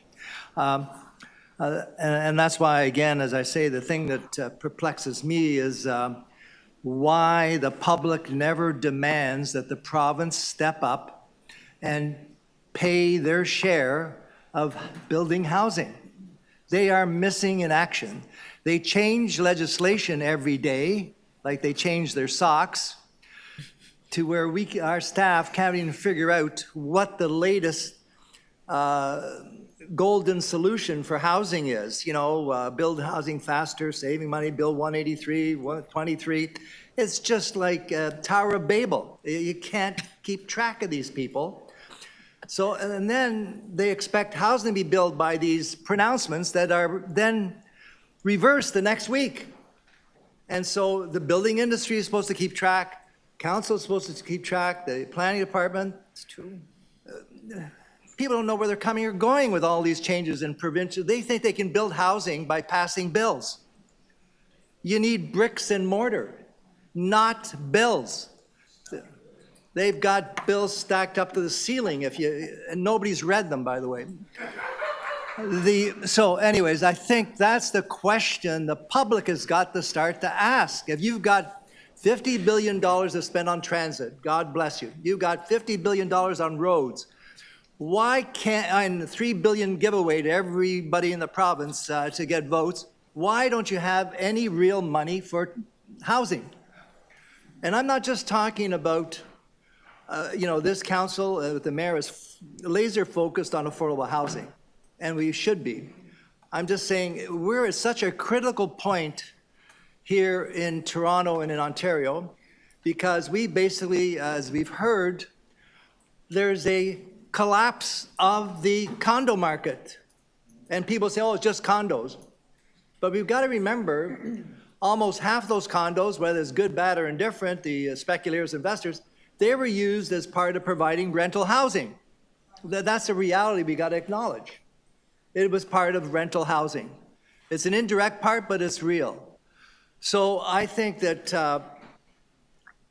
And that's why, again, as I say, the thing that perplexes me is why the public never demands that the province step up and pay their share of building housing. They are missing in action. They change legislation every day, like they change their socks, to where our staff can't even figure out what the latest golden solution for housing is. You know, build housing faster, saving money, Bill 183, 123. It's just like Tower of Babel. You can't keep track of these people. So, and then they expect housing to be built by these pronouncements that are then reversed the next week. And so the building industry is supposed to keep track, council is supposed to keep track, the planning department. It's true. People don't know where they're coming or going with all these changes in provincial. They think they can build housing by passing bills. You need bricks and mortar, not bills. They've got bills stacked up to the ceiling and nobody's read them, by the way. So anyways, I think that's the question the public has got to start to ask. If you've got $50 billion to spend on transit, God bless you. You've got $50 billion on roads. Why can't, and $3 billion giveaway to everybody in the province to get votes, why don't you have any real money for housing? And I'm not just talking about this council, the mayor is laser focused on affordable housing, and we should be. I'm just saying we're at such a critical point here in Toronto and in Ontario because we basically, as we've heard, there's a collapse of the condo market. And people say, oh, it's just condos. But we've got to remember almost half those condos, whether it's good, bad, or indifferent, the speculators, investors, they were used as part of providing rental housing. That's a reality we got to acknowledge. It was part of rental housing. It's an indirect part, but it's real. So I think that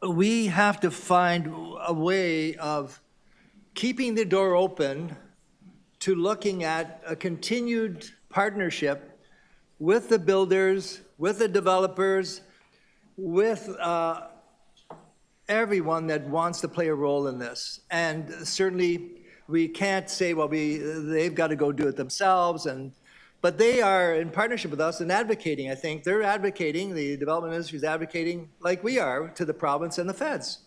we have to find a way of keeping the door open to looking at a continued partnership with the builders, with the developers, with everyone that wants to play a role in this. And certainly we can't say, well, they've got to go do it themselves. But they are in partnership with us and advocating, I think. They're advocating, the development industry is advocating, like we are, to the province and the feds,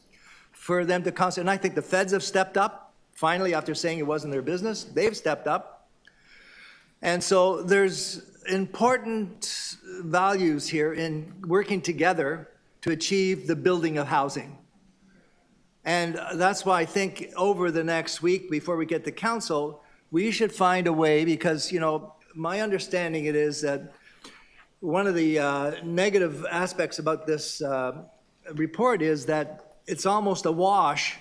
for them to constantly, and I think the feds have stepped up, finally, after saying it wasn't their business, they've stepped up. And so there's important values here in working together to achieve the building of housing. And that's why I think over the next week, before we get to council, we should find a way, because, my understanding it is that one of the negative aspects about this report is that it's almost a wash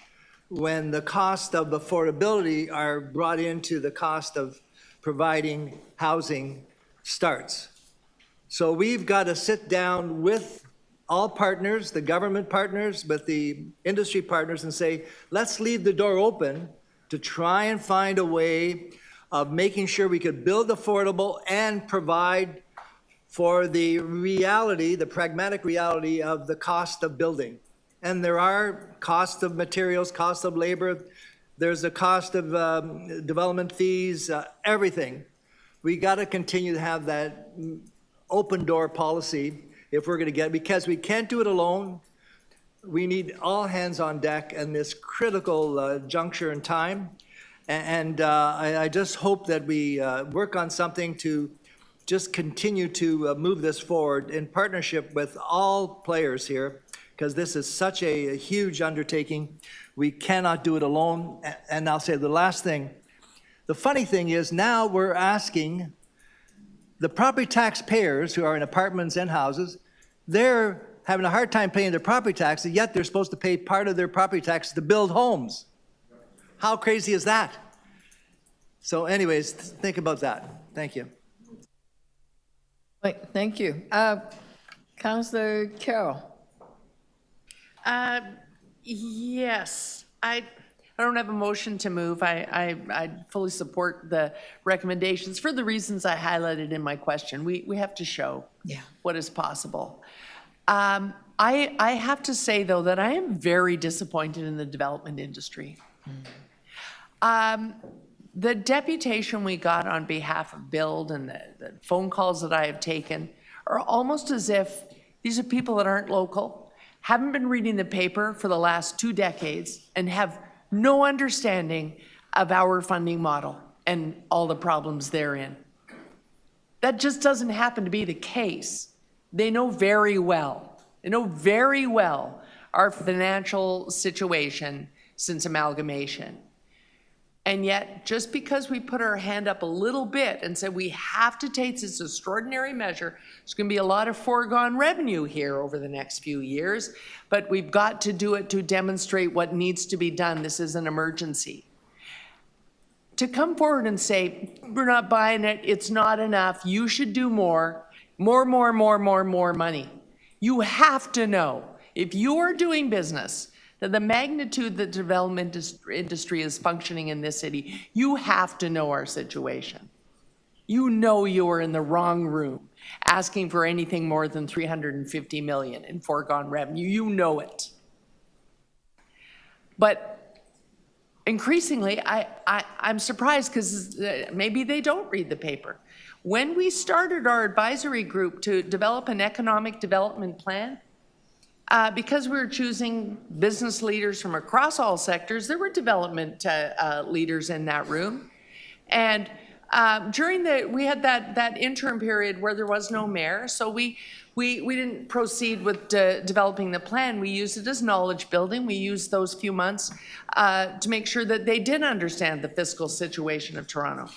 when the cost of affordability are brought into the cost of providing housing starts. So we've got to sit down with all partners, the government partners, but the industry partners, and say, let's leave the door open to try and find a way of making sure we could build affordable and provide for the reality, the pragmatic reality of the cost of building. And there are costs of materials, cost of labor, there's a cost of development fees, everything. We got to continue to have that open door policy if we're going to get, because we can't do it alone. We need all hands on deck in this critical juncture in time. And I just hope that we work on something to just continue to move this forward in partnership with all players here, because this is such a huge undertaking. We cannot do it alone. And I'll say the last thing. The funny thing is now we're asking the property taxpayers who are in apartments and houses, they're having a hard time paying their property taxes, yet they're supposed to pay part of their property taxes to build homes. How crazy is that? So anyways, think about that. Thank you. Wait, thank you. Councillor Carroll. Yes, I don't have a motion to move. I fully support the recommendations for the reasons I highlighted in my question. We have to show what is possible. I have to say, though, that I am very disappointed in the development industry. The deputation we got on behalf of Build and the phone calls that I have taken are almost as if these are people that aren't local, haven't been reading the paper for the last 2 decades, and have no understanding of our funding model and all the problems therein. That just doesn't happen to be the case. They know very well our financial situation since amalgamation. And yet, just because we put our hand up a little bit and said we have to take this extraordinary measure, there's going to be a lot of foregone revenue here over the next few years, but we've got to do it to demonstrate what needs to be done. This is an emergency. To come forward and say, we're not buying it, it's not enough, you should do more money. You have to know, if you are doing business, that the magnitude that the development industry is functioning in this city, you have to know our situation. You know you are in the wrong room asking for anything more than $350 million in foregone revenue. You know it. But increasingly, I'm surprised because maybe they don't read the paper. When we started our advisory group to develop an economic development plan, because we were choosing business leaders from across all sectors, there were development leaders in that room. And we had that interim period where there was no mayor, so we didn't proceed with developing the plan. We used it as knowledge building. We used those few months to make sure that they did understand the fiscal situation of Toronto.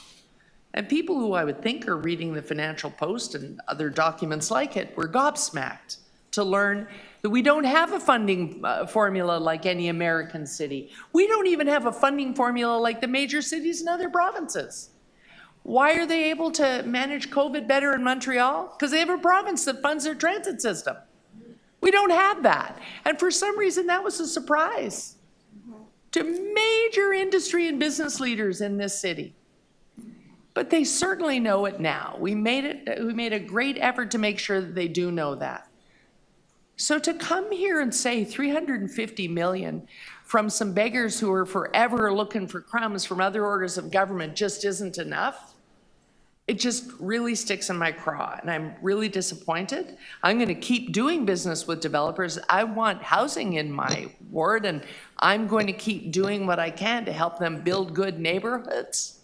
And people who I would think are reading the Financial Post and other documents like it were gobsmacked to learn that we don't have a funding formula like any American city. We don't even have a funding formula like the major cities in other provinces. Why are they able to manage COVID better in Montreal? Because they have a province that funds their transit system. We don't have that. And for some reason, that was a surprise to major industry and business leaders in this city. But they certainly know it now. We made a great effort to make sure that they do know that. So to come here and say $350 million from some beggars who are forever looking for crumbs from other orders of government just isn't enough, it just really sticks in my craw, and I'm really disappointed. I'm going to keep doing business with developers. I want housing in my ward, and I'm going to keep doing what I can to help them build good neighborhoods.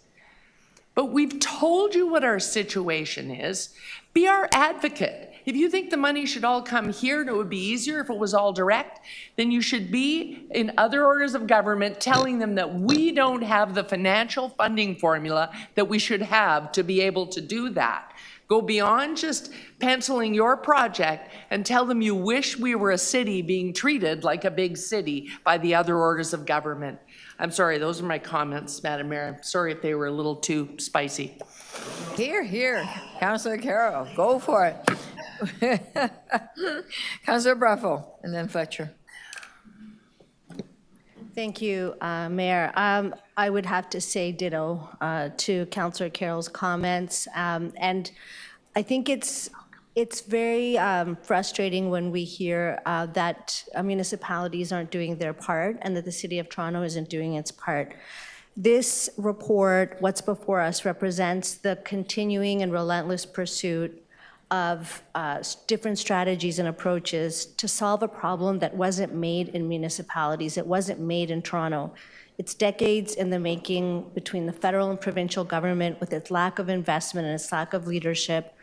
But we've told you what our situation is. Be our advocate. If you think the money should all come here and it would be easier if it was all direct, then you should be in other orders of government telling them that we don't have the financial funding formula that we should have to be able to do that. Go beyond just penciling your project and tell them you wish we were a city being treated like a big city by the other orders of government. I'm sorry, those are my comments, Madam Mayor. I'm sorry if they were a little too spicy. Here, Councillor Carroll, go for it. Councillor Bruffel, and then Fletcher. Thank you, Mayor. I would have to say ditto to Councillor Carroll's comments. And I think it's very frustrating when we hear that municipalities aren't doing their part and that the City of Toronto isn't doing its part. This report, what's before us, represents the continuing and relentless pursuit of different strategies and approaches to solve a problem that wasn't made in municipalities. It wasn't made in Toronto. It's decades in the making between the federal and provincial government with its lack of investment and its lack of leadership.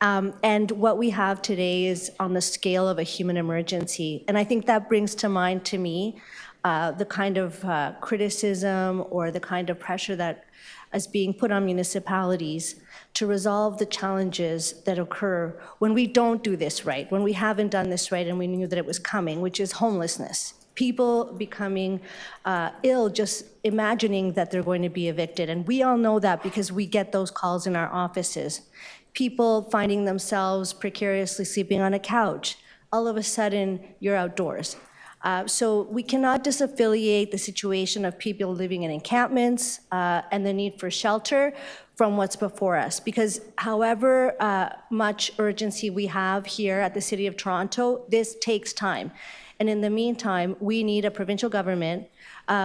And what we have today is on the scale of a human emergency. And I think that brings to mind to me the kind of criticism or the kind of pressure that is being put on municipalities to resolve the challenges that occur when we don't do this right, when we haven't done this right and we knew that it was coming, which is homelessness. People becoming ill just imagining that they're going to be evicted. And we all know that because we get those calls in our offices. People finding themselves precariously sleeping on a couch. All of a sudden, you're outdoors. So we cannot disaffiliate the situation of people living in encampments and the need for shelter from what's before us. Because however much urgency we have here at the City of Toronto, this takes time. And in the meantime, we need a provincial government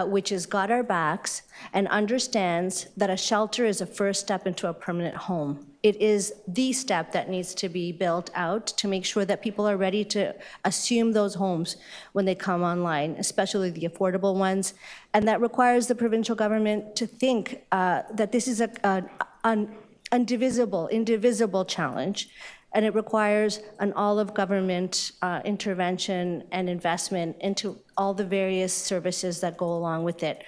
which has got our backs and understands that a shelter is a first step into a permanent home. It is the step that needs to be built out to make sure that people are ready to assume those homes when they come online, especially the affordable ones. And that requires the provincial government to think that this is an indivisible challenge. And it requires an all-of-government intervention and investment into all the various services that go along with it.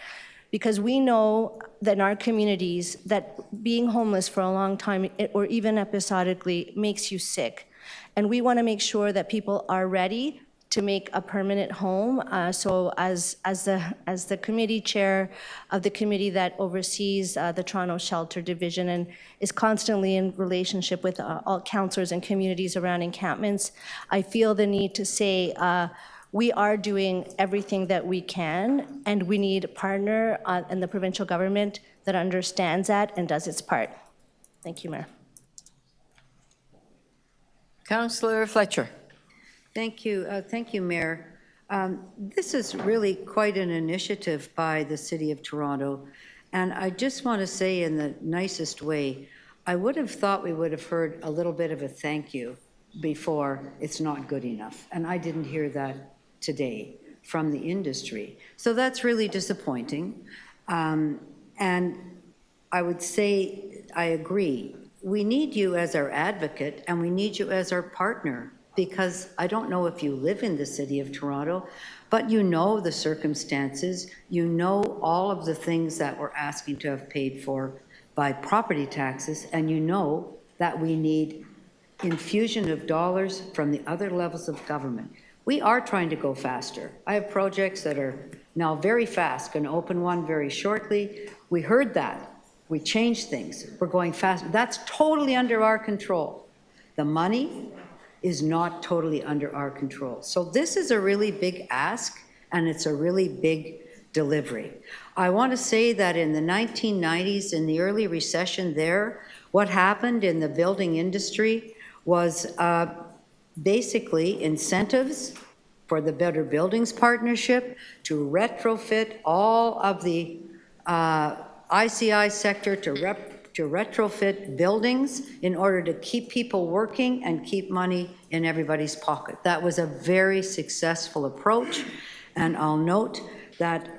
Because we know that in our communities that being homeless for a long time or even episodically makes you sick. And we want to make sure that people are ready to make a permanent home. So as the committee chair of the committee that oversees the Toronto Shelter Division and is constantly in relationship with all councillors and communities around encampments, I feel the need to say we are doing everything that we can, and we need a partner in the provincial government that understands that and does its part. Thank you, Mayor. Councillor Fletcher. Thank you, Mayor. This is really quite an initiative by the City of Toronto, and I just want to say in the nicest way, I would have thought we would have heard a little bit of a thank you before it's not good enough, and I didn't hear that today from the industry. So that's really disappointing, and I would say I agree. We need you as our advocate, and we need you as our partner, because I don't know if you live in the City of Toronto, but you know the circumstances, you know all of the things that we're asking to have paid for by property taxes, and you know that we need infusion of dollars from the other levels of government. We are trying to go faster. I have projects that are now very fast, going to open one very shortly. We heard that. We changed things. We're going fast. That's totally under our control. The money is not totally under our control. So this is a really big ask, and it's a really big delivery. I want to say that in the 1990s, in the early recession there, what happened in the building industry was basically incentives for the Better Buildings Partnership to retrofit all of the ICI sector to retrofit buildings in order to keep people working and keep money in everybody's pocket. That was a very successful approach, and I'll note that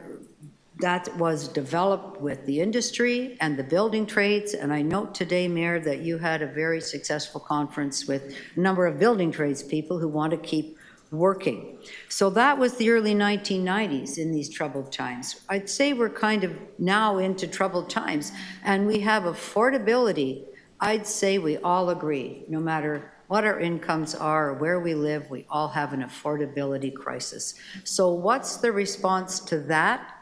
that was developed with the industry and the building trades, and I note today, Mayor, that you had a very successful conference with a number of building trades people who want to keep working. So that was the early 1990s in these troubled times. I'd say we're kind of now into troubled times, and we have affordability. I'd say we all agree, no matter what our incomes are or where we live, we all have an affordability crisis. So what's the response to that?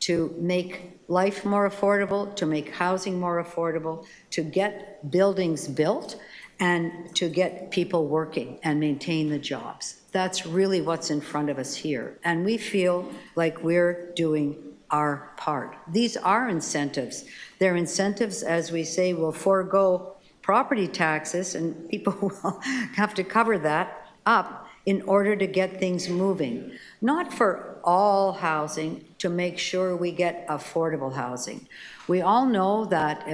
To make life more affordable, to make housing more affordable, to get buildings built, and to get people working and maintain the jobs. That's really what's in front of us here. And we feel like we're doing our part. These are incentives. They're incentives, as we say, will forego property taxes, and people will have to cover that up in order to get things moving. Not for all housing, to make sure we get affordable housing. We all know that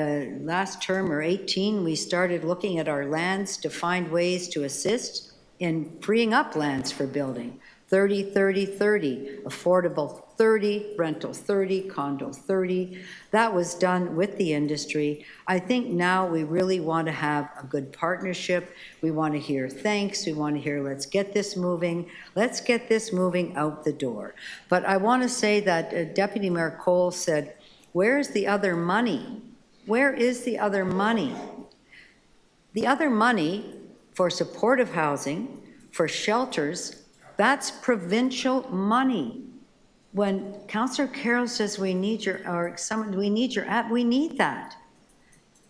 last term or 18, we started looking at our lands to find ways to assist in freeing up lands for building. 30, 30, 30, affordable 30, rental 30, condo 30. That was done with the industry. I think now we really want to have a good partnership. We want to hear thanks. We want to hear, let's get this moving. Let's get this moving out the door. But I want to say that Deputy Mayor Cole said, where's the other money? Where is the other money? The other money for supportive housing, for shelters, that's provincial money. When Councillor Carroll says we need your, or someone, we need your app, we need that.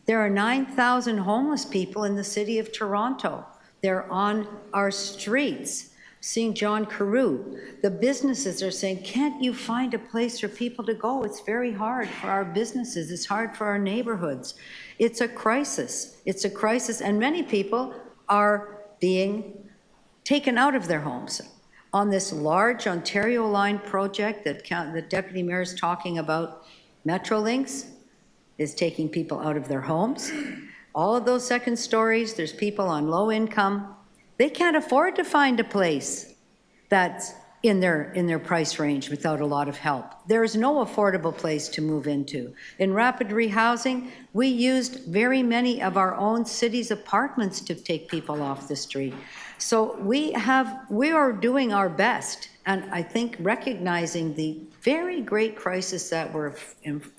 There are 9,000 homeless people in the city of Toronto. They're on our streets. Seeing John Carew, the businesses are saying, can't you find a place for people to go? It's very hard for our businesses. It's hard for our neighborhoods. It's a crisis. It's a crisis, and many people are being taken out of their homes. On this large Ontario line project that the Deputy Mayor is talking about, Metrolinx is taking people out of their homes. All of those second stories, there's people on low income. They can't afford to find a place that's in their price range without a lot of help. There is no affordable place to move into. In rapid rehousing, we used very many of our own city's apartments to take people off the street. So we are doing our best, and I think recognizing the very great crisis that we're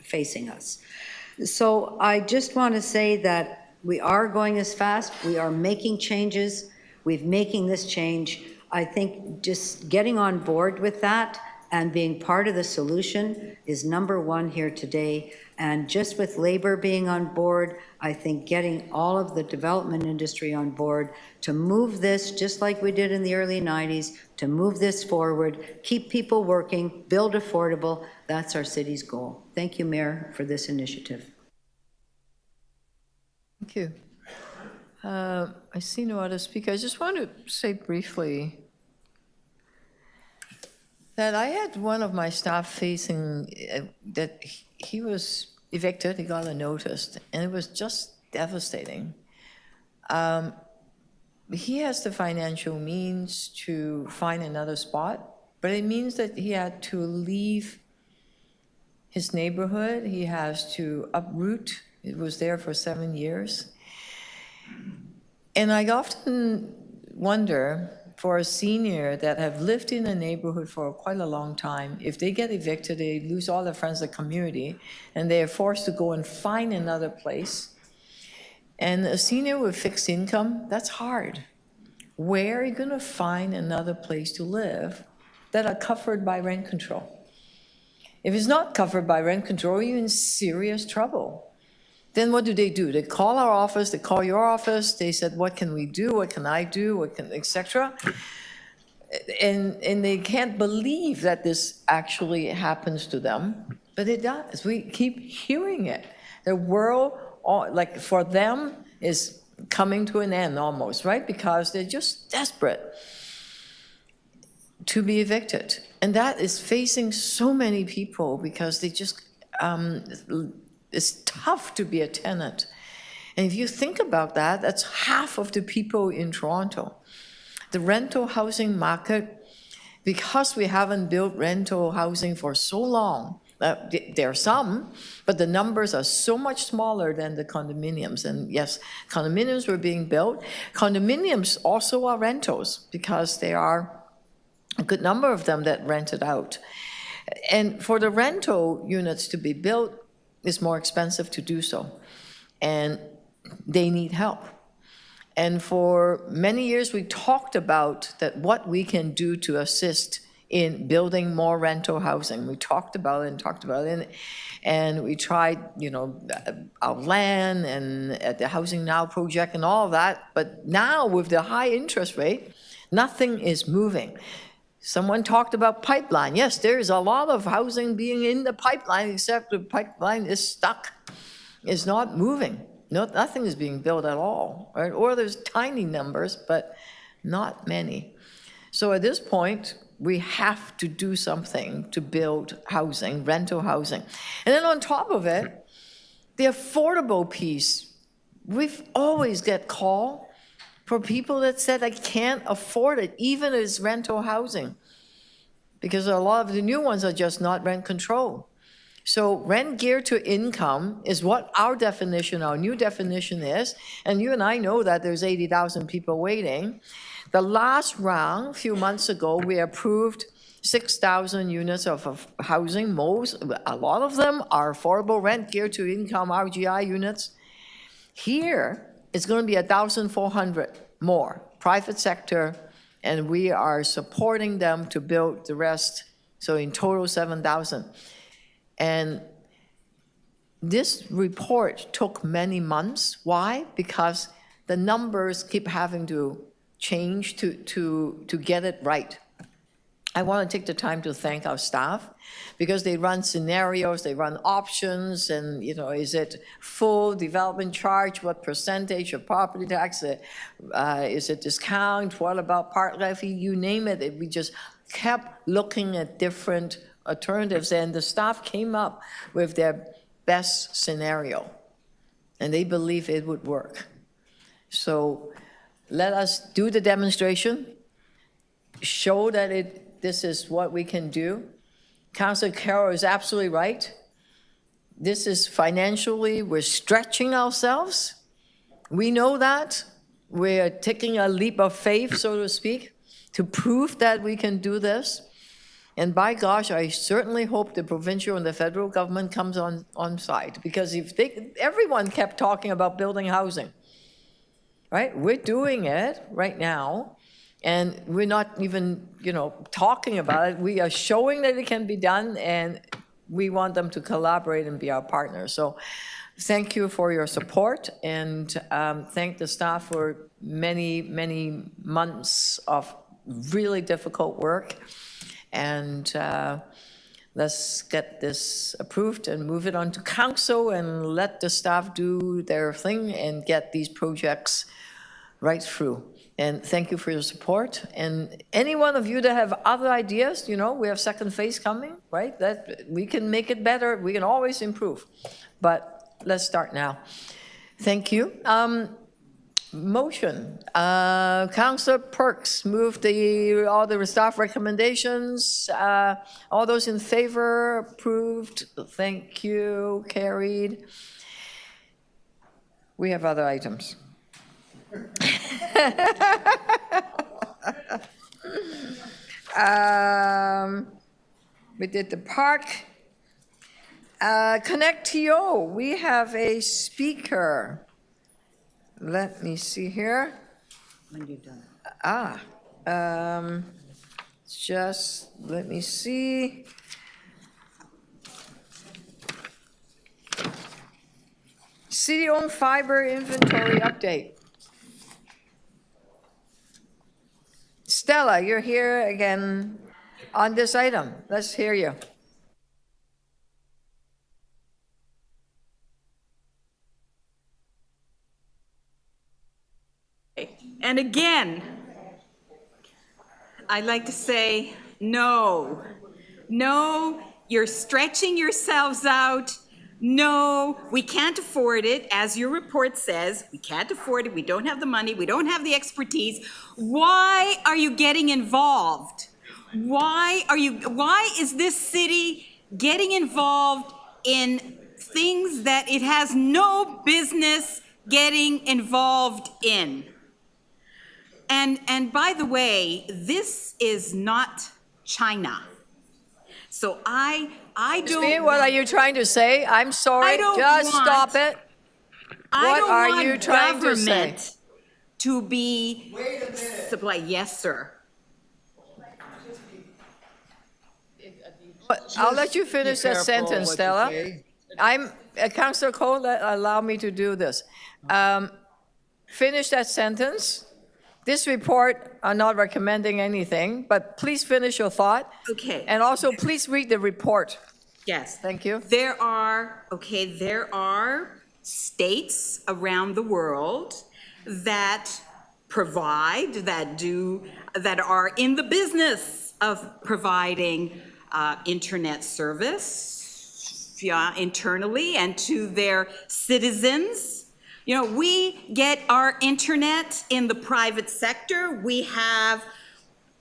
facing us. So I just want to say that we are going as fast, we are making changes, we're making this change. I think just getting on board with that and being part of the solution is number one here today. And just with labor being on board, I think getting all of the development industry on board to move this, just like we did in the early 90s, to move this forward, keep people working, build affordable, that's our city's goal. Thank you, Mayor, for this initiative. Thank you. I see no other speaker. I just want to say briefly that I had one of my staff facing that he was evicted, he got a notice, and it was just devastating. He has the financial means to find another spot, but it means that he had to leave his neighborhood, he has to uproot. It was there for 7 years. And I often wonder, for a senior that have lived in a neighborhood for quite a long time, if they get evicted, they lose all their friends in the community, and they are forced to go and find another place. And a senior with fixed income, that's hard. Where are you going to find another place to live that are covered by rent control? If it's not covered by rent control, you're in serious trouble. Then what do? They call our office, they call your office, they said, what can we do, what can I do, what can, etc. And they can't believe that this actually happens to them, but it does. We keep hearing it. The world, like for them, is coming to an end almost, right? Because they're just desperate to be evicted. And that is facing so many people because they just, it's tough to be a tenant. And if you think about that, that's half of the people in Toronto. The rental housing market, because we haven't built rental housing for so long, there are some, but the numbers are so much smaller than the condominiums. And yes, condominiums were being built. Condominiums also are rentals because there are a good number of them that rent it out. And for the rental units to be built, it's more expensive to do so. And they need help. And for many years, we talked about that what we can do to assist in building more rental housing. We talked about it and we tried, our land and at the Housing Now project and all of that. But now with the high interest rate, nothing is moving. Someone talked about pipeline. Yes, there is a lot of housing being in the pipeline, except the pipeline is stuck. It's not moving. Nothing is being built at all, right? Or there's tiny numbers, but not many. So at this point, we have to do something to build housing, rental housing. And then on top of it, the affordable piece. We've always get call for people that said, I can't afford it, even as rental housing. because a lot of the new ones are just not rent control. So rent geared to income is what our definition, our new definition is, and you and I know that there's 80,000 people waiting. The last round, a few months ago, we approved 6,000 units of housing. A lot of them are affordable rent geared to income RGI units. Here, it's going to be 1,400 more, private sector, and we are supporting them to build the rest, so in total 7,000. And this report took many months. Why? Because the numbers keep having to change to get it right. I want to take the time to thank our staff because they run scenarios, they run options, and is it full development charge? What percentage of property tax? Is it discount? What about part levy? You name it. We just kept looking at different alternatives, and the staff came up with their best scenario, and they believe it would work. So let us do the demonstration, show that this is what we can do. Councillor Carroll is absolutely right. This is financially, we're stretching ourselves. We know that. We're taking a leap of faith, so to speak, to prove that we can do this. And by gosh, I certainly hope the provincial and the federal government comes on side, because if everyone kept talking about building housing, right? We're doing it right now, and we're not even, talking about it. We are showing that it can be done, and we want them to collaborate and be our partners. So thank you for your support, and thank the staff for many, many months of really difficult work. And let's get this approved and move it on to council and let the staff do their thing and get these projects right through. And thank you for your support. And any one of you that have other ideas, we have second phase coming, right? That we can make it better. We can always improve. But let's start now. Thank you. Motion. Councillor Perks moved all the staff recommendations. All those in favor, approved. Thank you. Carried. We have other items. We did the park. ConnectTO, we have a speaker. Let me see here. When you're done. Just let me see. City-owned fiber inventory update. Stella, you're here again on this item. Let's hear you. And again, I'd like to say, no, you're stretching yourselves out. No, we can't afford it. As your report says, we can't afford it. We don't have the money. We don't have the expertise. Why are you getting involved? Why is this city getting involved in things that it has no business getting involved in? And by the way, this is not China. So I don't. What are you trying to say? I'm sorry. Just stop it. What are you trying to say? To be supply. Yes, sir. I'll let you finish that sentence, Stella. Councillor Cole, allow me to do this. Finish that sentence. This report, I'm not recommending anything, but please finish your thought. Okay. And also, please read the report. Yes. Thank you. There are states around the world that provide, that are in the business of providing internet service internally and to their citizens. We get our internet in the private sector. We have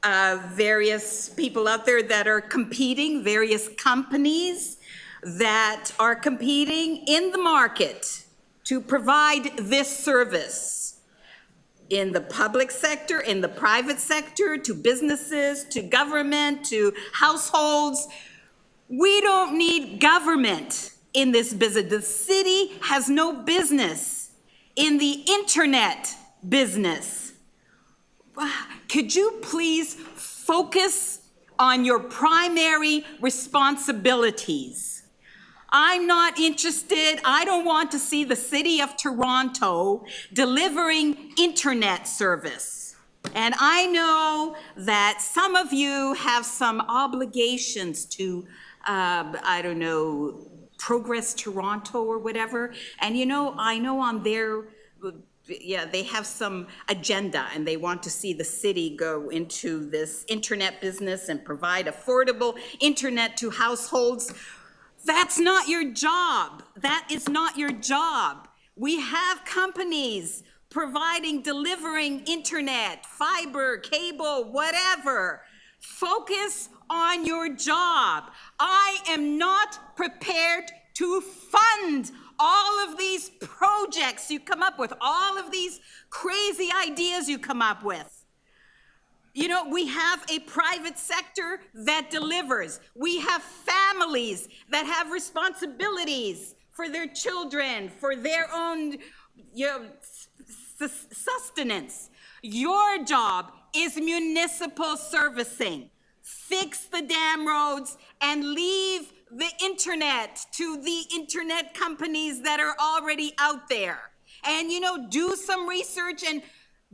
various people out there that are competing, various companies that are competing in the market to provide this service in the public sector, in the private sector, to businesses, to government, to households. We don't need government in this business. The city has no business in the internet business. Could you please focus on your primary responsibilities? I'm not interested, I don't want to see the City of Toronto delivering internet service. And I know that some of you have some obligations to, I don't know, Progress Toronto or whatever. And you know, I know on their, yeah, they have some agenda and they want to see the city go into this internet business and provide affordable internet to households. That's not your job. That is not your job. We have companies providing, delivering internet, fiber, cable, whatever. Focus on your job. I am not prepared to fund all of these projects you come up with, all of these crazy ideas you come up with. You know, we have a private sector that delivers. We have families that have responsibilities for their children, for their own sustenance. Your job is municipal servicing. Fix the damn roads and leave the internet to the internet companies that are already out there. And, you know, do some research and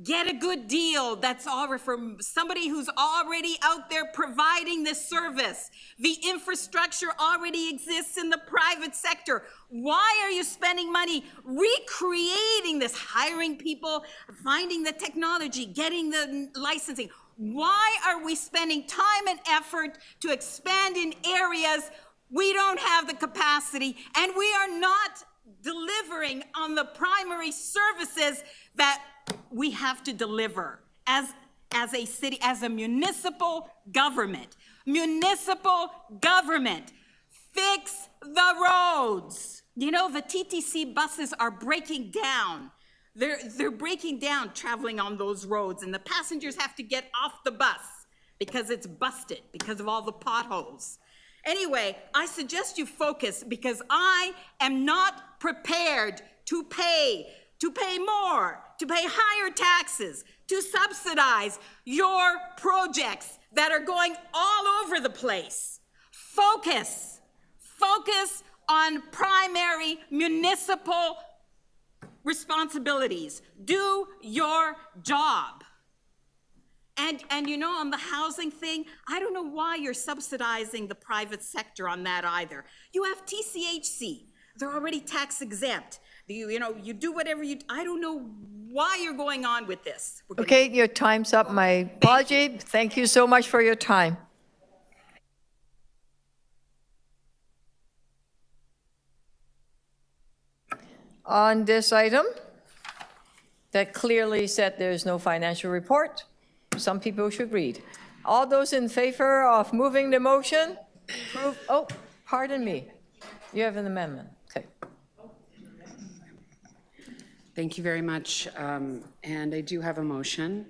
get a good deal that's all from somebody who's already out there providing this service. The infrastructure already exists in the private sector. Why are you spending money recreating this, hiring people, finding the technology, getting the licensing? Why are we spending time and effort to expand in areas we don't have the capacity, and we are not delivering on the primary services that we have to deliver as a city, as a municipal government. Municipal government, fix the roads. You know, the TTC buses are breaking down. They're breaking down traveling on those roads, and the passengers have to get off the bus because it's busted because of all the potholes. Anyway, I suggest you focus because I am not prepared to pay more, to pay higher taxes, to subsidize your projects that are going all over the place. Focus on primary municipal responsibilities. Do your job. And you know, on the housing thing, I don't know why you're subsidizing the private sector on that either. You have TCHC. They're already tax exempt. You know, you do whatever you, I don't know why you're going on with this. Okay, your time's up. My apology. Thank you so much for your time. On this item, that clearly said there's no financial report, some people should read. All those in favor of moving the motion? Oh, pardon me. You have an amendment. Okay. Thank you very much. And I do have a motion.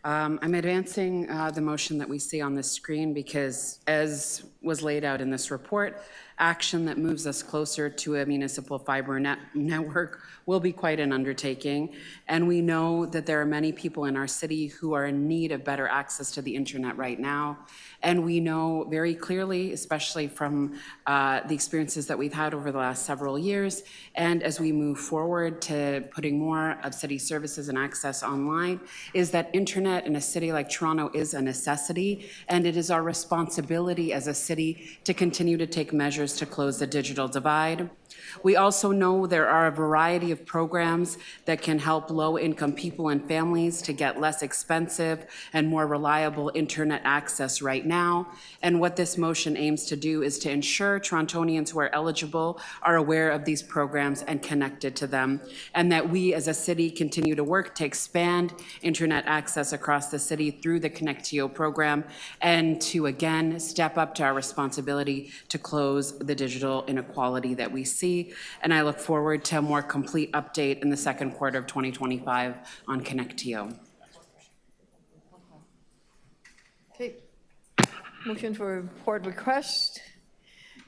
I'm advancing the motion that we see on the screen because, as was laid out in this report, action that moves us closer to a municipal fiber network will be quite an undertaking. And we know that there are many people in our city who are in need of better access to the internet right now. And we know very clearly, especially from the experiences that we've had over the last several years, and as we move forward to putting more of city services and access online, is that internet in a city like Toronto is a necessity, and it is our responsibility as a city city to continue to take measures to close the digital divide. We also know there are a variety of programs that can help low-income people and families to get less expensive and more reliable internet access right now. And what this motion aims to do is to ensure Torontonians who are eligible are aware of these programs and connected to them, and that we as a city continue to work to expand internet access across the city through the ConnectTO program, and to again step up to our responsibility to close the digital inequality that we see. And I look forward to a more complete update in the second quarter of 2025 on ConnectTO. Okay. Motion for report request.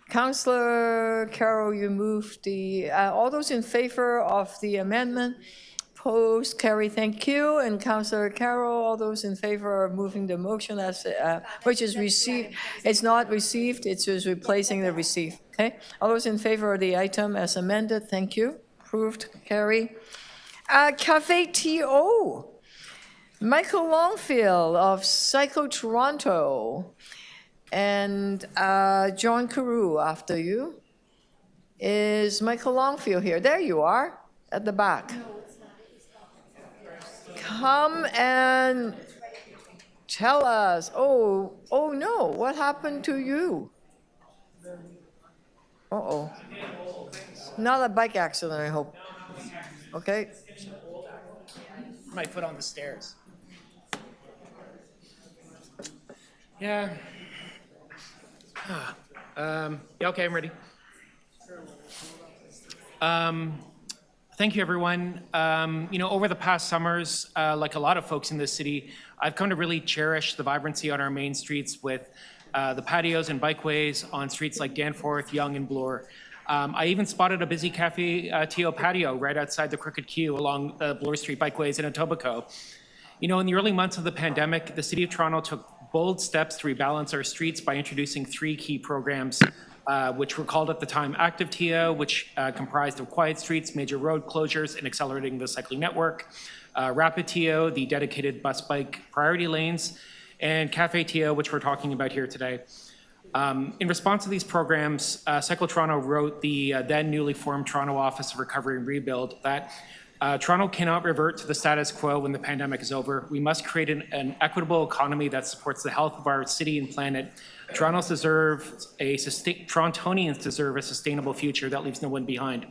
Councillor Carroll, you moved the, all those in favor of the amendment? Opposed, carry, thank you. And Councillor Carroll, all those in favor of moving the motion as, which is received, it's not received, it's just replacing the receive, okay? All those in favor of the item as amended, thank you. Approved, carry. CaféTO. Michael Longfield of Psycho Toronto and John Carew after you. Is Michael Longfield here? There you are, at the back. Come and tell us. Oh no, what happened to you? Uh-oh. Not a bike accident, I hope. Okay. My foot on the stairs. Yeah. Yeah, okay, I'm ready. Thank you, everyone. Over the past summers, like a lot of folks in this city, I've come to really cherish the vibrancy on our main streets with the patios and bikeways on streets like Danforth, Yonge, and Bloor. I even spotted a busy CaféTO patio right outside the Crooked Q along Bloor Street bikeways in Etobicoke. In the early months of the pandemic, the City of Toronto took bold steps to rebalance our streets by introducing 3 key programs, which were called at the time ActiveTO, which comprised of quiet streets, major road closures, and accelerating the cycling network, RapidTO, the dedicated bus bike priority lanes, and CaféTO, which we're talking about here today. In response to these programs, Cycle Toronto wrote the then newly formed Toronto Office of Recovery and Rebuild that Toronto cannot revert to the status quo when the pandemic is over. We must create an equitable economy that supports the health of our city and planet. Torontonians deserve a sustainable future that leaves no one behind.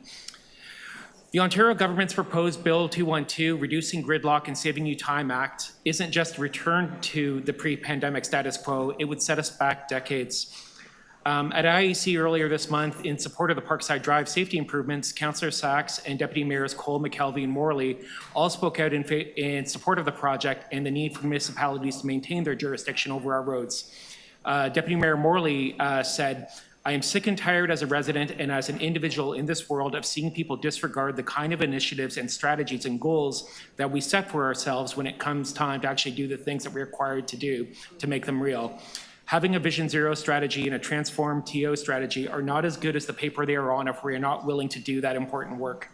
The Ontario government's proposed Bill 212, Reducing Gridlock and Saving You Time Act, isn't just a return to the pre-pandemic status quo, it would set us back decades. At IEC earlier this month, in support of the Parkside Drive safety improvements, Councillor Sachs and Deputy Mayors Cole, McKelvey, and Morley all spoke out in support of the project and the need for municipalities to maintain their jurisdiction over our roads. Deputy Mayor Morley said, "I am sick and tired as a resident and as an individual in this world of seeing people disregard the kind of initiatives and strategies and goals that we set for ourselves when it comes time to actually do the things that we're required to do to make them real. Having a Vision Zero strategy and a transformed TO strategy are not as good as the paper they are on if we are not willing to do that important work."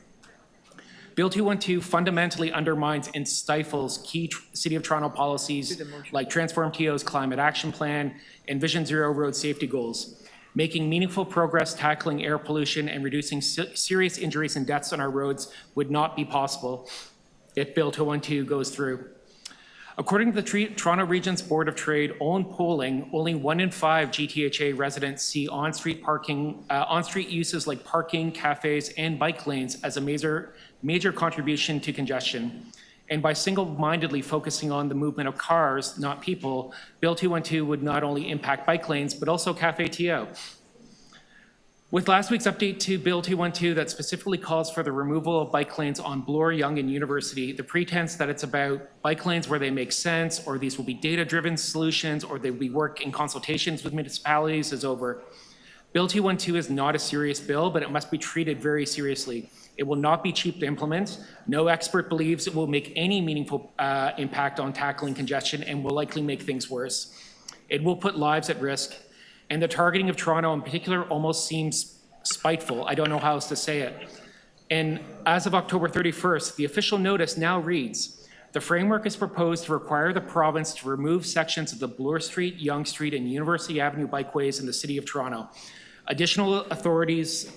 Bill 212 fundamentally undermines and stifles key City of Toronto policies like Transform TO's Climate Action Plan and Vision Zero road safety goals. Making meaningful progress tackling air pollution and reducing serious injuries and deaths on our roads would not be possible if Bill 212 goes through. According to the Toronto Region's Board of Trade own polling, only 1 in 5 GTHA residents see on-street uses like parking, cafes, and bike lanes as a major contribution to congestion. And by single-mindedly focusing on the movement of cars, not people, Bill 212 would not only impact bike lanes, but also CaféTO. With last week's update to Bill 212 that specifically calls for the removal of bike lanes on Bloor, Yonge, and University, the pretense that it's about bike lanes where they make sense, or these will be data-driven solutions, or they will be work in consultations with municipalities is over. Bill 212 is not a serious bill, but it must be treated very seriously. It will not be cheap to implement. No expert believes it will make any meaningful impact on tackling congestion and will likely make things worse. It will put lives at risk. And the targeting of Toronto in particular almost seems spiteful. I don't know how else to say it. And as of October 31st, the official notice now reads, The framework is proposed to require the province to remove sections of the Bloor Street, Yonge Street, and University Avenue bikeways in the City of Toronto. Additional authorities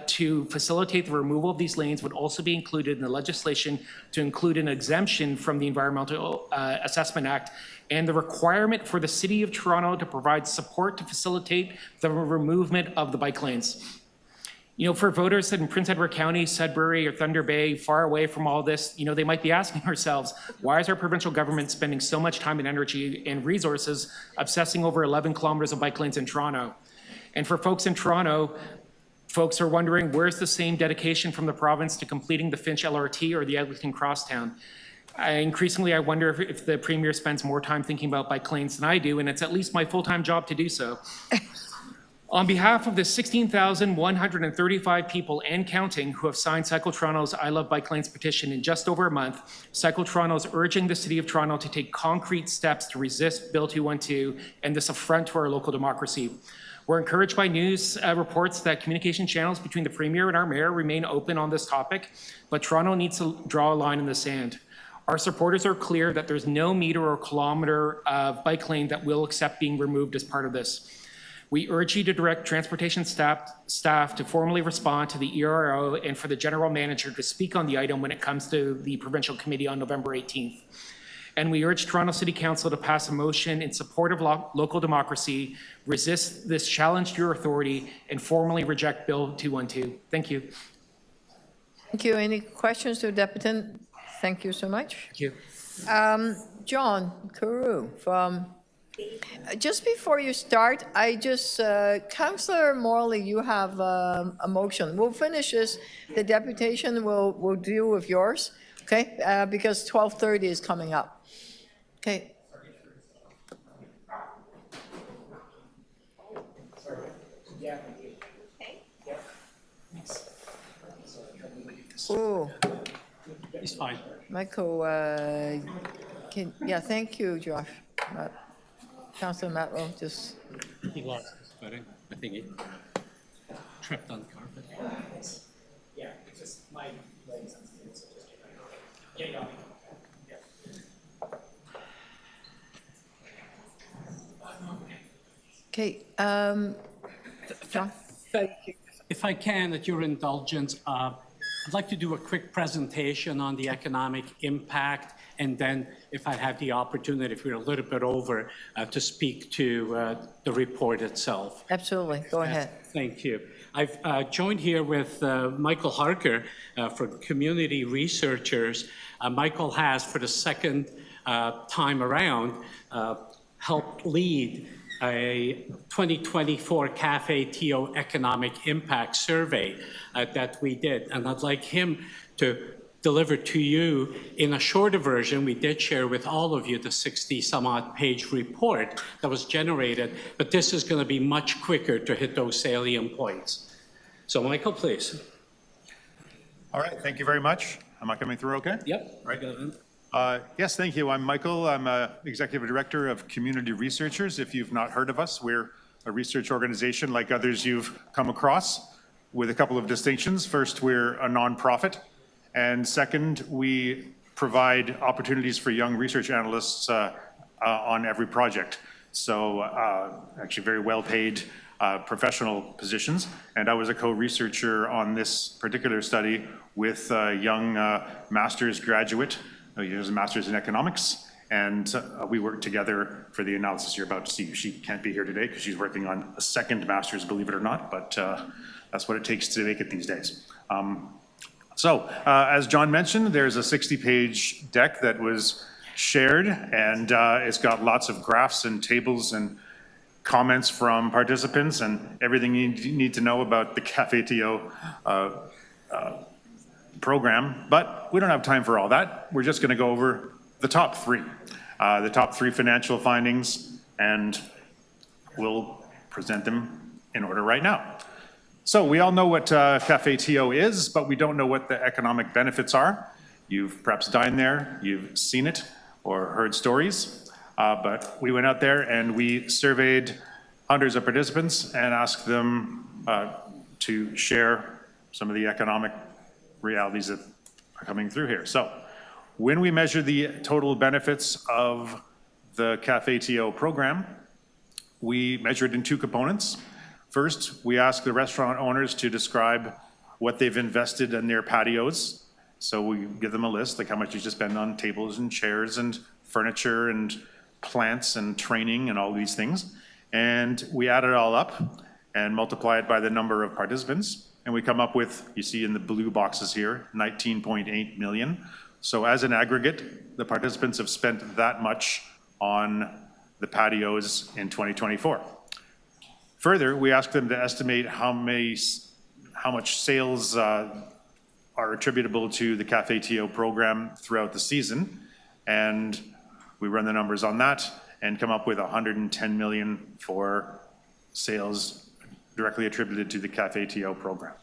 to facilitate the removal of these lanes would also be included in the legislation to include an exemption from the Environmental Assessment Act and the requirement for the City of Toronto to provide support to facilitate the removal of the bike lanes. You know, for voters in Prince Edward County, Sudbury, or Thunder Bay, far away from all this, you know, they might be asking ourselves, why is our provincial government spending so much time and energy and resources obsessing over 11 kilometers of bike lanes in Toronto? And for folks in Toronto, folks are wondering, where's the same dedication from the province to completing the Finch LRT or the Eglinton Crosstown? Increasingly, I wonder if the Premier spends more time thinking about bike lanes than I do, and it's at least my full-time job to do so. On behalf of the 16,135 people and counting who have signed Cycle Toronto's I Love Bike Lanes petition in just over a month, Cycle Toronto is urging the City of Toronto to take concrete steps to resist Bill 212 and this affront to our local democracy. We're encouraged by news reports that communication channels between the Premier and our Mayor remain open on this topic, but Toronto needs to draw a line in the sand. Our supporters are clear that there's no meter or kilometer of bike lane that we'll accept being removed as part of this. We urge you to direct transportation staff to formally respond to the ERO and for the General Manager to speak on the item when it comes to the Provincial Committee on November 18th. And we urge Toronto City Council to pass a motion in support of local democracy, resist this challenge to your authority, and formally reject Bill 212. Thank you. Thank you. Any questions to the Deputy? Thank you so much. Thank you. John Carew from... Just before you start, Councillor Morley, you have a motion. We'll finish this. The deputation will deal with yours, okay? Because 12:30 is coming up. Okay. Oh. He's fine. Michael, thank you, Josh. Councillor Matlow, just... He lost his footing. I think he tripped on the carpet. Yeah, it's just my legs. Yeah. Okay, John? Thank you. If I can, at your indulgence, I'd like to do a quick presentation on the economic impact, and then if I have the opportunity, if we're a little bit over, to speak to the report itself. Absolutely, go ahead. Thank you. I've joined here with Michael Harker from Community Researchers. Michael has, for the second time around, helped lead a 2024 CaféTO economic impact survey that we did. And I'd like him to deliver to you in a shorter version. We did share with all of you the 60 some odd page report that was generated, but this is going to be much quicker to hit those salient points. So Michael, please. All right, thank you very much. Am I coming through okay? Yep. Right. Yes, thank you. I'm Michael. I'm Executive Director of Community Researchers. If you've not heard of us, we're a research organization like others you've come across with a couple of distinctions. First, we're a nonprofit. And second, we provide opportunities for young research analysts on every project. So actually very well-paid professional positions. And I was a co-researcher on this particular study with a young master's graduate. He has a master's in economics. And we worked together for the analysis you're about to see. She can't be here today because she's working on a second master's, believe it or not, but that's what it takes to make it these days. So, as John mentioned, there's a 60-page deck that was shared, and it's got lots of graphs and tables and comments from participants and everything you need to know about the CaféTO program. But we don't have time for all that. We're just going to go over the top three financial findings, and we'll present them in order right now. So we all know what CaféTO is, but we don't know what the economic benefits are. You've perhaps dined there, you've seen it, or heard stories. But we went out there and we surveyed hundreds of participants and asked them to share some of the economic realities that are coming through here. So When we measure the total benefits of the CaféTO program, we measure it in two components. First, we ask the restaurant owners to describe what they've invested in their patios. So we give them a list, like how much you just spend on tables and chairs and furniture and plants and training and all these things. And we add it all up and multiply it by the number of participants. And we come up with, you see in the blue boxes here, 19.8 million. So as an aggregate, the participants have spent that much on the patios in 2024. Further, we ask them to estimate how much sales are attributable to the CaféTO program throughout the season. And we run the numbers on that and come up with 110 million for sales directly attributed to the CaféTO program.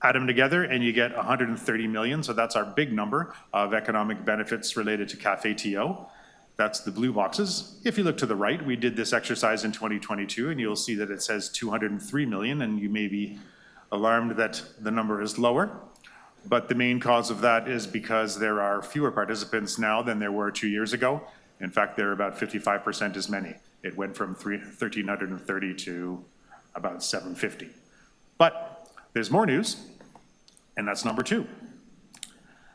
Add them together and you get 130 million, so that's our big number of economic benefits related to CaféTO. That's the blue boxes. If you look to the right, we did this exercise in 2022 and you'll see that it says 203 million and you may be alarmed that the number is lower. But the main cause of that is because there are fewer participants now than there were 2 years ago. In fact, there are about 55% as many. It went from 1,330 to about 750. But there's more news, and that's number two.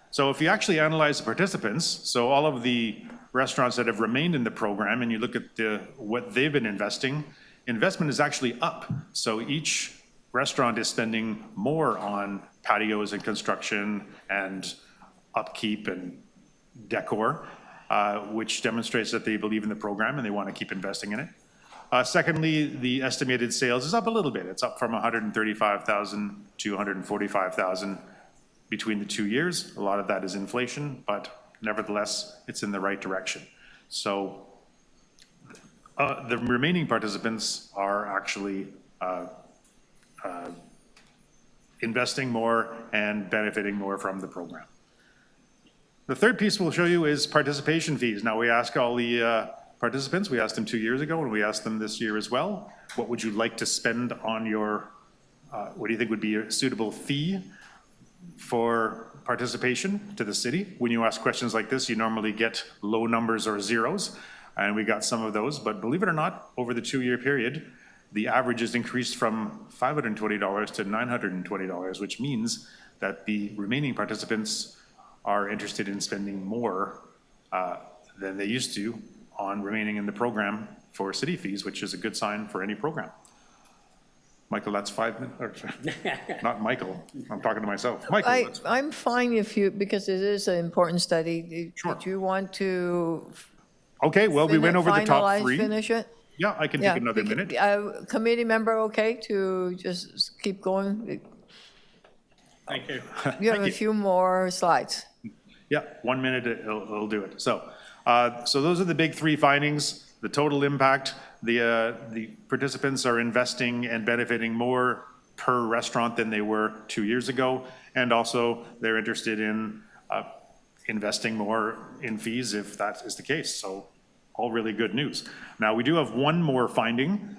So if you actually analyze the participants, so all of the restaurants that have remained in the program, and you look at what they've been investing, investment is actually up. So each restaurant is spending more on patios and construction and upkeep and decor, which demonstrates that they believe in the program and they want to keep investing in it. Secondly, the estimated sales is up a little bit. It's up from 135,000 to 145,000 between the 2 years. A lot of that is inflation, but nevertheless, it's in the right direction. So the remaining participants are actually investing more and benefiting more from the program. The third piece we'll show you is participation fees. Now we ask all the participants, we asked them 2 years ago and we asked them this year as well, what would you like to spend on your, what do you think would be a suitable fee for participation to the city? When you ask questions like this, you normally get low numbers or zeros, and we got some of those, but believe it or not, over the 2 year period, the average has increased from $520 to $920, which means that the remaining participants are interested in spending more than they used to on remaining in the program for city fees, which is a good sign for any program. Michael, that's 5 minutes, not Michael, I'm talking to myself. Michael, I'm fine if you, because it is an important study. Sure. Do you want to? Okay, well, we went over the top finalize, three. Finish it? Yeah, I can take another minute. Committee member, okay, to just keep going? Thank you. You have a few more slides. Yeah, 1 minute, it'll do it. So those are the big three findings. The total impact, the participants are investing and benefiting more per restaurant than they were 2 years ago. And also they're interested in investing more in fees if that is the case. So all really good news. Now we do have one more finding.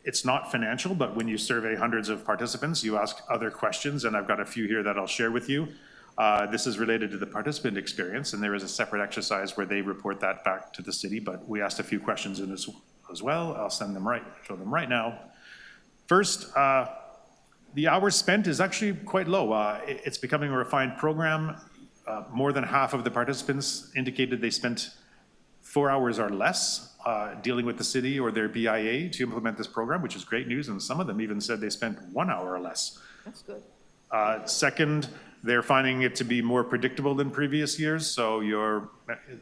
It's not financial, but when you survey hundreds of participants, you ask other questions, and I've got a few here that I'll share with you. This is related to the participant experience, and there is a separate exercise where they report that back to the city, but we asked a few questions in this as well. I'll show them right now. First, the hours spent is actually quite low. It's becoming a refined program. More than half of the participants indicated they spent 4 hours or less dealing with the city or their BIA to implement this program, which is great news, and some of them even said they spent 1 hour or less. That's good. Second, they're finding it to be more predictable than previous years, so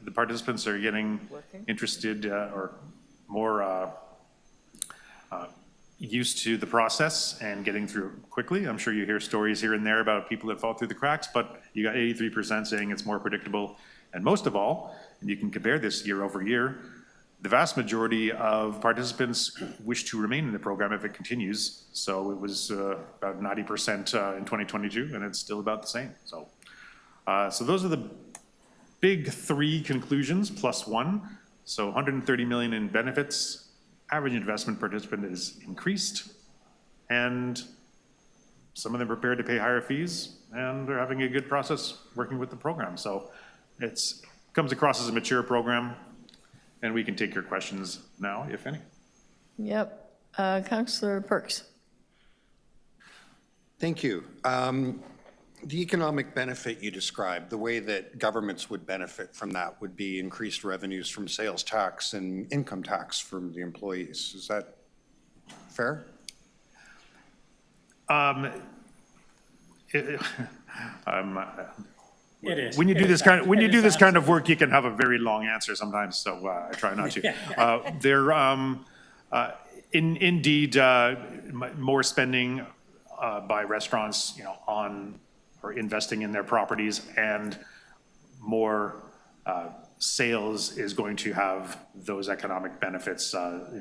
the participants are getting interested or more used to the process and getting through it quickly. I'm sure you hear stories here and there about people that fall through the cracks, but you got 83% saying it's more predictable. And most of all, and you can compare this year over year, the vast majority of participants wish to remain in the program if it continues. So it was about 90% in 2022, and it's still about the same. So those are the big three conclusions plus one. So 130 million in benefits, average investment participant is increased, and some of them are prepared to pay higher fees, and they're having a good process working with the program. So It comes across as a mature program, and we can take your questions now, if any. Yep. Councillor Perks. Thank you. The economic benefit you described, the way that governments would benefit from that would be increased revenues from sales tax and income tax from the employees. Is that fair? It is. When you do this kind of work, you can have a very long answer sometimes. So I try not to. Indeed, more spending by restaurants, on or investing in their properties, and more sales is going to have those economic benefits,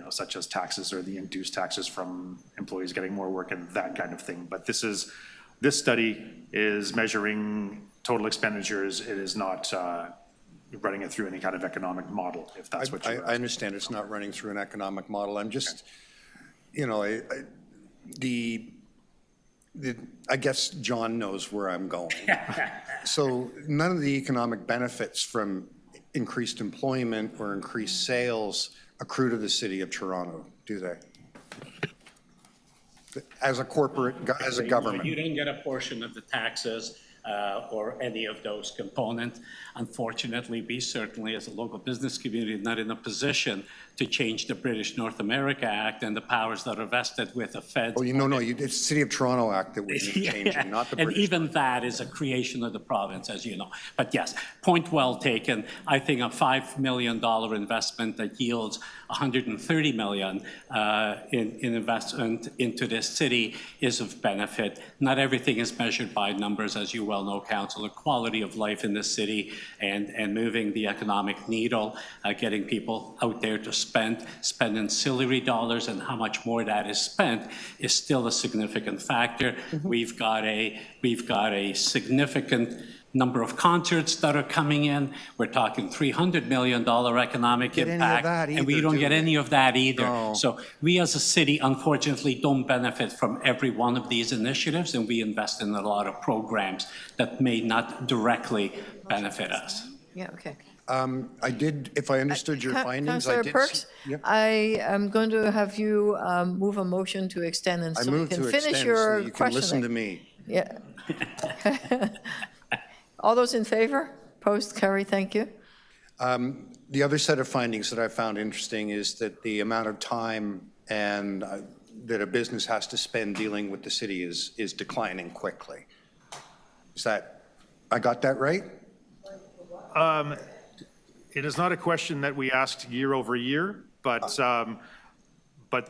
such as taxes or the induced taxes from employees getting more work and that kind of thing. But this study is measuring total expenditures. It is not running it through any kind of economic model, if that's what you're I understand it's not running through an economic model. I'm just, I guess John knows where I'm going. So none of the economic benefits from increased employment or increased sales accrue to the City of Toronto, do they? As a corporate, as a government. You don't get a portion of the taxes or any of those components. Unfortunately, we certainly, as a local business community, are not in a position to change the British North America Act and the powers that are vested with the Fed. Oh, it's the City of Toronto Act that we need changing, not the British. And even that is a creation of the province, as you know. But yes, point well taken. I think a $5 million investment that yields $130 million in investment into this city is of benefit. Not everything is measured by numbers, as you well know, Councillor. Quality of life in this city and moving the economic needle, getting people out there to spend ancillary dollars, and how much more that is spent is still a significant factor. We've got a significant number of concerts that are coming in. We're talking $300 million economic impact, and we don't get any of that either. No. So we as a city, unfortunately, don't benefit from every one of these initiatives, and we invest in a lot of programs that may not directly benefit us. Yeah, okay. If I understood your findings, I Councillor did. Perks, I am going to have you move a motion to extend, and so you can finish your so you questioning. can listen to me. Yeah. All those in favor? Opposed? Carry. Thank you. The other set of findings that I found interesting is that the amount of time and that a business has to spend dealing with the city is declining quickly. Is that, I got that right? It is not a question that we asked year over year, but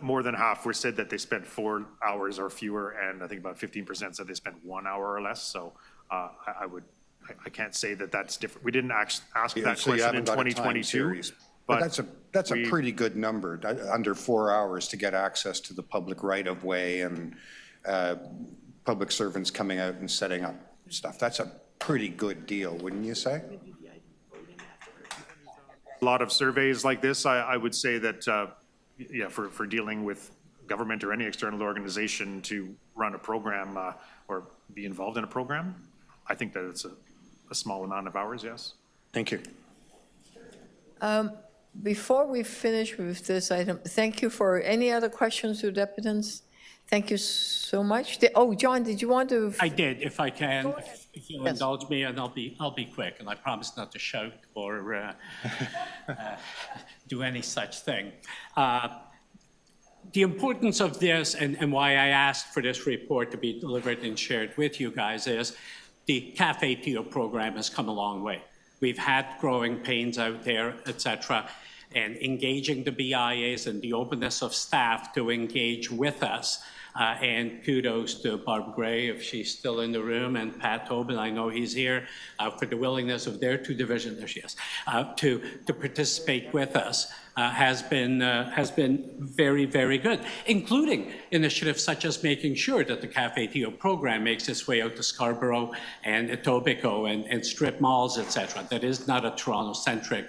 more than half were said that they spent 4 hours or fewer, and I think about 15% said they spent 1 hour or less. So I can't say that that's different. We didn't ask that question in 2022. But that's a pretty good number, under 4 hours to get access to the public right-of-way and public servants coming out and setting up stuff. That's a pretty good deal, wouldn't you say? A lot of surveys like this, I would say that, for dealing with government or any external organization to run a program or be involved in a program, I think that it's a small amount of hours, yes. Thank you. Before we finish with this item, thank you for any other questions to deputants. Thank you so much. John, did you want to? I did, if I can, if you'll indulge me, and I'll be quick, and I promise not to shout or do any such thing. The importance of this and why I asked for this report to be delivered and shared with you guys is the CaféTO program has come a long way. We've had growing pains out there, et cetera, and engaging the BIAs and the openness of staff to engage with us. And kudos to Barb Gray, if she's still in the room, and Pat Tobin, I know he's here, for the willingness of their two divisions, there she is, to participate with us. Has been very, very good, including initiatives such as making sure that the CaféTO program makes its way out to Scarborough and Etobicoke and strip malls, etc. That is not a Toronto-centric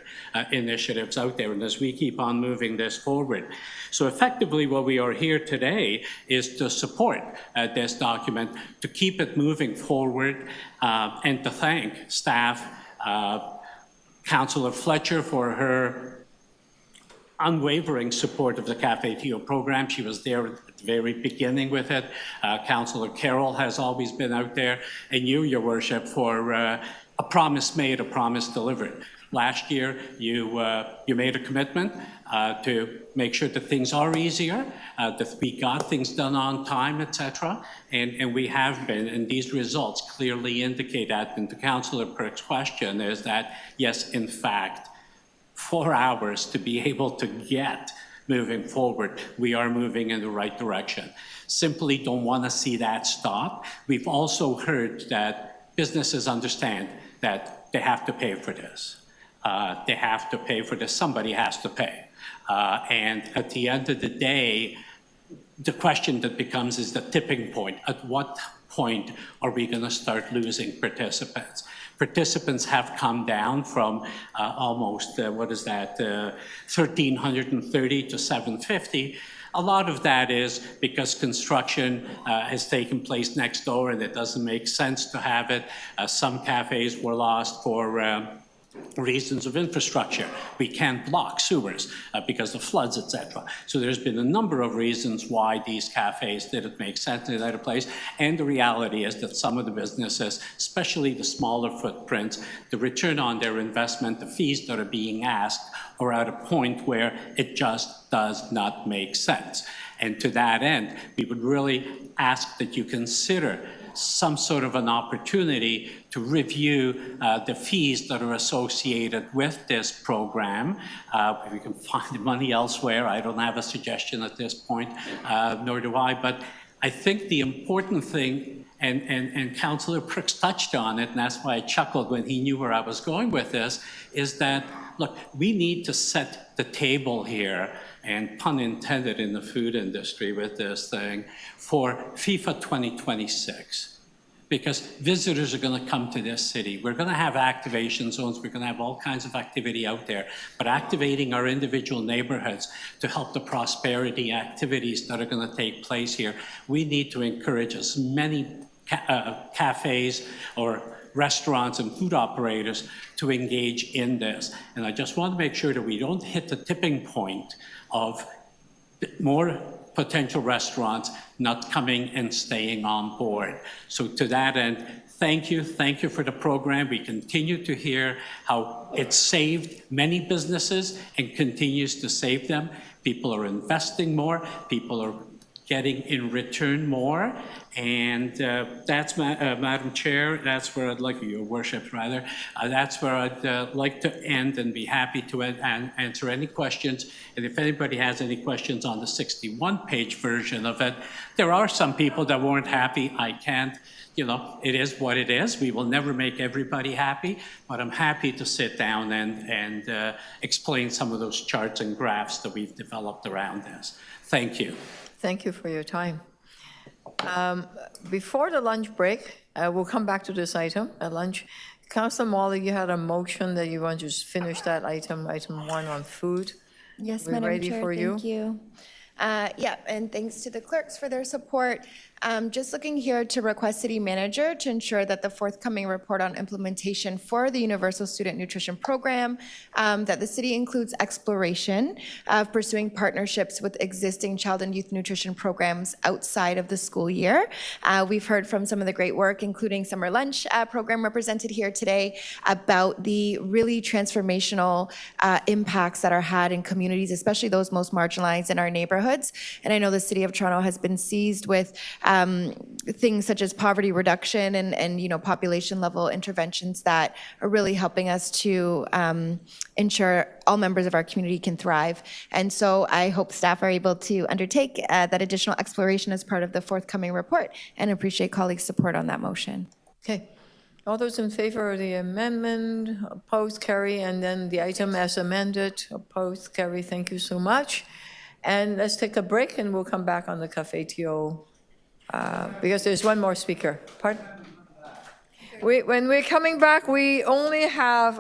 initiatives out there, and as we keep on moving this forward. So effectively what we are here today is to support this document, to keep it moving forward, and to thank staff, Councillor Fletcher for her unwavering support of the CaféTO program. She was there at the very beginning with it. Councillor Carroll has always been out there, and you, Your Worship, for a promise made, a promise delivered. Last year, you made a commitment to make sure that things are easier, that we got things done on time, etc. And we have been, and these results clearly indicate that. And to Councillor Perk's question is that, yes, in fact, 4 hours to be able to get moving forward, we are moving in the right direction. Simply don't want to see that stop. We've also heard that businesses understand that they have to pay for this. They have to pay for this. Somebody has to pay. And at the end of the day, the question that becomes is the tipping point. At what point are we going to start losing participants? Participants have come down from almost, 1,330 to 750. A lot of that is because construction has taken place next door and it doesn't make sense to have it. Some cafes were lost for reasons of infrastructure. We can't block sewers because of floods, etc. So there's been a number of reasons why these cafes didn't make sense in either place. And the reality is that some of the businesses, especially the smaller footprints, the return on their investment, the fees that are being asked are at a point where it just does not make sense. And to that end, we would really ask that you consider some sort of an opportunity to review the fees that are associated with this program. If we can find the money elsewhere, I don't have a suggestion at this point, nor do I, but I think the important thing, and Councillor Pricks touched on it, and that's why I chuckled when he knew where I was going with this, is that, look, we need to set the table here, and pun intended in the food industry with this thing, for FIFA 2026. Because visitors are going to come to this city. We're going to have activation zones. We're going to have all kinds of activity out there. But activating our individual neighborhoods to help the prosperity activities that are going to take place here, we need to encourage as many cafes or restaurants and food operators to engage in this. And I just want to make sure that we don't hit the tipping point of more potential restaurants not coming and staying on board. So to that end, thank you for the program. We continue to hear how it saved many businesses and continues to save them. People are investing more, people are getting in return more, and that's, Madam Chair, that's where I'd like, Your Worship rather, that's where I'd like to end and be happy to answer any questions. And if anybody has any questions on the 61-page version of it, there are some people that weren't happy. I can't, it is what it is. We will never make everybody happy, but I'm happy to sit down and explain some of those charts and graphs that we've developed around this. Thank you. Thank you for your time. Before the lunch break, we'll come back to this item at lunch. Councillor Molly, you had a motion that you want to just finish that item 1 on food. Yes, We're Madam ready Chair, for you. thank you. Yeah, and thanks to the clerks for their support. Just looking here to request City Manager to ensure that the forthcoming report on implementation for the Universal Student Nutrition Program, that the city includes exploration of pursuing partnerships with existing child and youth nutrition programs outside of the school year. We've heard from some of the great work, including Summer Lunch program represented here today, about the really transformational impacts that are had in communities, especially those most marginalized in our neighborhoods. And I know the City of Toronto has been seized with things such as poverty reduction and population level interventions that are really helping us to ensure all members of our community can thrive. And so I hope staff are able to undertake that additional exploration as part of the forthcoming report, and appreciate colleagues' support on that motion. Okay. All those in favor of the amendment, opposed, carry, and then the item as amended, opposed, carry. Thank you so much. And let's take a break and we'll come back on the CaféTO because there's one more speaker. Pardon? When we're coming back, we only have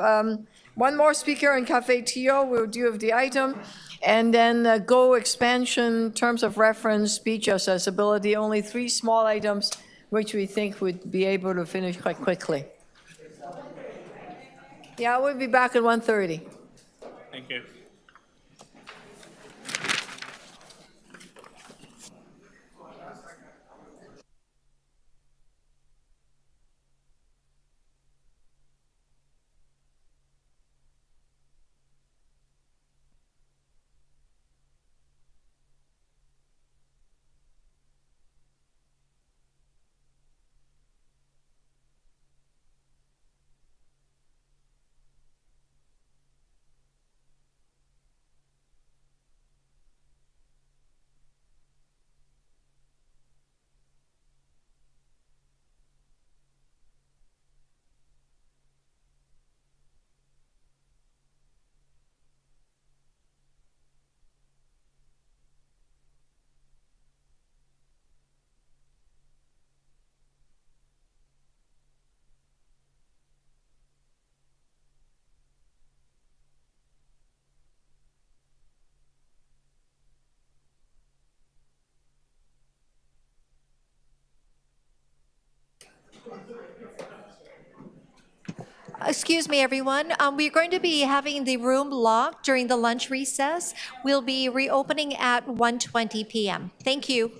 one more speaker in CaféTO. We'll deal with the item. And then GO expansion, terms of reference, speech accessibility, only 3 small items which we think would be able to finish quite quickly. Yeah, we'll be back at 1:30. Thank you. Excuse me, everyone. We're going to be having the room locked during the lunch recess. We'll be reopening at 1:20 p.m. Thank you.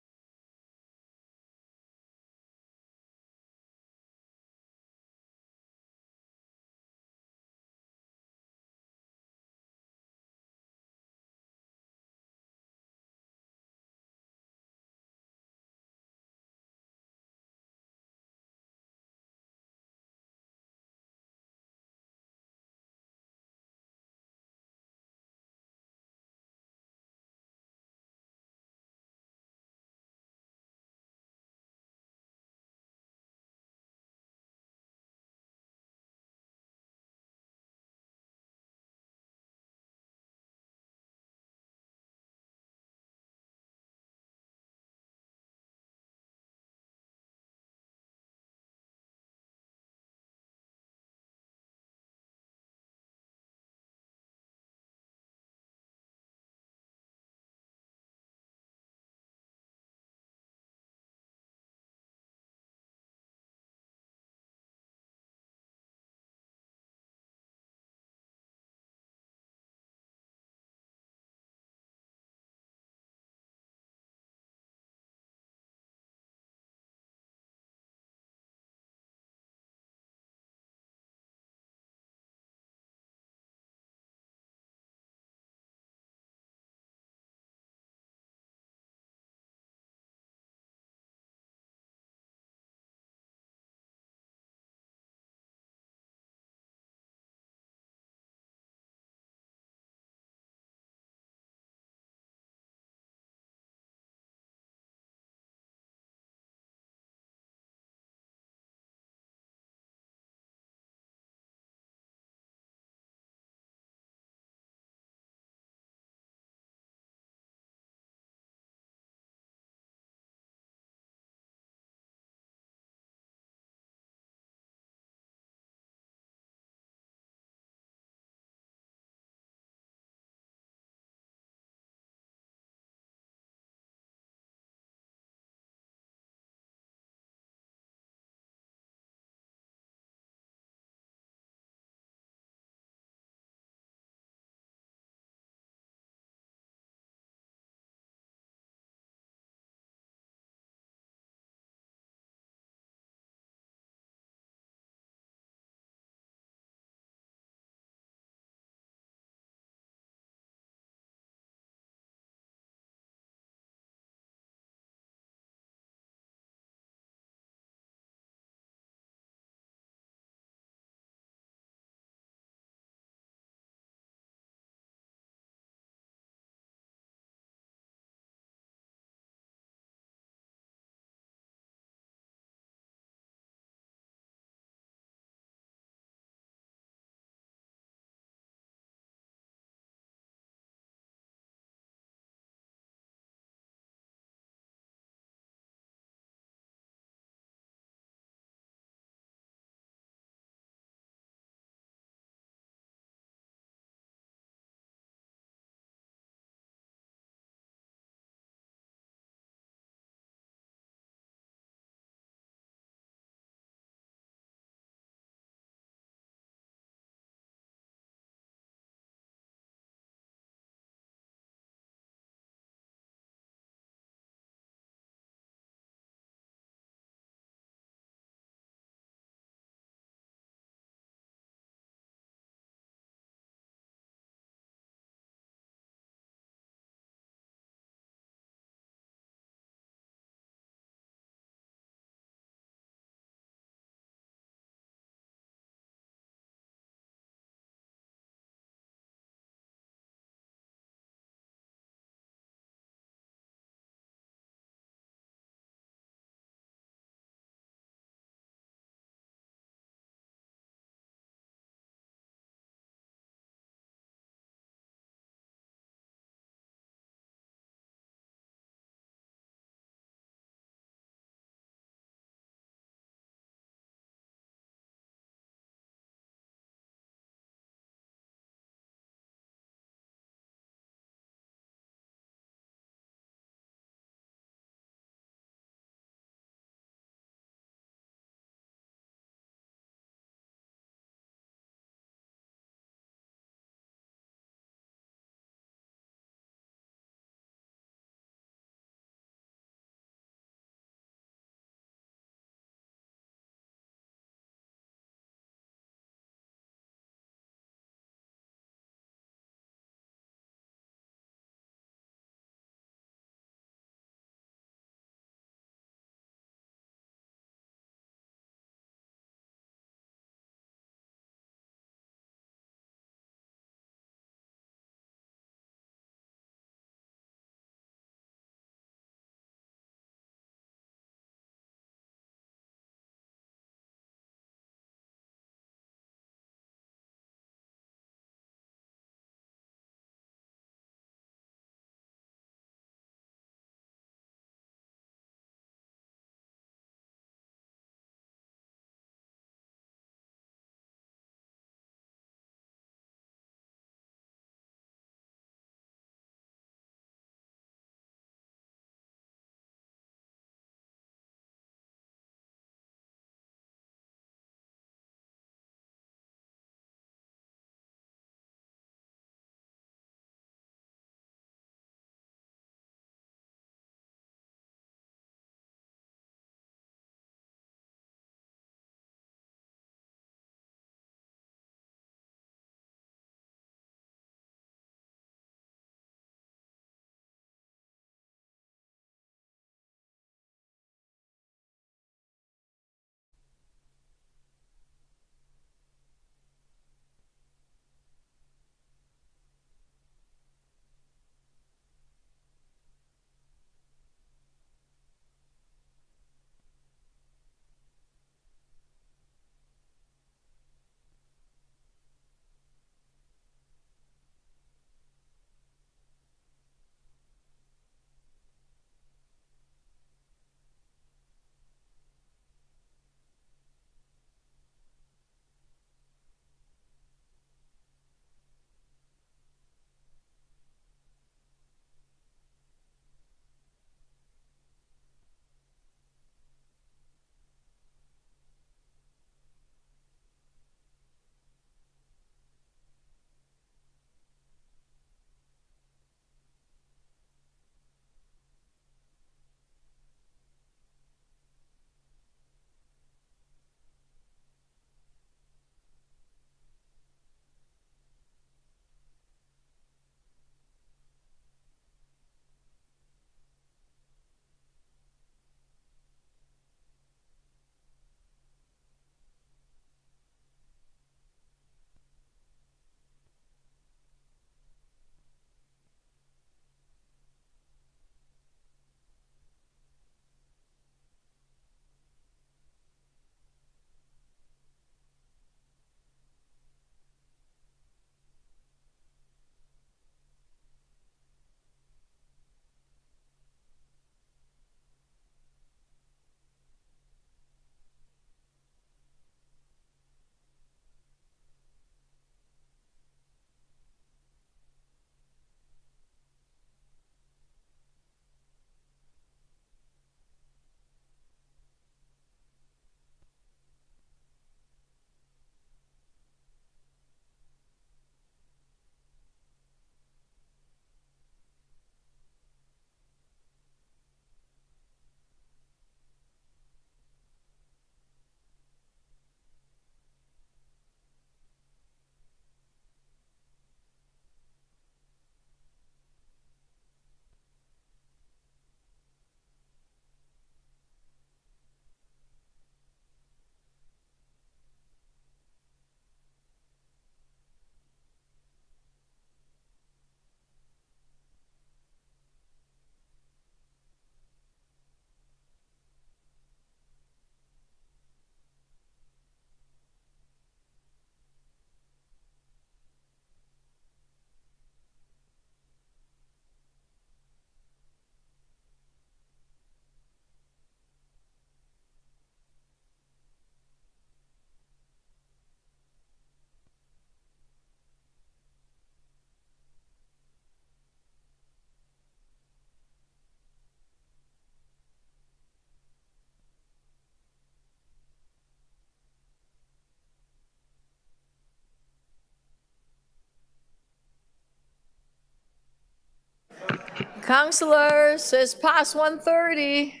Councilors, it's past 1:30.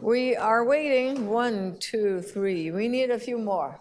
We are waiting. 1, 2, 3. We need a few more.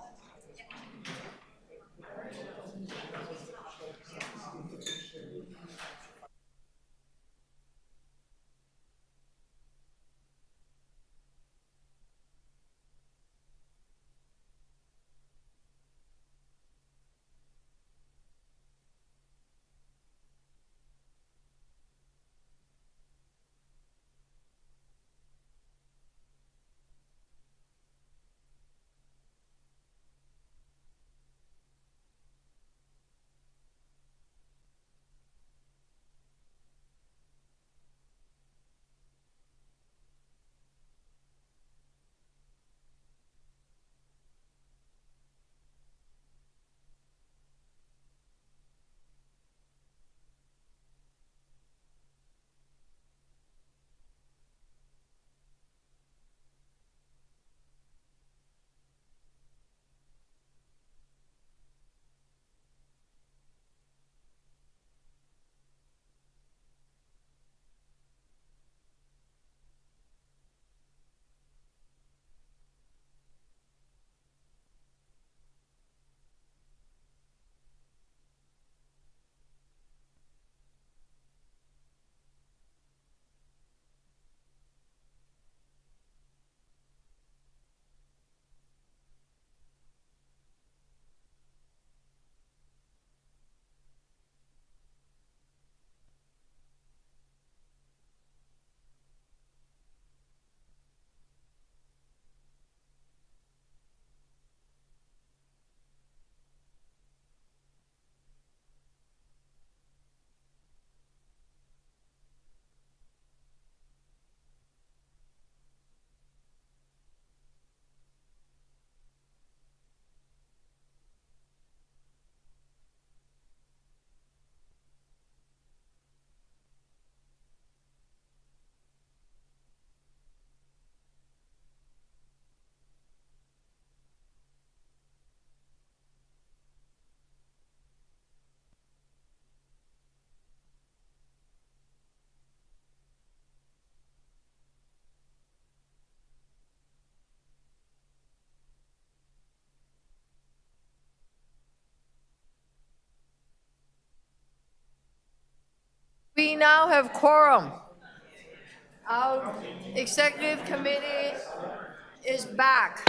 We now have quorum. Our executive committee is back.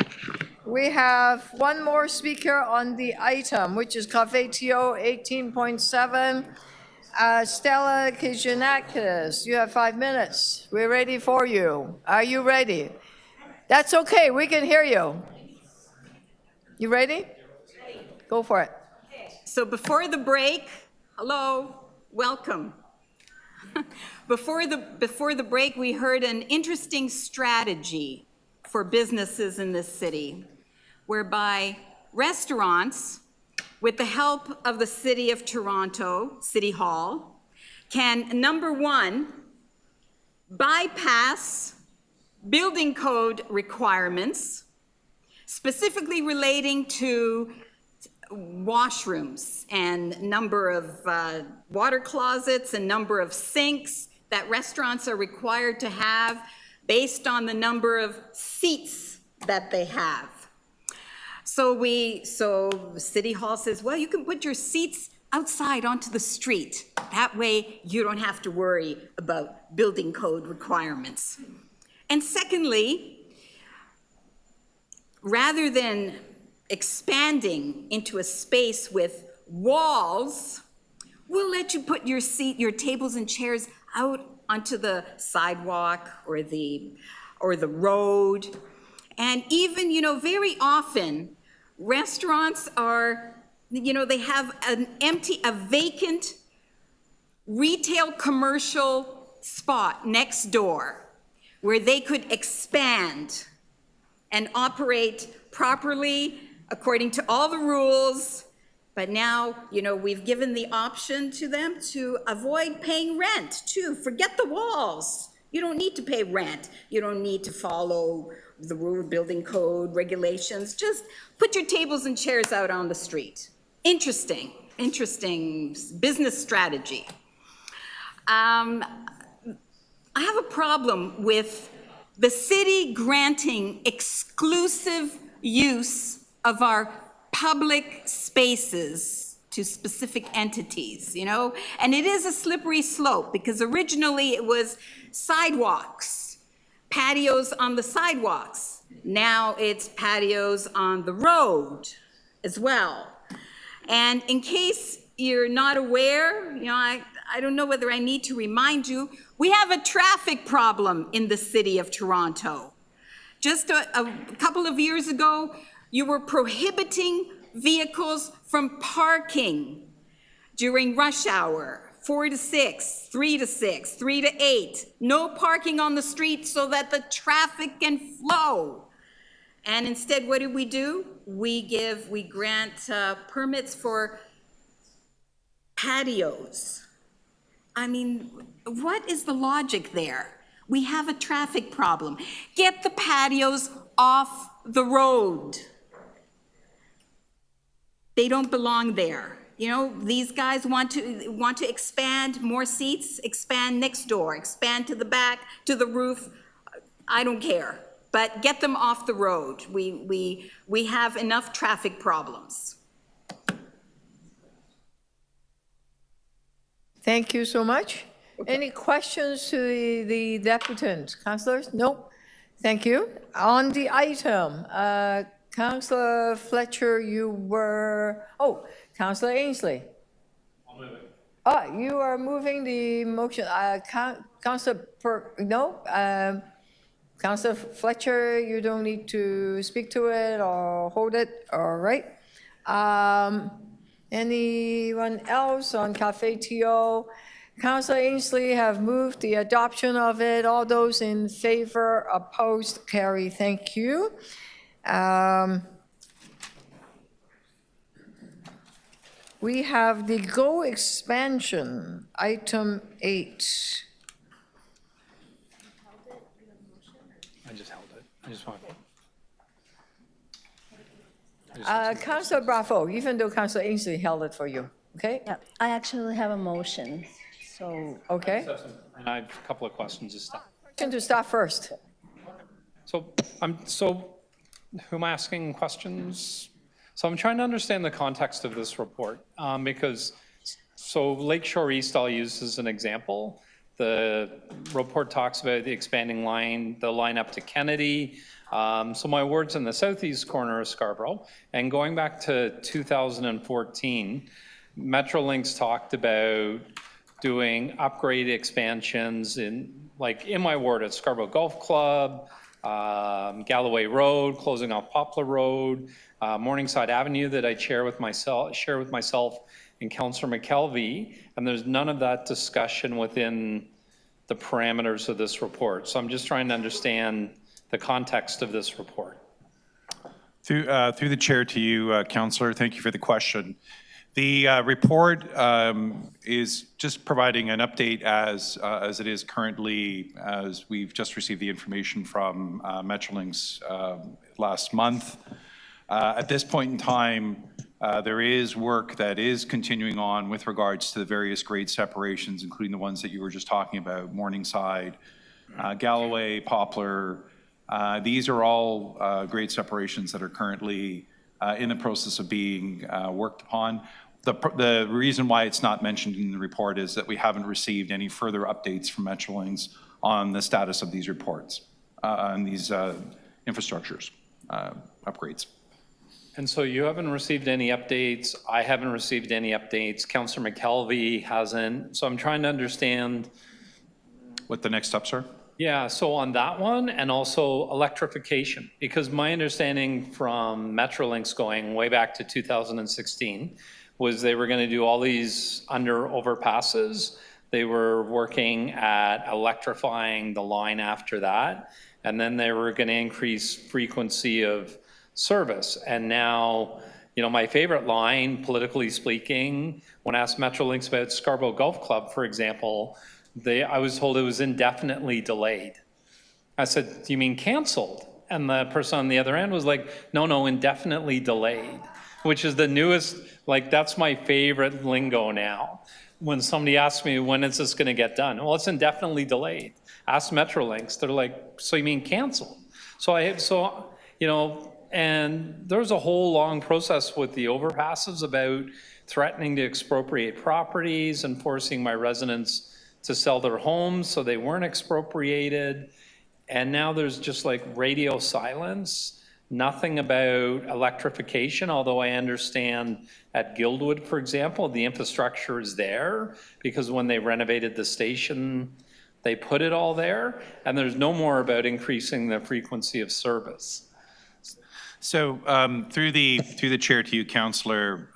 We have one more speaker on the item, which is CaféTO 18.7. Stella Kijanakis, you have 5 minutes. We're ready for you. Are you ready? That's okay, we can hear you. You ready? Go for it. So before the break, hello, welcome. Before the break, we heard an interesting strategy for businesses in this city, whereby restaurants, with the help of the City of Toronto, City Hall, can, number one, bypass building code requirements, specifically relating to washrooms and number of water closets and number of sinks that restaurants are required to have based on the number of seats that they have. So City Hall says, well, you can put your seats outside onto the street. That way you don't have to worry about building code requirements. And secondly, rather than expanding into a space with walls, we'll let you put your tables and chairs out onto the sidewalk or the road. And even, very often, restaurants are, they have a vacant retail commercial spot next door where they could expand and operate properly according to all the rules. But now, we've given the option to them to avoid paying rent too. Forget the walls. You don't need to pay rent. You don't need to follow the building code regulations. Just put your tables and chairs out on the street. Interesting business strategy. I have a problem with the city granting exclusive use of our public spaces to specific entities, you know? And it is a slippery slope because originally it was sidewalks, patios on the sidewalks. Now it's patios on the road as well. And in case you're not aware, you know, I don't know whether I need to remind you, we have a traffic problem in the city of Toronto. Just a couple of years ago, you were prohibiting vehicles from parking during rush hour, 4 to 6, 3 to 6, 3 to 8. No parking on the street so that the traffic can flow. And instead, what do? We grant permits for patios. I mean, what is the logic there? We have a traffic problem. Get the patios off the road. They don't belong there. You know, these guys want to expand more seats, expand next door, expand to the back, to the roof. I don't care, but get them off the road. We have enough traffic problems. Thank you so much. Okay. Any questions to the deputant? Councillors? No? Thank you. On the item, Councillor Fletcher, you were, Councillor Ainsley. I'll move it. You are moving the motion. Councillor Councillor Fletcher, you don't need to speak to it or hold it, all right. Anyone else on CaféTO? Councillor Ainsley have moved the adoption of it. All those in favor, opposed, carry. Thank you. We have the GO expansion, item 8. I just held it. I just want. Councillor Bravo, even though Councillor Ainsley held it for you, okay? Yeah, I actually have a motion, so. Okay. And I have a couple of questions to start. Question to start first. So who am I asking questions? So I'm trying to understand the context of this report because, Lakeshore East I'll use as an example. The report talks about the expanding line, the line up to Kennedy. So my ward's in the southeast corner of Scarborough, and going back to 2014, Metrolinx talked about doing upgrade expansions in my ward at Scarborough Golf Club, Galloway Road, closing off Poplar Road, Morningside Avenue that I share with myself and Councillor McKelvey, and there's none of that discussion within the parameters of this report. So I'm just trying to understand the context of this report. Through the chair to you, Councillor, thank you for the question. The report is just providing an update as it is currently, as we've just received the information from Metrolinx last month. At this point in time, there is work that is continuing on with regards to the various grade separations, including the ones that you were just talking about, Morningside, Galloway, Poplar. These are all grade separations that are currently in the process of being worked upon. The reason why it's not mentioned in the report is that we haven't received any further updates from Metrolinx on the status of these reports, on these infrastructures upgrades. And so you haven't received any updates. I haven't received any updates. Councillor McKelvey hasn't. So I'm trying to understand what the next steps are. Yeah, so on that one, and also electrification, because my understanding from Metrolinx going way back to 2016 was they were going to do all these under overpasses. They were working at electrifying the line after that, and then they were going to increase frequency of service. And now, my favorite line, politically speaking, when I asked Metrolinx about Scarborough Golf Club, for example, I was told it was indefinitely delayed. I said, do you mean canceled? And the person on the other end was like, no, indefinitely delayed, which is the newest, that's my favorite lingo now. when somebody asks me, when is this going to get done? Well, it's indefinitely delayed. Ask Metrolinx, they're like, so you mean cancel? And there's a whole long process with the overpasses about threatening to expropriate properties and forcing my residents to sell their homes so they weren't expropriated. And now there's just like radio silence, nothing about electrification, although I understand at Guildwood, for example, the infrastructure is there because when they renovated the station, they put it all there, and there's no more about increasing the frequency of service. So through the chair to you, Councillor,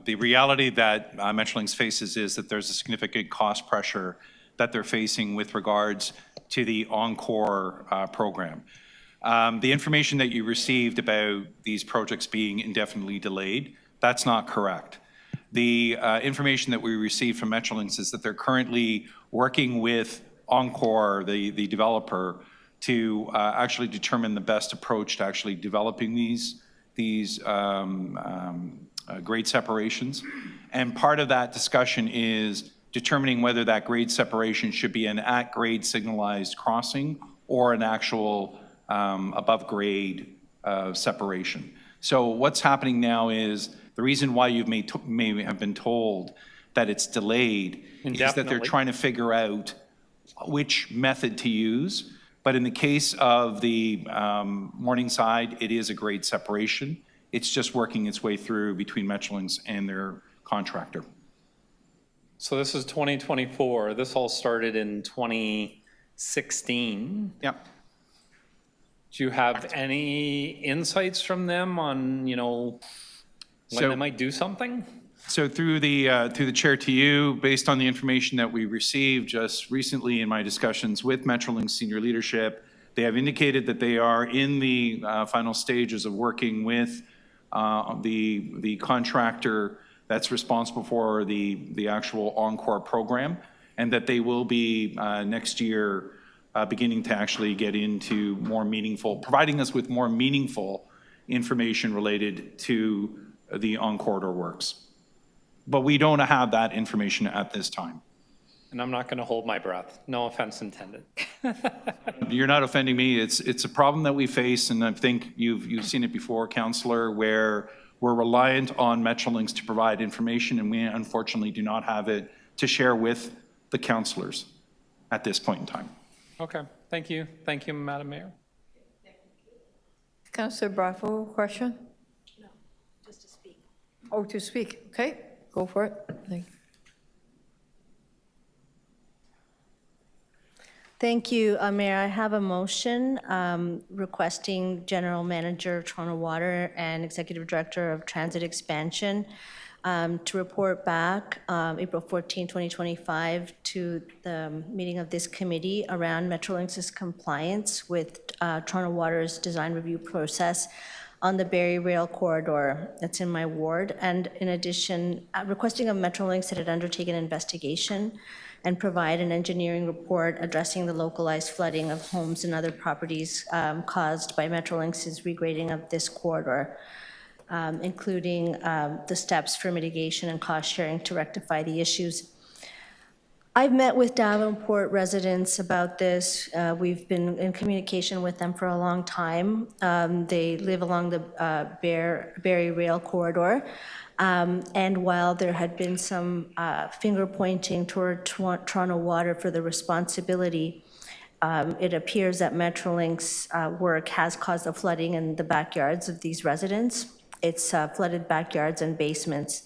the reality that Metrolinx faces is that there's a significant cost pressure that they're facing with regards to the Encore program. The information that you received about these projects being indefinitely delayed, that's not correct. The information that we received from Metrolinx is that they're currently working with Encore, the developer, to actually determine the best approach to actually developing these grade separations. And part of that discussion is determining whether that grade separation should be an at-grade signalized crossing or an actual above-grade separation. So what's happening now is the reason why you may have been told that it's delayed is that they're trying to figure out which method to use. But in the case of the Morningside, it is a grade separation. It's just working its way through between Metrolinx and their contractor. So this is 2024. This all started in 2016. Yep. Do you have any insights from them on, when they might do something? So through the chair to you, based on the information that we received just recently in my discussions with Metrolinx senior leadership, they have indicated that they are in the final stages of working with the contractor that's responsible for the actual Encore program, and that they will be next year beginning to actually get into providing us with more meaningful information related to the On-Corridor works. But we don't have that information at this time. And I'm not going to hold my breath. No offense intended. You're not offending me. It's a problem that we face, and I think you've seen it before, Councillor, where we're reliant on Metrolinx to provide information, and we unfortunately do not have it to share with the councillors at this point in time. Okay, thank you. Thank you, Madam Mayor. Councillor Bravo, question? No, just to speak. Oh, to speak. Okay, go for it. Thank you. Thank you, Mayor. I have a motion requesting General Manager, Toronto Water, and Executive Director of Transit Expansion to report back April 14, 2025 to the meeting of this committee around Metrolinx's compliance with Toronto Water's design review process on the Barrie Rail Corridor that's in my ward. And in addition, requesting of Metrolinx that it undertake an investigation and provide an engineering report addressing the localized flooding of homes and other properties caused by Metrolinx's regrading of this corridor, including the steps for mitigation and cost sharing to rectify the issues. I've met with Davenport residents about this. We've been in communication with them for a long time. They live along the Barrie Rail Corridor. And while there had been some finger pointing toward Toronto Water for the responsibility, it appears that Metrolinx work has caused the flooding in the backyards of these residents. It's flooded backyards and basements.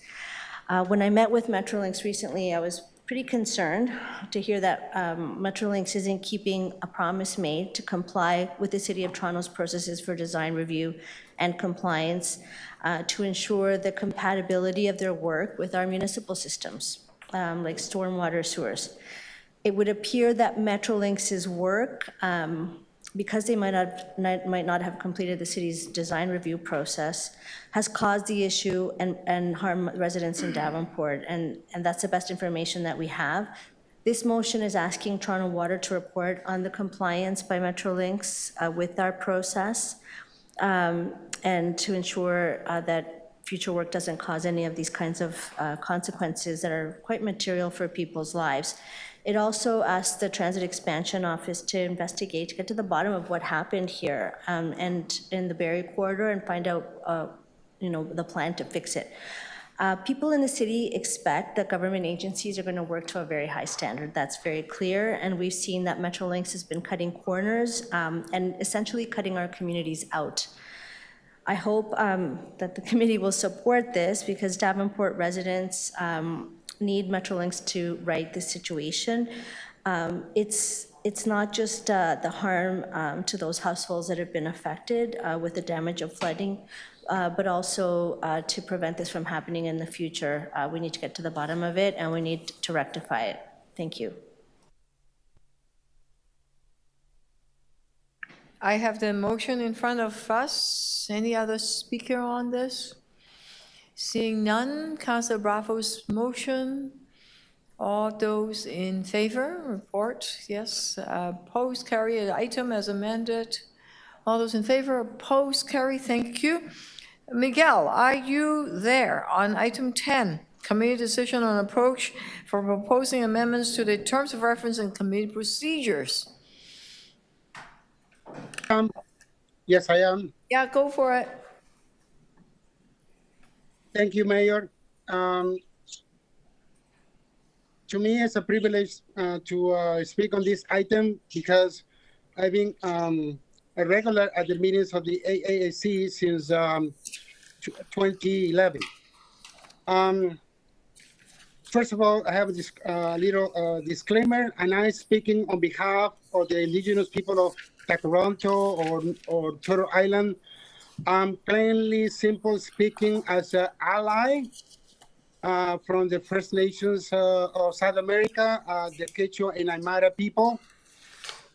When I met with Metrolinx recently, I was pretty concerned to hear that Metrolinx isn't keeping a promise made to comply with the City of Toronto's processes for design review and compliance to ensure the compatibility of their work with our municipal systems, like stormwater sewers. It would appear that Metrolinx's work, because they might not have completed the city's design review process, has caused the issue and harm residents in Davenport, and that's the best information that we have. This motion is asking Toronto Water to report on the compliance by Metrolinx with our process, and to ensure that future work doesn't cause any of these kinds of consequences that are quite material for people's lives. It also asks the Transit Expansion Office to investigate, to get to the bottom of what happened here and in the Barrie Corridor and find out, the plan to fix it. People in the city expect that government agencies are going to work to a very high standard. That's very clear, and we've seen that Metrolinx has been cutting corners and essentially cutting our communities out. I hope that the committee will support this because Davenport residents need Metrolinx to right this situation. It's not just the harm to those households that have been affected with the damage of flooding, but also to prevent this from happening in the future. We need to get to the bottom of it and we need to rectify it. Thank you. I have the motion in front of us. Any other speaker on this? Seeing none, Councillor Bravo's motion. All those in favor, report, yes. Opposed, carry item as amended. All those in favor, opposed, carry, thank you. Miguel, are you there on item 10? Committee decision on approach for proposing amendments to the terms of reference and committee procedures. Yes, I am. Yeah, go for it. Thank you, Mayor. To me, it's a privilege to speak on this item because I've been a regular at the meetings of the AAC since 2011. First of all, I have a little disclaimer, and I'm speaking on behalf of the Indigenous people of Toronto or Turtle Island. I'm plainly simple speaking as an ally from the First Nations of South America, the Quechua and Aymara people.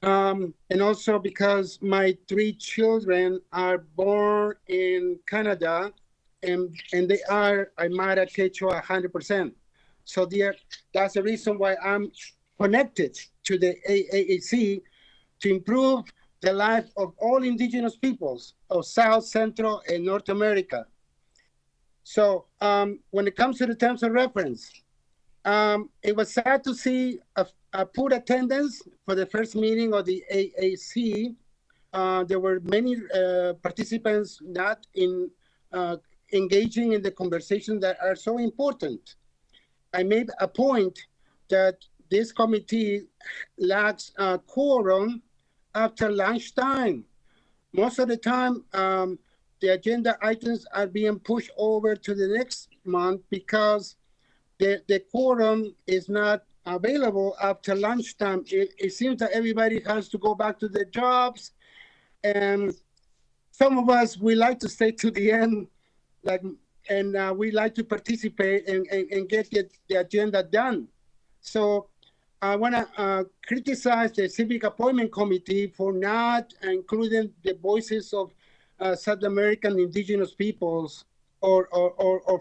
And also because my 3 children are born in Canada and they are Aymara Quechua 100%. So that's the reason why I'm connected to the AAC to improve the life of all Indigenous peoples of South, Central, and North America. So when it comes to the terms of reference, it was sad to see a poor attendance for the first meeting of the AAC. There were many participants not engaging in the conversations that are so important. I made a point that this committee lacks a quorum after lunchtime. Most of the time, the agenda items are being pushed over to the next month because the quorum is not available after lunchtime. It seems that everybody has to go back to their jobs, and some of us, we like to stay to the end, and we like to participate and get the agenda done. So I want to criticize the Civic Appointment Committee for not including the voices of South American Indigenous peoples or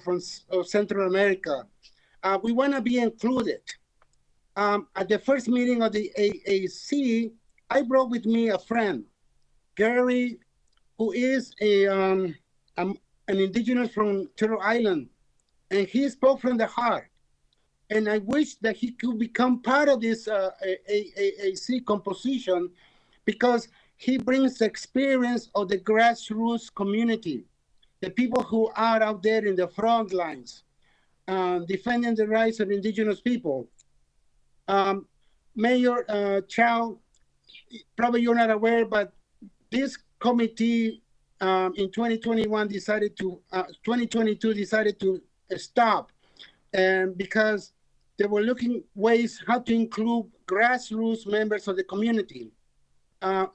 from Central America. We want to be included. At the first meeting of the AAC, I brought with me a friend, Gary, who is an Indigenous from Turtle Island, and he spoke from the heart. And I wish that he could become part of this AAC composition because he brings the experience of the grassroots community, the people who are out there in the front lines, defending the rights of Indigenous people. Mayor Chow, probably you're not aware, but this committee in 2022 decided to stop, and because they were looking ways how to include grassroots members of the community.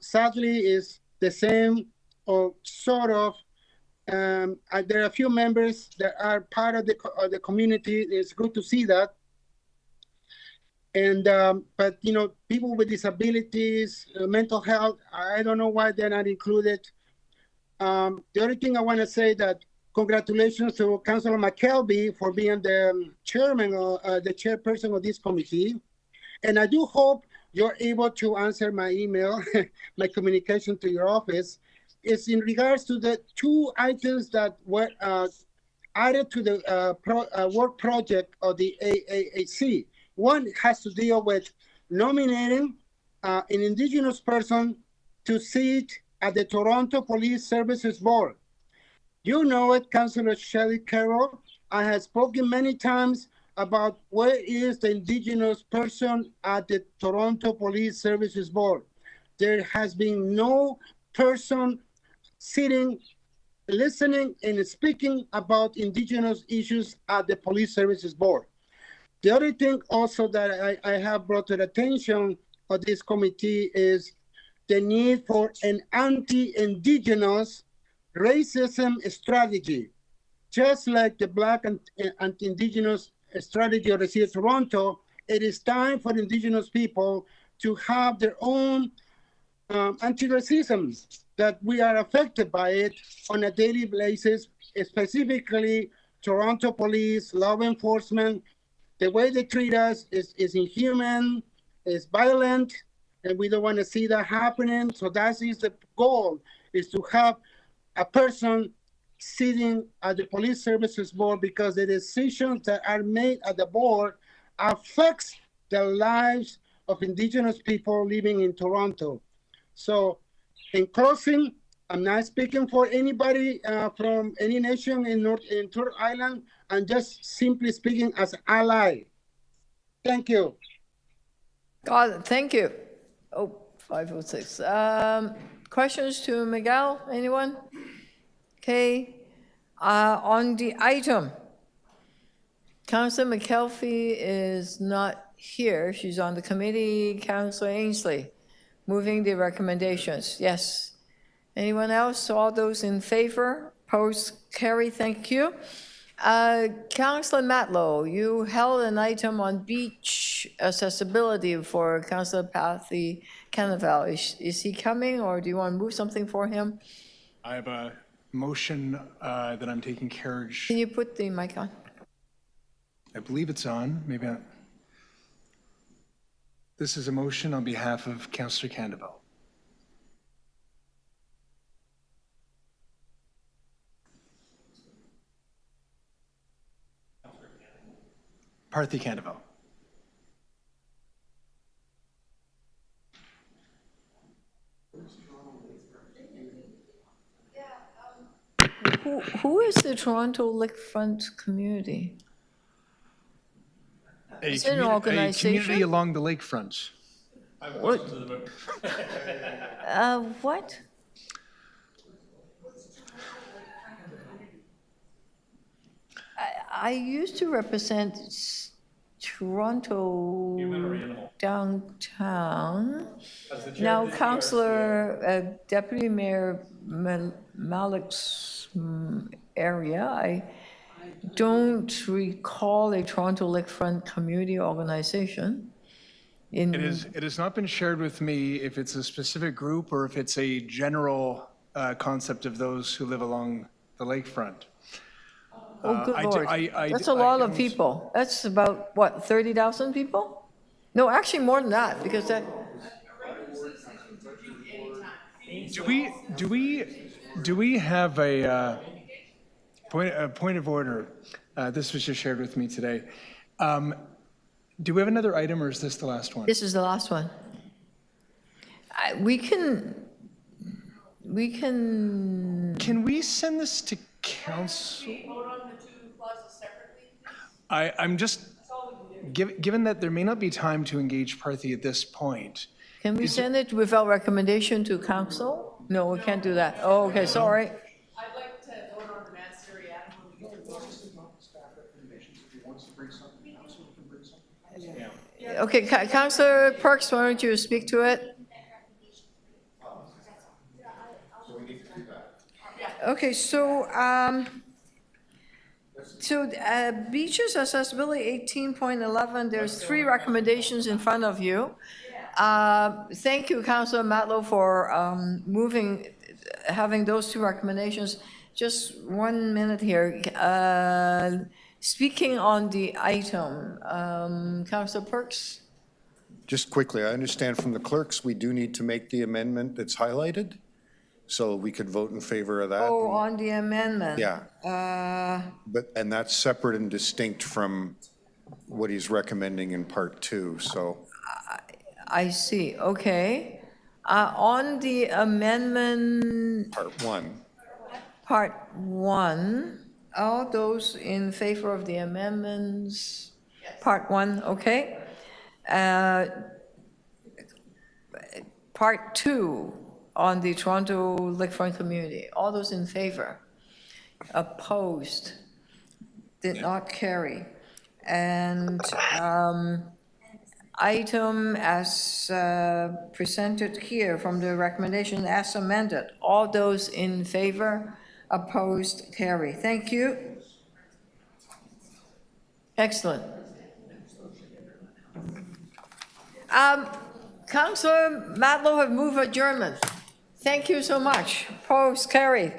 Sadly, is the same or sort of. There are a few members that are part of the community. It's good to see that. And but people with disabilities, mental health, I don't know why they're not included. The only thing I want to say that congratulations to Councilor McKelvey for being the chairman or the chairperson of this committee. And I do hope you're able to answer my email, my communication to your office. It's in regards to the 2 items that were added to the work project of the AAAC. One has to deal with nominating an Indigenous person to sit at the Toronto Police Services Board. You know it, Councillor Shelley Carroll. I have spoken many times about where is the Indigenous person at the Toronto Police Services Board. There has been no person sitting, listening, and speaking about Indigenous issues at the Police Services Board. The other thing also that I have brought to the attention of this committee is the need for an anti-Indigenous racism strategy. Just like the Black and Indigenous strategy of the City of Toronto, it is time for Indigenous people to have their own anti-racism, that we are affected by it on a daily basis, specifically Toronto police, law enforcement. The way they treat us is inhuman, is violent, and we don't want to see that happening. So that is the goal, is to have a person sitting at the Police Services Board, because the decisions that are made at the board affects the lives of Indigenous people living in Toronto. So in closing, I'm not speaking for anybody from any nation in Turtle Island. I'm just simply speaking as an ally. Thank you. God, thank you. Oh, 506. Questions to Miguel? Anyone? Okay. On the item, Councillor McKelvey is not here. She's on the committee. Councillor Ainsley, moving the recommendations. Yes. Anyone else? All those in favor? Opposed? Carry. Thank you. Councillor Matlow, you held an item on beach accessibility for Councillor Pathy Canaval. Is he coming, or do you want to move something for him? I have a motion that I'm taking carriage. Can you put the mic on? I believe it's on, maybe not. This is a motion on behalf of Councillor Canaval. Parthy Canaval. Who is the Toronto Lakefront community? Is it an organization? A community along the lakefront. What? What? I used to represent Toronto downtown. Now, Councillor, Deputy Mayor Malik's area, I don't recall a Toronto Lakefront community organization. It has not been shared with me if it's a specific group or if it's a general concept of those who live along the lakefront. Oh, good Lord. That's a lot of people. That's about, what, 30,000 people? No, actually more than that, because that... Do we have a point of order? This was just shared with me today. Do we have another item, or is this the last one? This is the last one. We can... Can we send this to council? I'm just, given that there may not be time to engage Parthy at this point. Can we send it without recommendation to council? No, we can't do that. Oh, okay, sorry. I'd like to vote on the master yet. Okay, Councillor Perks, why don't you speak to it? Okay, so beaches accessibility 18.11, there's 3 recommendations in front of you. Thank you, Councillor Matlow, for having those 2 recommendations. Just 1 minute here. Speaking on the item, Councillor Perks? Just quickly, I understand from the clerks, we do need to make the amendment that's highlighted. So we could vote in favor of that. Oh, on the amendment. Yeah. Uh, And that's separate and distinct from what he's recommending in part 2, so. I see, okay. On the amendment, Part 1. part 1, all those in favor of the amendments, part 1, okay. Part 2 on the Toronto Lakefront community, all those in favor? Opposed? Did not carry. And item as presented here from the recommendation as amended, all those in favor? Opposed? Carry. Thank you. Excellent. Councillor Matlow have moved adjournment. Thank you so much. Opposed? Carry.